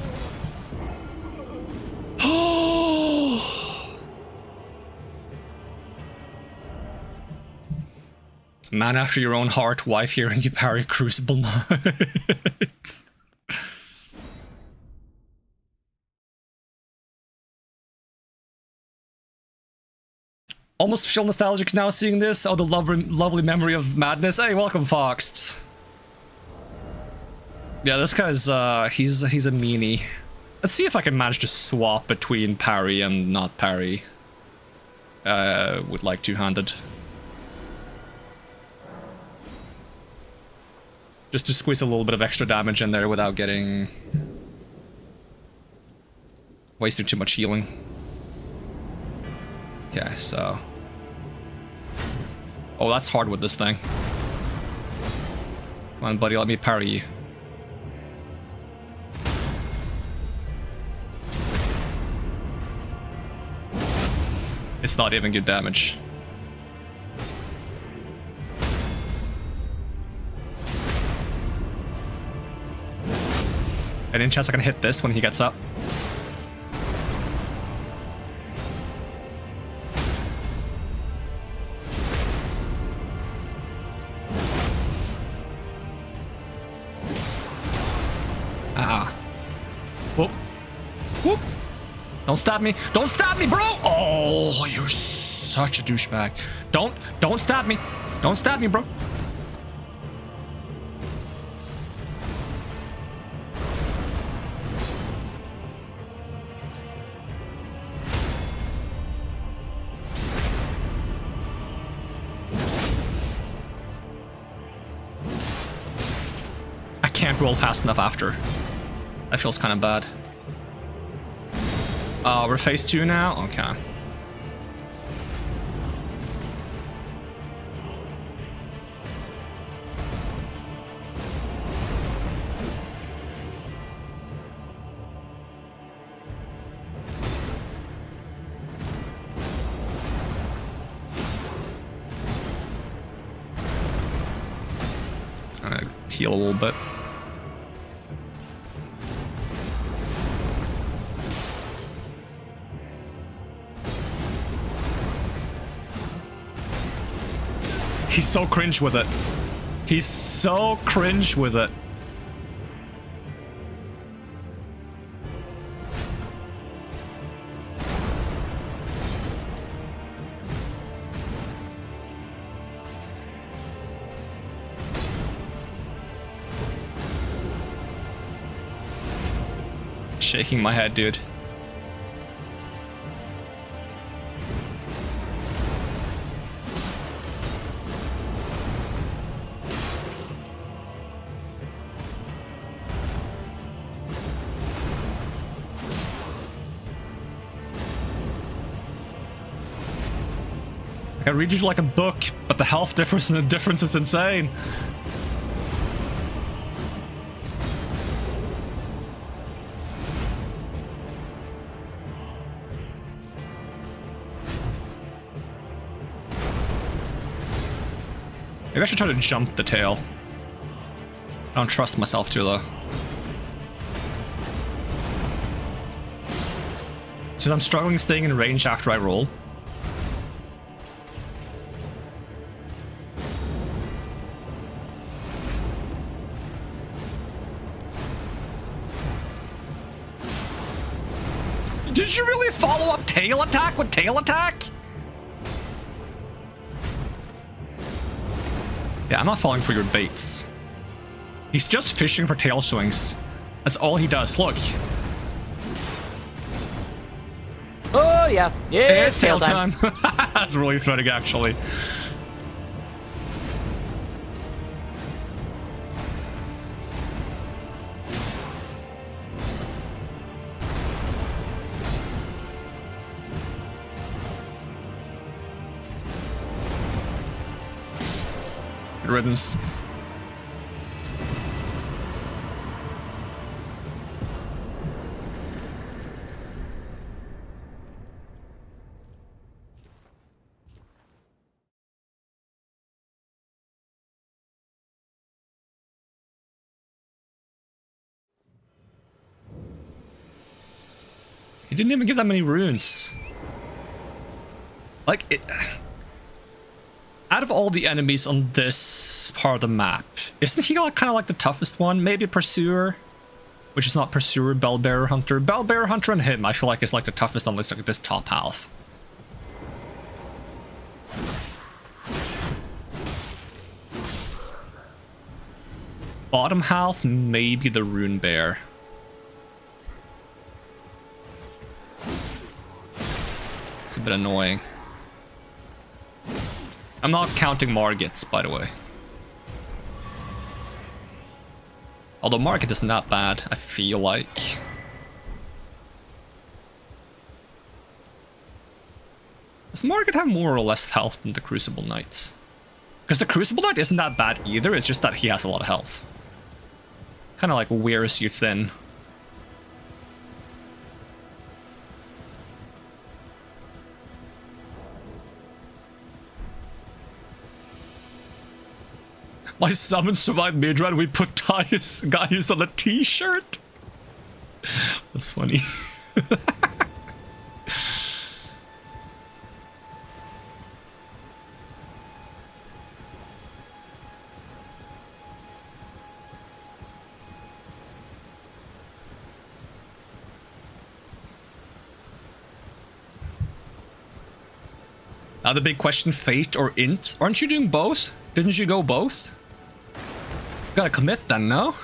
Man after your own heart, wife hearing you parry Crucible Knights. Almost feel nostalgic now seeing this. Oh, the lovely memory of madness. Hey, welcome, Fox. Yeah, this guy's, he's a meanie. Let's see if I can manage to swap between parry and not parry. With like two-handed. Just to squeeze a little bit of extra damage in there without getting... wasting too much healing. Okay, so... Oh, that's hard with this thing. Come on, buddy, let me parry you. It's not even good damage. Any chance I can hit this when he gets up? Ah. Whoop. Whoop. Don't stab me. Don't stab me, bro! Oh, you're such a douchebag. Don't stab me. Don't stab me, bro. I can't roll fast enough after. That feels kind of bad. Oh, we're phase 2 now? Okay. I'm gonna heal a little bit. He's so cringe with it. He's so cringe with it. Shaking my head, dude. I read you like a book, but the health difference is insane. Maybe I should try to jump the tail. I don't trust myself too, though. Since I'm struggling staying in range after I roll. Did you really follow up tail attack with tail attack? Yeah, I'm not falling for your baits. He's just fishing for tail swings. That's all he does. Look. Oh, yeah. Yeah, it's tail time. That's really funny, actually. Good riddance. He didn't even give that many runes. Like, it... Out of all the enemies on this part of the map, isn't he like, kind of like the toughest one? Maybe Pursuer, which is not Pursuer, Bellbearer Hunter. Bellbearer Hunter and him, I feel like is like the toughest on this, like, this top half. Bottom half, maybe the Rune Bear. It's a bit annoying. I'm not counting Margits, by the way. Although Margit isn't that bad, I feel like. Does Margit have more or less health than the Crucible Knights? Because the Crucible Knight isn't that bad either, it's just that he has a lot of health. Kind of like wears you thin. My summon survived Midran, we put Gaius on a t-shirt. That's funny. Now the big question, Fate or Int? Aren't you doing both? Didn't you go both? Gotta commit then, no?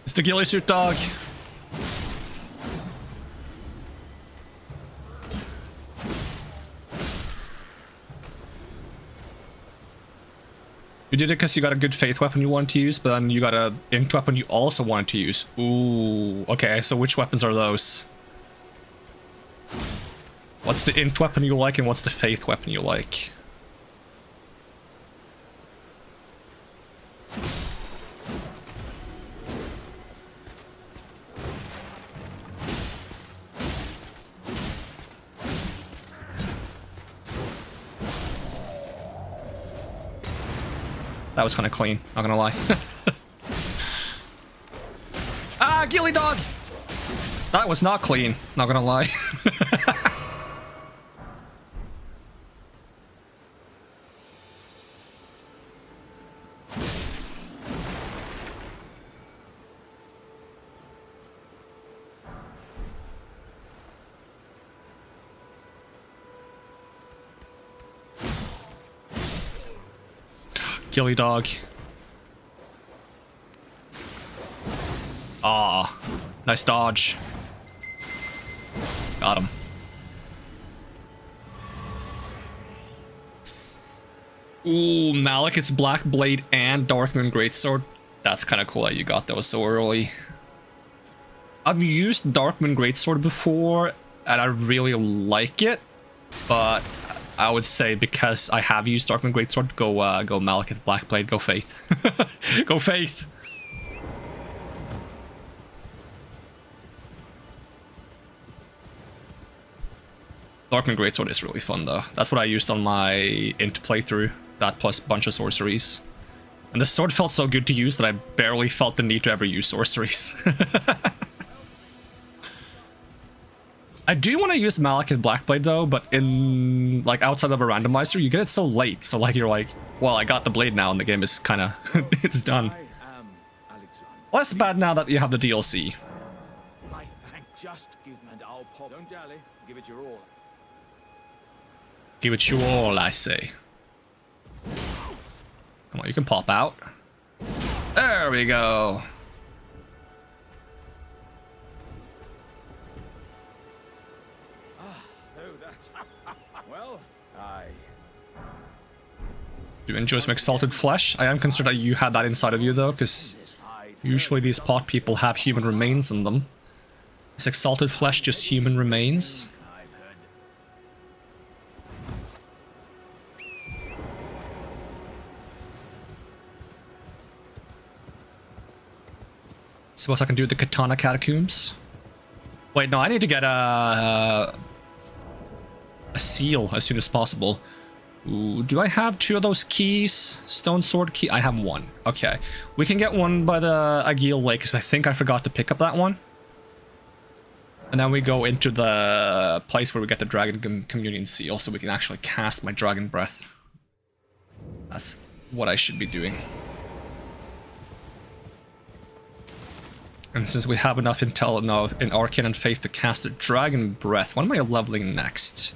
It's the ghillie suit dog. You did it because you got a good faith weapon you wanted to use, but then you got a int weapon you also wanted to use. Ooh, okay, so which weapons are those? What's the int weapon you like and what's the faith weapon you like? That was kind of clean, not gonna lie. Ah, ghillie dog! That was not clean, not gonna lie. Ghillie dog. Ah, nice dodge. Got him. Ooh, Malekith's Black Blade and Darkmoon Greatsword. That's kind of cool that you got those so early. I've used Darkmoon Greatsword before, and I really like it, but I would say because I have used Darkmoon Greatsword, go Malekith Blackblade, go Faith. Go Faith! Darkmoon Greatsword is really fun though. That's what I used on my int playthrough. That plus a bunch of sorceries. And the sword felt so good to use that I barely felt the need to ever use sorceries. I do want to use Malekith Blackblade though, but in like outside of a randomizer, you get it so late. So like you're like, well, I got the blade now, and the game is kind of it's done. Less bad now that you have the DLC. Just give me and I'll pop. Don't dally. Give it your all. Give it your all, I say. Come on, you can pop out. There we go. Do you enjoy some exalted flesh? I am concerned that you had that inside of you though, because usually these pot people have human remains in them. Is exalted flesh just human remains? Suppose I can do the Katana Catacombs. Wait, no, I need to get a seal as soon as possible. Ooh, do I have 2 of those keys? Stone sword key? I have 1. Okay. We can get one by the Agil Lake, because I think I forgot to pick up that one. And then we go into the place where we get the Dragon Communion seal, so we can actually cast my Dragon Breath. That's what I should be doing. And since we have enough intel now in Arcane and Faith to cast the Dragon Breath, what am I leveling next?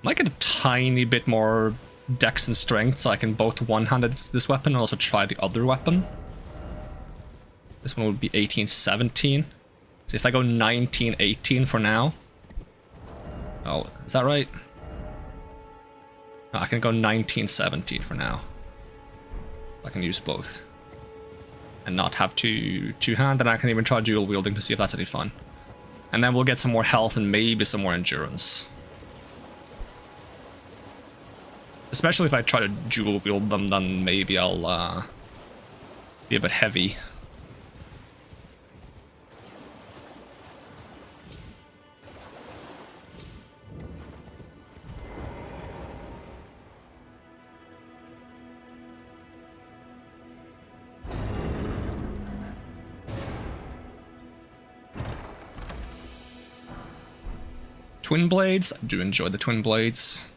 I might get a tiny bit more dex and strength so I can both one-hand this weapon and also try the other weapon. This one would be 18-17. So if I go 19-18 for now. Oh, is that right? No, I can go 19-17 for now. I can use both. And not have two-hand, and I can even try dual wielding to see if that's any fun. And then we'll get some more health and maybe some more endurance. Especially if I try to dual wield them, then maybe I'll be a bit heavy. Twin blades, I do enjoy the twin blades.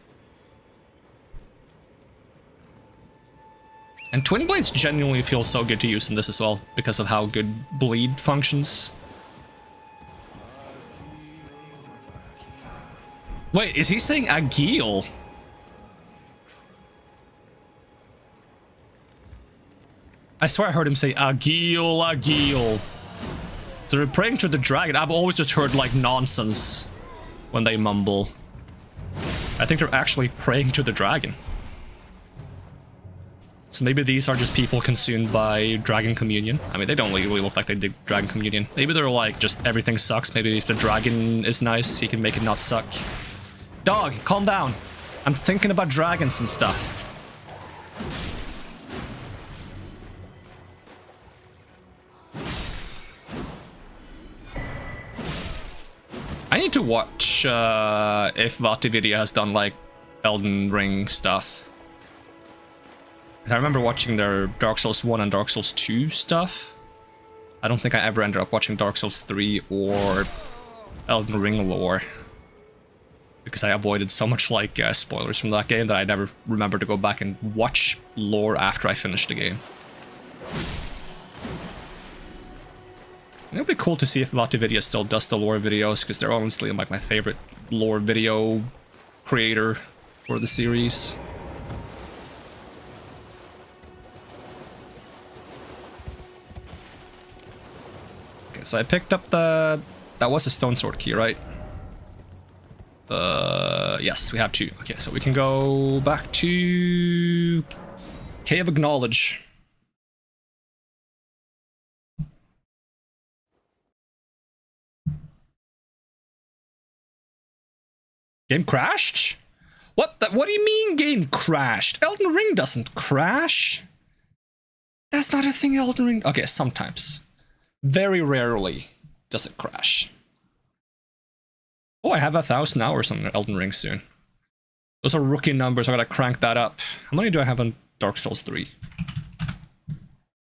And twin blades genuinely feel so good to use in this as well because of how good bleed functions. Wait, is he saying Agil? I swear I heard him say Agil, Agil. So they're praying to the dragon. I've always just heard like nonsense when they mumble. I think they're actually praying to the dragon. So maybe these are just people consumed by Dragon Communion. I mean, they don't really look like they did Dragon Communion. Maybe they're like, just everything sucks. Maybe if the dragon is nice, he can make it not suck. Dog, calm down. I'm thinking about dragons and stuff. I need to watch if Vatividia has done like Elden Ring stuff. I remember watching their Dark Souls 1 and Dark Souls 2 stuff. I don't think I ever ended up watching Dark Souls 3 or Elden Ring lore. Because I avoided so much like spoilers from that game that I never remember to go back and watch lore after I finished the game. It would be cool to see if Vatividia still does the lore videos, because they're honestly like my favorite lore video creator for the series. Okay, so I picked up the... That was a stone sword key, right? Yes, we have 2. Okay, so we can go back to... Cave of Knowledge. Game crashed? What do you mean game crashed? Elden Ring doesn't crash. That's not a thing Elden Ring... Okay, sometimes. Very rarely does it crash. Oh, I have 1,000 hours on Elden Ring soon. Those are rookie numbers, I gotta crank that up. How many do I have on Dark Souls 3?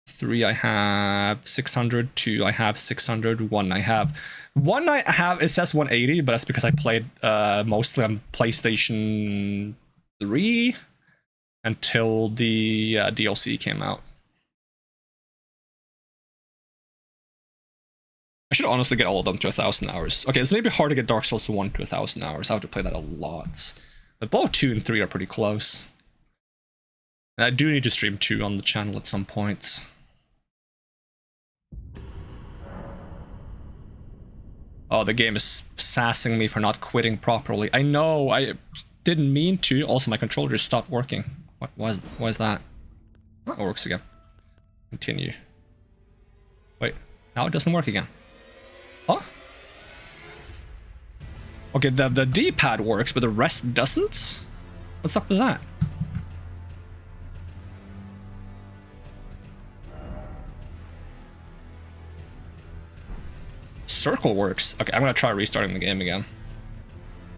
3 I have 600, 2 I have 600, 1 I have... 1 I have, it says 180, but that's because I played mostly on PlayStation 3 until the DLC came out. I should honestly get all of them to 1,000 hours. Okay, it's maybe hard to get Dark Souls 1 to 1,000 hours. I have to play that a lot. But both 2 and 3 are pretty close. And I do need to stream 2 on the channel at some point. Oh, the game is sassing me for not quitting properly. I know, I didn't mean to. Also, my controller just stopped working. Why is that? Oh, it works again. Continue. Wait, now it doesn't work again. Huh? Okay, the D-pad works, but the rest doesn't? What's up with that? circle works. Okay, I'm gonna try restarting the game again.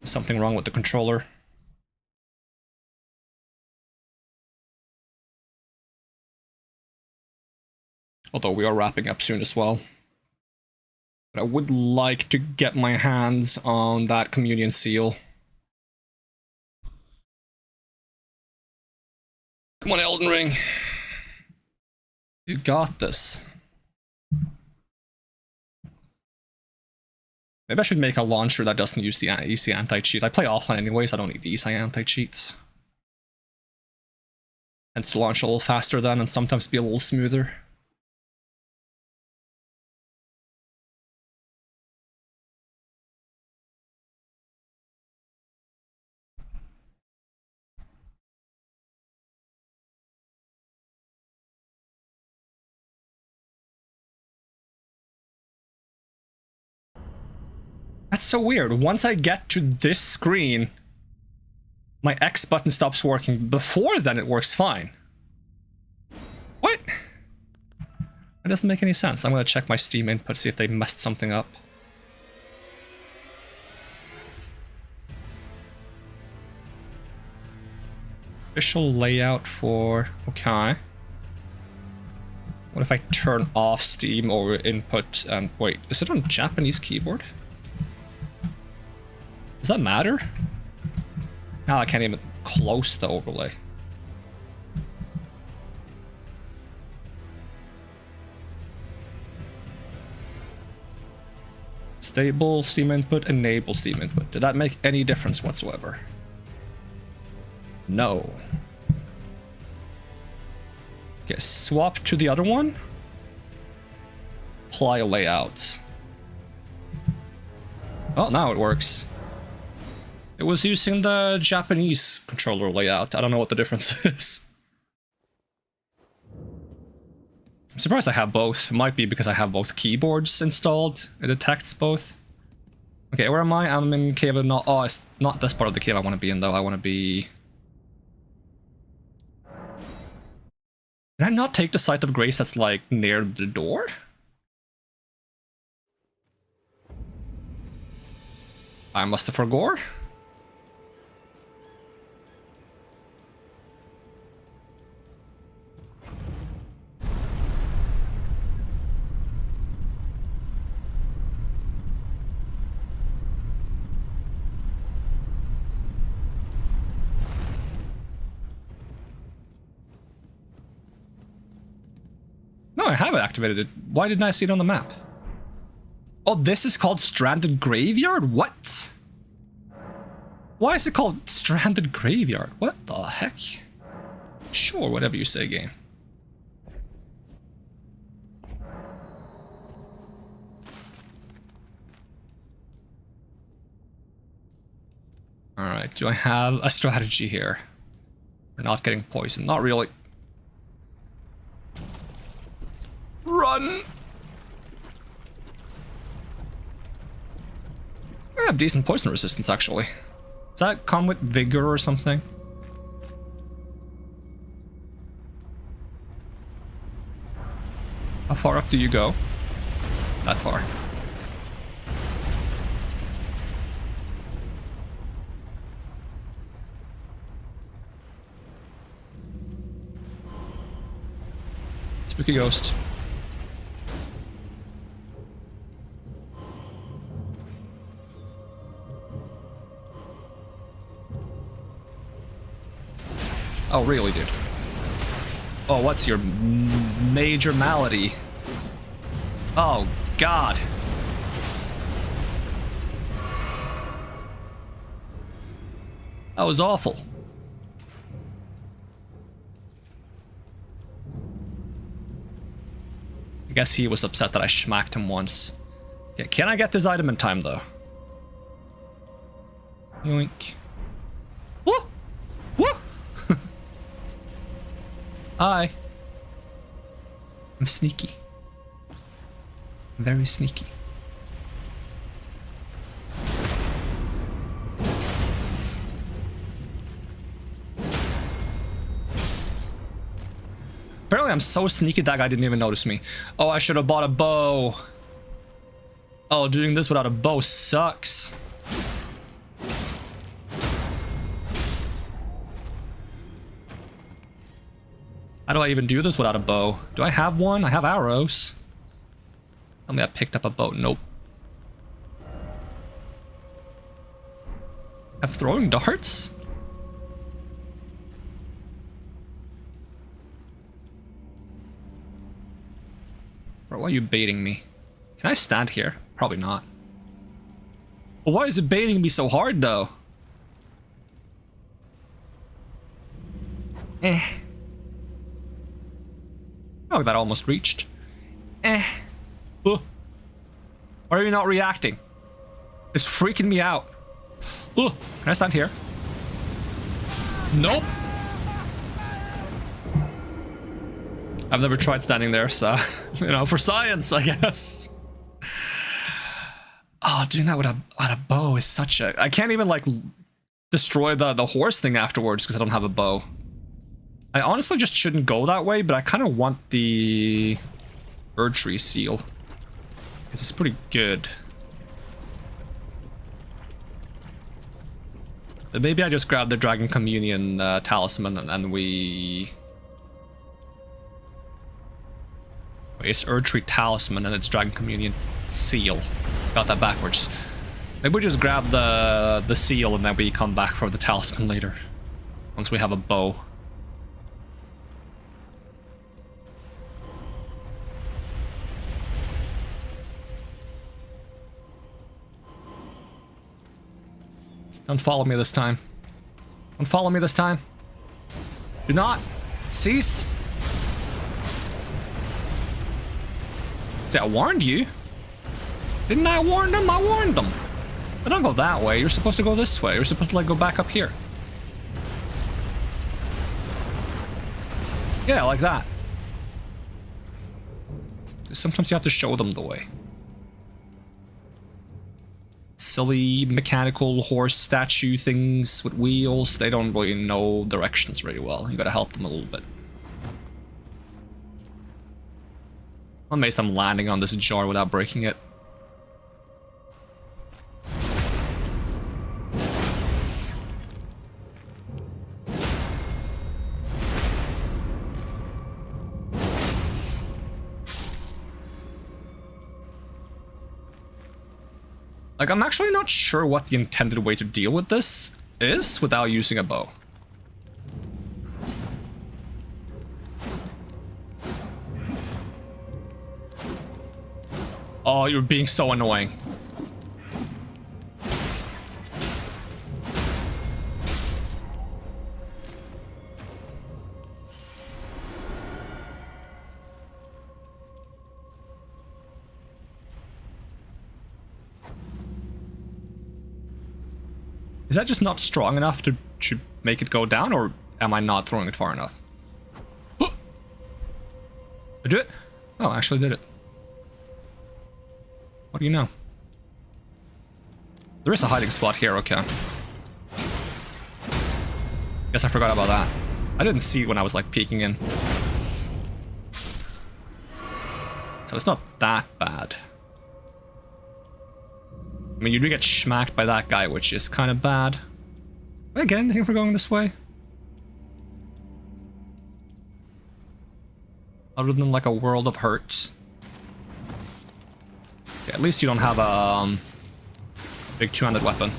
Something wrong with the controller. Although we are wrapping up soon as well. But I would like to get my hands on that communion seal. Come on, Elden Ring. You got this. Maybe I should make a launcher that doesn't use the easy anti-cheat. I play offline anyways, I don't need the easy anti-cheats. And to launch a little faster then, and sometimes be a little smoother. That's so weird. Once I get to this screen, my X button stops working. Before then, it works fine. What? That doesn't make any sense. I'm gonna check my Steam input, see if they messed something up. Official layout for... okay. What if I turn off Steam or input and... wait, is it on Japanese keyboard? Does that matter? Now I can't even close the overlay. Stable Steam input, enable Steam input. Did that make any difference whatsoever? No. Okay, swap to the other one. Apply layouts. Oh, now it works. It was using the Japanese controller layout. I don't know what the difference is. I'm surprised I have both. It might be because I have both keyboards installed. It detects both. Okay, where am I? I'm in Cave of Not... oh, it's not this part of the cave I want to be in, though. I want to be... Did I not take the Sight of Grace that's, like, near the door? I must have forgot. No, I haven't activated it. Why didn't I see it on the map? Oh, this is called Stranded Graveyard? What? Why is it called Stranded Graveyard? What the heck? Sure, whatever you say, game. Alright, do I have a strategy here? We're not getting poisoned. Not really. Run! I have decent poison resistance, actually. Does that come with vigor or something? How far up do you go? That far. Spooky ghost. Oh, really, dude? Oh, what's your major malady? Oh, God. That was awful. I guess he was upset that I smacked him once. Yeah, can I get this item in time, though? Yoink. Woo! Woo! Hi. I'm sneaky. Very sneaky. Apparently I'm so sneaky that guy didn't even notice me. Oh, I should have bought a bow. Oh, doing this without a bow sucks. How do I even do this without a bow? Do I have one? I have arrows. Tell me I picked up a bow. Nope. Have throwing darts? Or why are you baiting me? Can I stand here? Probably not. But why is it baiting me so hard though? Oh, that almost reached. Why are you not reacting? It's freaking me out. Can I stand here? Nope. I've never tried standing there, so, you know, for science, I guess. Oh, doing that with a bow is such a... I can't even, like, destroy the horse thing afterwards because I don't have a bow. I honestly just shouldn't go that way, but I kind of want the Erdtree seal. Because it's pretty good. But maybe I just grab the Dragon Communion talisman and we... Wait, it's Erdtree talisman and it's Dragon Communion seal. Got that backwards. Maybe we just grab the seal and then we come back for the talisman later. Once we have a bow. Don't follow me this time. Don't follow me this time. Do not. Cease. See, I warned you. Didn't I warn them? I warned them. But don't go that way. You're supposed to go this way. You're supposed to like go back up here. Yeah, like that. Sometimes you have to show them the way. Silly mechanical horse statue things with wheels. They don't really know directions very well. You gotta help them a little bit. I'm amazed I'm landing on this jar without breaking it. Like, I'm actually not sure what the intended way to deal with this is without using a bow. Oh, you're being so annoying. Is that just not strong enough to make it go down, or am I not throwing it far enough? Did I do it? Oh, I actually did it. What do you know? There is a hiding spot here, okay. Guess I forgot about that. I didn't see it when I was like peeking in. So it's not that bad. I mean, you do get smacked by that guy, which is kind of bad. Did I get anything for going this way? Other than like a world of hurts. Okay, at least you don't have a big two-handed weapon.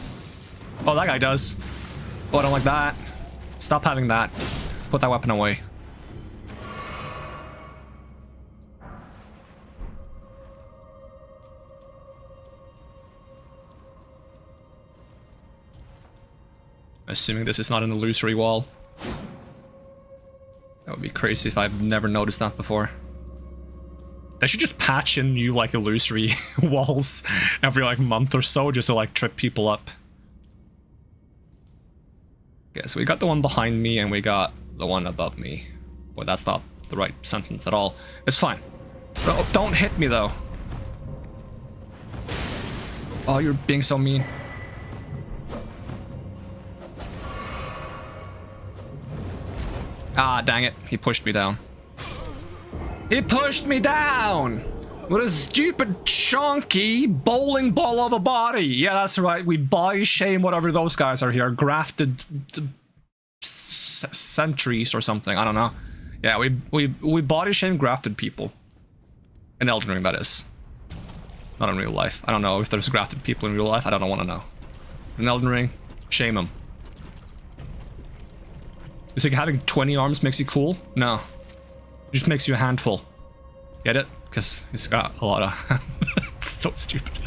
Oh, that guy does. Oh, I don't like that. Stop having that. Put that weapon away. Assuming this is not an illusory wall. That would be crazy if I've never noticed that before. They should just patch in new like illusory walls every like month or so just to like trip people up. Okay, so we got the one behind me and we got the one above me. Well, that's not the right sentence at all. It's fine. Oh, don't hit me though. Oh, you're being so mean. Ah, dang it. He pushed me down. He pushed me down! With a stupid, chunky bowling ball of a body. Yeah, that's right. We body shame whatever those guys are here. Grafted centuries or something. I don't know. Yeah, we body shame grafted people. In Elden Ring, that is. Not in real life. I don't know if there's grafted people in real life. I don't want to know. In Elden Ring, shame them. You think having 20 arms makes you cool? No. It just makes you a handful. Get it? Because he's got a lot of... It's so stupid.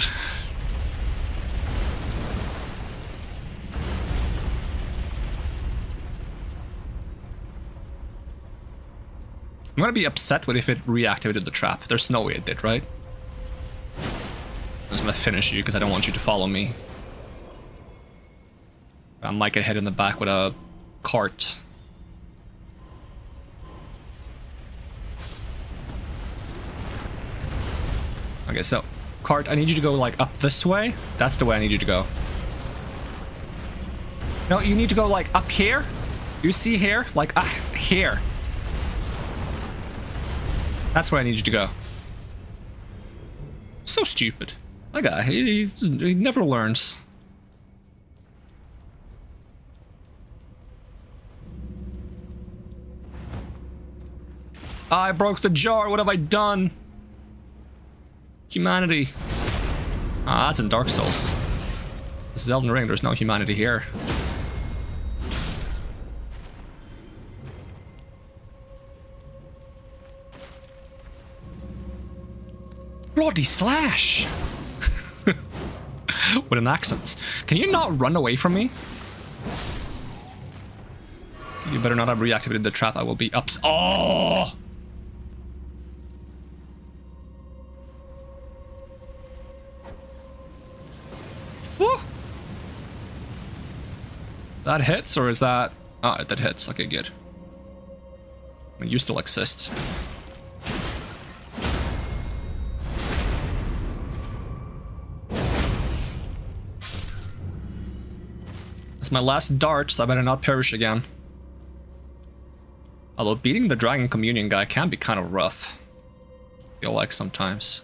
I'm gonna be upset with if it reactivated the trap. There's no way it did, right? I'm just gonna finish you because I don't want you to follow me. I might get hit in the back with a cart. Okay, so, cart, I need you to go, like, up this way. That's the way I need you to go. No, you need to go, like, up here. You see here? Like, here. That's where I need you to go. So stupid. That guy, he never learns. I broke the jar, what have I done? Humanity. Ah, that's in Dark Souls. This is Elden Ring, there's no humanity here. Bloody slash! With an accent. Can you not run away from me? You better not have reactivated the trap, I will be ups- Oh! Woo! That hits, or is that... Ah, that hits. Okay, good. I mean, you still exist. That's my last dart, so I better not perish again. Although beating the Dragon Communion guy can be kind of rough. I feel like sometimes.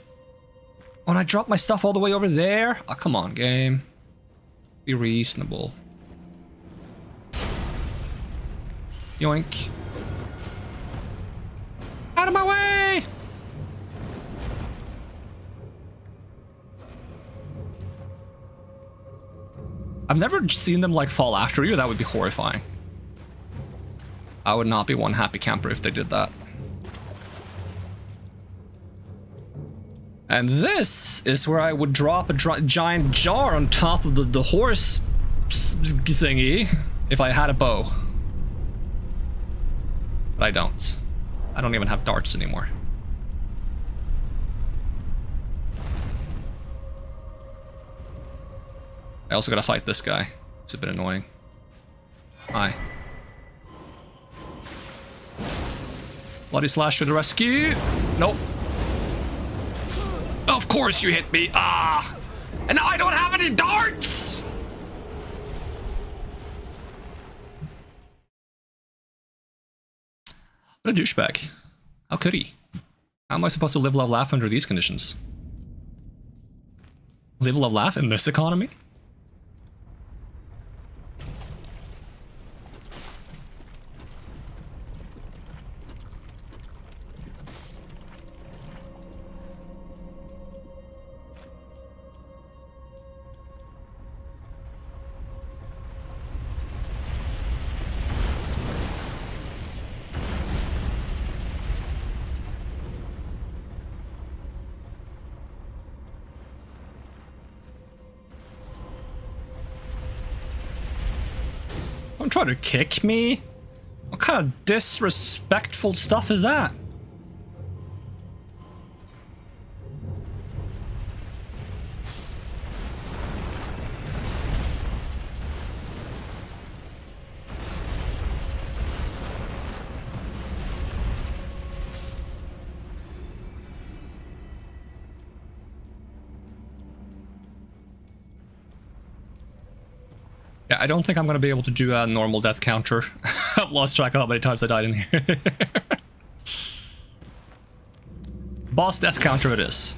Oh, and I dropped my stuff all the way over there? Oh, come on, game. Be reasonable. Yoink. Out of my way! I've never seen them like fall after you. That would be horrifying. I would not be one happy camper if they did that. And this is where I would drop a giant jar on top of the horse thingy if I had a bow. But I don't. I don't even have darts anymore. I also gotta fight this guy. It's a bit annoying. Hi. Bloody slash to the rescue. Nope. Of course you hit me. Ah! And now I don't have any darts! What a douchebag. How could he? How am I supposed to live, love, laugh under these conditions? Live, love, laugh in this economy? Don't try to kick me. What kind of disrespectful stuff is that? Yeah, I don't think I'm gonna be able to do a normal death counter. I've lost track of how many times I died in here. Boss death counter it is.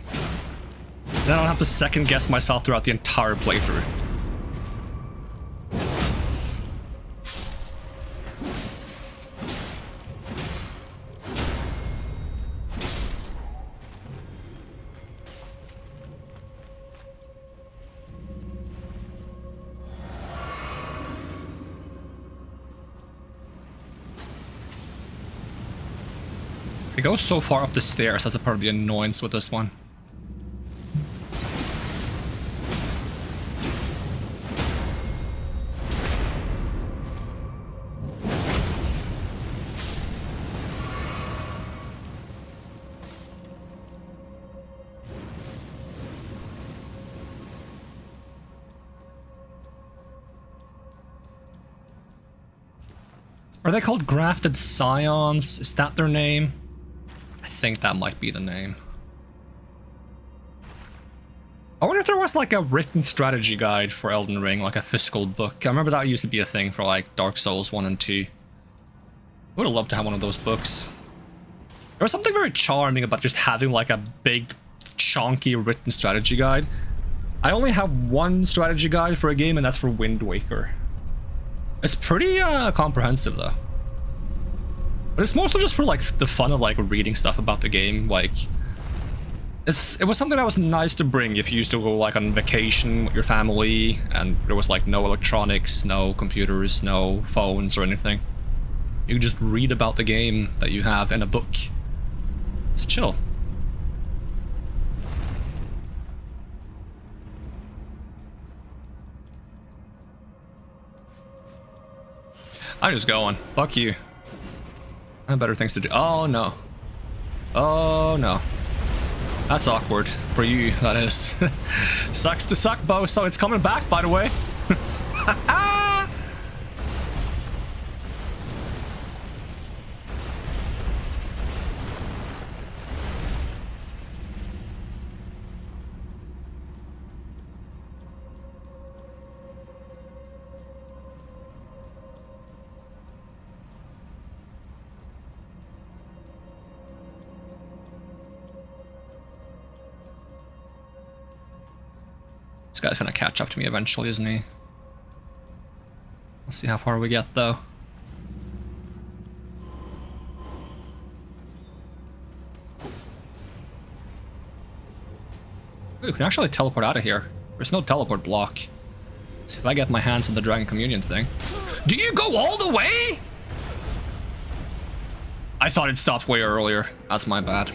Then I don't have to second guess myself throughout the entire playthrough. It goes so far up the stairs. That's a part of the annoyance with this one. Are they called Grafted Scions? Is that their name? I think that might be the name. I wonder if there was like a written strategy guide for Elden Ring, like a physical book. I remember that used to be a thing for like Dark Souls 1 and 2. I would have loved to have one of those books. There was something very charming about just having like a big, chunky written strategy guide. I only have one strategy guide for a game, and that's for Wind Waker. It's pretty comprehensive though. But it's mostly just for like the fun of like reading stuff about the game. Like, it was something that was nice to bring if you used to go like on vacation with your family and there was like no electronics, no computers, no phones or anything. You could just read about the game that you have in a book. It's chill. I'm just going. Fuck you. I have better things to do. Oh no. Oh no. That's awkward. For you, that is. Sucks to suck, Bo. So it's coming back, by the way. This guy's gonna catch up to me eventually, isn't he? Let's see how far we get, though. Ooh, we can actually teleport out of here. There's no teleport block. Let's see if I get my hands on the Dragon Communion thing. Do you go all the way? I thought it stopped way earlier. That's my bad.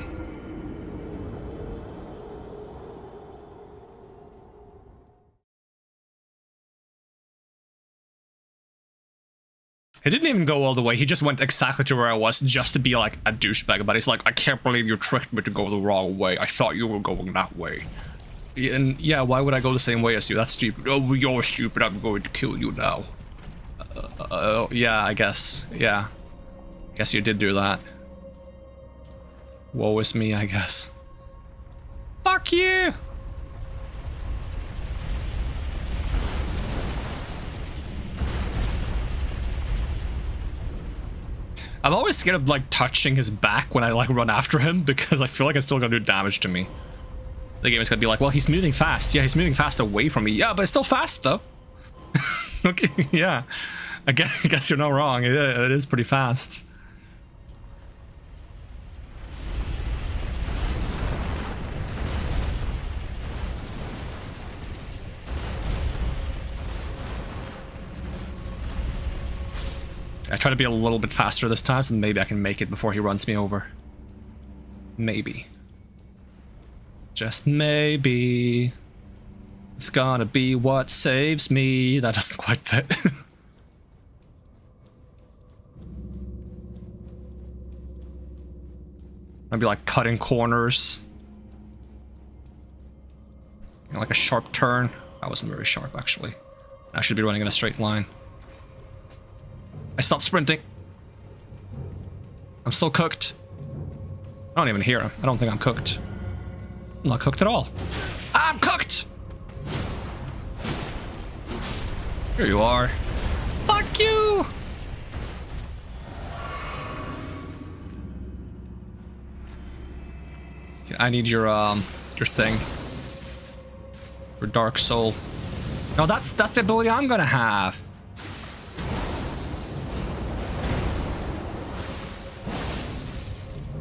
He didn't even go all the way. He just went exactly to where I was just to be like a douchebag about it. He's like, I can't believe you tricked me to go the wrong way. I thought you were going that way. And yeah, why would I go the same way as you? That's stupid. Oh, you're stupid. I'm going to kill you now. Yeah, I guess. Yeah. Guess you did do that. Woe is me, I guess. Fuck you! I'm always scared of like touching his back when I like run after him because I feel like it's still gonna do damage to me. The game is gonna be like, well, he's moving fast. Yeah, he's moving fast away from me. Yeah, but it's still fast though. Okay, yeah. I guess you're not wrong. It is pretty fast. I try to be a little bit faster this time, so maybe I can make it before he runs me over. Maybe. Just maybe. It's gonna be what saves me. That doesn't quite fit. I'd be like cutting corners. You know, like a sharp turn. That wasn't very sharp, actually. I should be running in a straight line. I stopped sprinting. I'm still cooked. I don't even hear him. I don't think I'm cooked. I'm not cooked at all. I'm cooked! Here you are. Fuck you! I need your thing. Your Dark Soul. No, that's the ability I'm gonna have.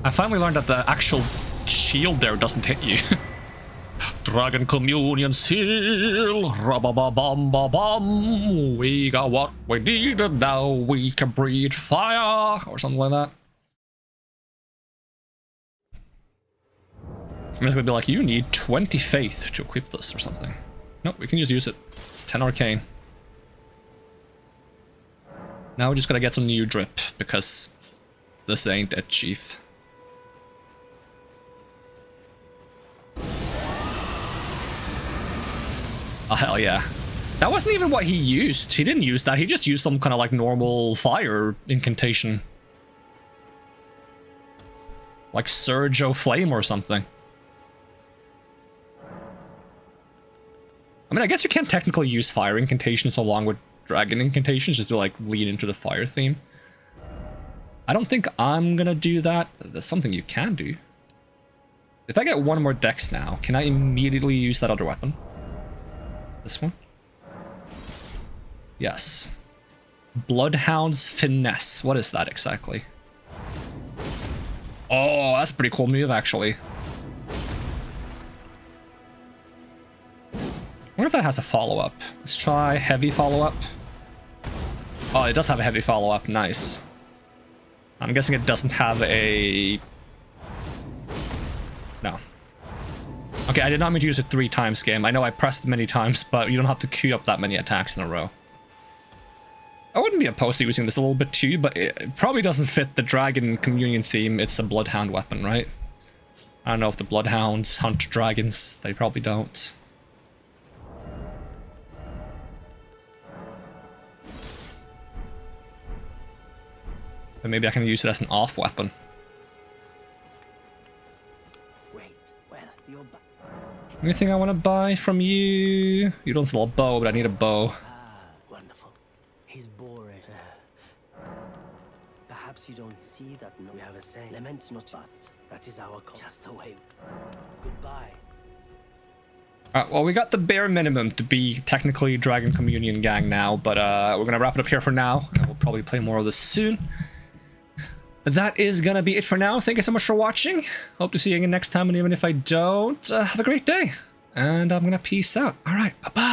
I finally learned that the actual shield there doesn't hit you. Dragon Communion Seal. Ra-ba-ba-bum-ba-bum. We got what we needed, now we can breathe fire. Or something like that. I'm just gonna be like, you need 20 faith to equip this or something. Nope, we can just use it. It's 10 arcane. Now we're just gonna get some new drip, because this ain't it, chief. Oh, hell yeah. That wasn't even what he used. He didn't use that. He just used some kind of like normal fire incantation. Like Surge O' Flame or something. I mean, I guess you can't technically use fire incantations along with dragon incantations just to like lean into the fire theme. I don't think I'm gonna do that. That's something you can do. If I get one more dex now, can I immediately use that other weapon? This one? Yes. Bloodhound's Finesse. What is that exactly? Oh, that's a pretty cool move, actually. I wonder if that has a follow-up. Let's try heavy follow-up. Oh, it does have a heavy follow-up. Nice. I'm guessing it doesn't have a... No. Okay, I did not mean to use it 3 times, game. I know I pressed many times, but you don't have to queue up that many attacks in a row. I wouldn't be opposed to using this a little bit too, but it probably doesn't fit the Dragon Communion theme. It's a Bloodhound weapon, right? I don't know if the Bloodhounds hunt dragons. They probably don't. But maybe I can use it as an off weapon. Anything I want to buy from you? You don't sell a bow, but I need a bow. Ah, wonderful. He's boring. Perhaps you don't see that we have a saying. Lament not, but that is our call. Just the way. Goodbye. Alright, well, we got the bare minimum to be technically Dragon Communion gang now, but we're gonna wrap it up here for now. And we'll probably play more of this soon. But that is gonna be it for now. Thank you so much for watching. Hope to see you again next time, and even if I don't, have a great day. And I'm gonna peace out. Alright, bye-bye.